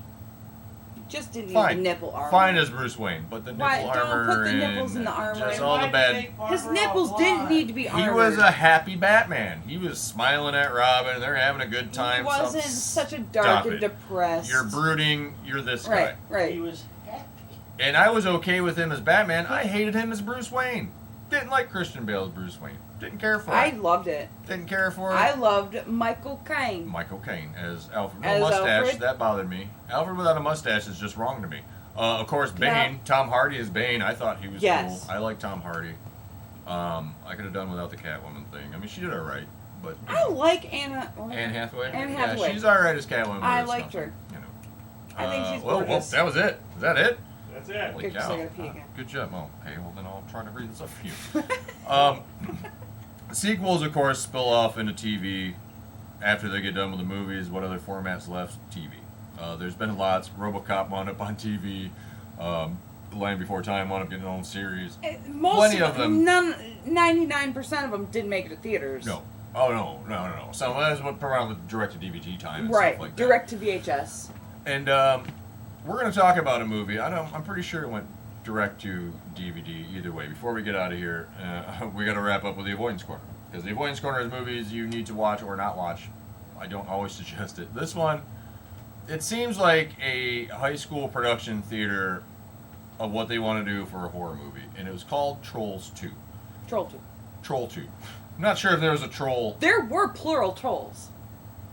Just didn't Fine. need the nipple armor. Fine as Bruce Wayne, but the nipple Why- don't armor put the and nipples in the armor. just And all the Why'd bad. they make His Barbara nipples blind? didn't need to be armored. He was a happy Batman. He was smiling at Robin. They're having a good time. He wasn't such a dark and depressed. You're brooding. You're this Right, guy. right. He was happy. And I was okay with him as Batman. I hated him as Bruce Wayne. Didn't like Christian Bale as Bruce Wayne. Didn't care for I it. loved it. Didn't care for it. I loved Michael Caine. Michael Caine as Alfred. No As mustache. Alfred? That bothered me. Alfred without a mustache is just wrong to me. Of course, Bane. Yeah. Tom Hardy as Bane. I thought he was Yes. cool. I like Tom Hardy. I could have done without the Catwoman thing. I mean, she did all right, but you I know. like Anna. Anne Hathaway. Anne Yeah, Hathaway. she's all right as Catwoman. I but it's liked nothing, her. You know. I think she's well, gorgeous. that was it. Is that it? That's it. Holy Good, 'cause cow. I gotta pee again. Good job. Oh, okay, well then I'll try to read this up for you. Sequels, of course, spill off into TV after they get done with the movies. What other formats left? TV. There's been lots. RoboCop wound up on TV. Land Before Time wound up getting its own series. Most Plenty of them. 99% of them didn't make it to theaters. No. Oh, no. Some of that's what around with direct-to-DVD time and Right. stuff like that. Direct to VHS. And we're going to talk about a movie. I'm pretty sure it went direct to DVD either way. Before we get out of here, we got to wrap up with the Avoidance Corner. Because the Avoidance Corner is movies you need to watch or not watch. I don't always suggest it. This one, it seems like a high school production theater of what they want to do for a horror movie. And it was called Trolls 2. Troll 2. Troll 2. I'm not sure if there was a troll. There were plural trolls.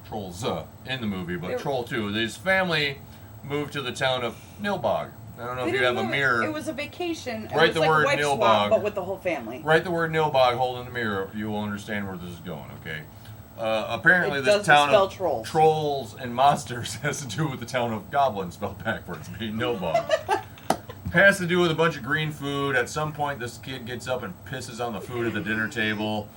Trolls in the movie, but There- Troll 2. His family moved to the town of Nilbog. I don't know They if you didn't have a move it. mirror. It was a vacation. Write it was the like word a wife Nilbog. swap, but with the whole family. Write the word Nilbog, hold in the mirror. You will understand where this is going, okay? Apparently It this doesn't town spell of trolls. trolls and monsters has to do with the town of goblins spelled backwards, being Nilbog. Has to do with a bunch of green food. At some point, this kid gets up and pisses on the food at the dinner table.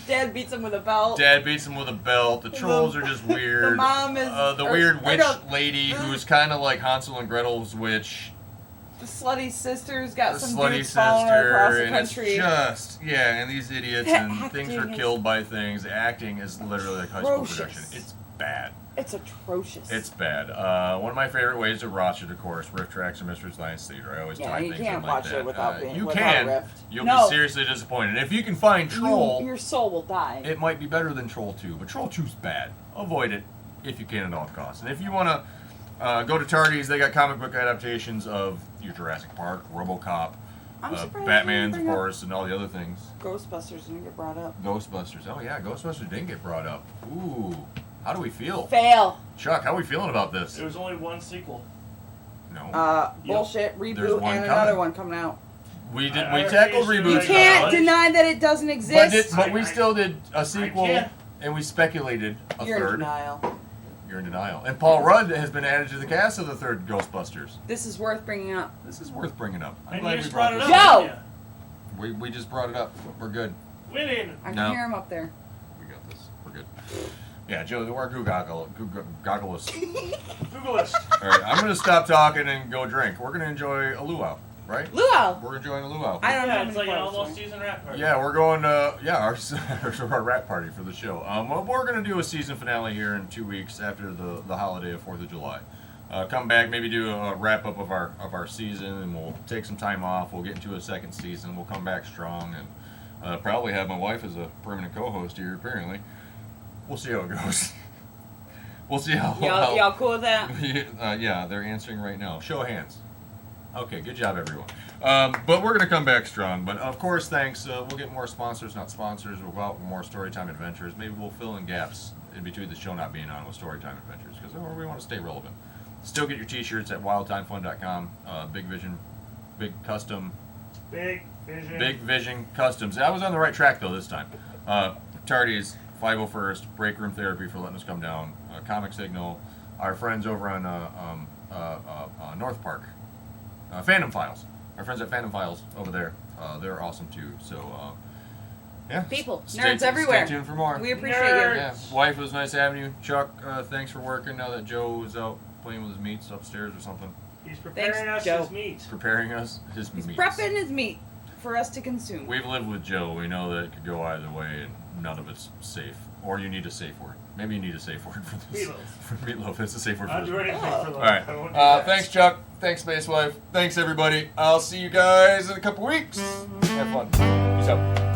Dad beats him with a belt. Dad beats him with a belt. The trolls are just weird. The mom is the or- weird or witch no, lady who's kind of like Hansel and Gretel's witch. The slutty sister's got The some slutty dudes following her across sister, the and it's country. just and these idiots The and things are acting is- killed by things. The acting is literally like high school Atrocious. production. It's bad. It's atrocious. It's bad. One of my favorite ways to watch it, of course, Rift Tracks and Mystery Science Theater. I always Yeah, tie you things can't in like watch that. it without being you without can. Rift. You'll No. be seriously disappointed. If you can find Troll, your soul will die. it might be better than Troll 2, but Troll 2's bad. Avoid it if you can at all costs. And if you want to go to Tardy's, they got comic book adaptations of your Jurassic Park, RoboCop, I'm surprised Batman's, you of didn't bring course, and all the other things. up Ghostbusters didn't get brought up. Ghostbusters. Oh, yeah, Ghostbusters didn't get brought up. Ooh. How do we feel? Fail. Chuck, how are we feeling about this? There was only one sequel. No. Bullshit. There's Reboot one and coming. another one coming out. We did. I We refuse tackled to reboots. You Right can't now. deny that it doesn't exist. But we still did a sequel, can't. and we speculated a You're in third. denial. You're in denial. And Paul Rudd has been added to the cast of the third Ghostbusters. This is worth bringing up. This is worth bringing up. I'm And glad you we just brought brought it this up. Joe! didn't We just brought it up. We're good. you? Winning. I can No. hear him up there. We got this. We're good. Yeah, Joe, we're goggles. Google this. All right, I'm going to stop talking and go drink. We're going to enjoy a luau, right? Luau. We're enjoying a luau. I don't Yeah, know. it's like an almost season rap party. Yeah, we're going to our rap party for the show. Well, we're going to do a season finale here in 2 weeks after the holiday of 4th of July. Come back, maybe do a wrap up of our season, and we'll take some time off. We'll get into a second season. We'll come back strong, and probably have my wife as a permanent co-host here. Apparently, we'll see how it goes. We'll see how. Y'all cool with that? Yeah, they're answering right now. Show of hands. Okay, good job, everyone. But we're going to come back strong. But, of course, thanks. We'll get more sponsors, not sponsors. We'll go out with more Storytime Adventures. Maybe we'll fill in gaps in between the show not being on with Storytime Adventures, because we want to stay relevant. Still get your t-shirts at wildtimefun.com. Big Vision, Big Custom, Big vision. Big Vision Customs. I was on the right track, though, this time. Tardy's, 501st, Break Room Therapy for letting us come down, Comic Signal, our friends over on North Park, Phantom Files. Our friends at Phantom Files over there, they're awesome too. So, yeah. People, Stay- nerds everywhere. Stay tuned for more. We appreciate Nerds. you. Yeah, wife, it was nice having you. Chuck, thanks for working now that Joe is out playing with his meats upstairs or something. He's preparing us Joe. his meat. Preparing us his He's meats. prepping his meat for us to consume. We've lived with Joe. We know that it could go either way, and none of it's safe. Or you need a safe word. Maybe you need a safe word for this. Meatloaf. For meatloaf. That's a safe word for I'll this. do anything Oh. for love. All right. I won't do that. Thanks, Chuck. Thanks, Space Wife. Thanks, everybody. I'll see you guys in a couple weeks. Have fun. Peace out.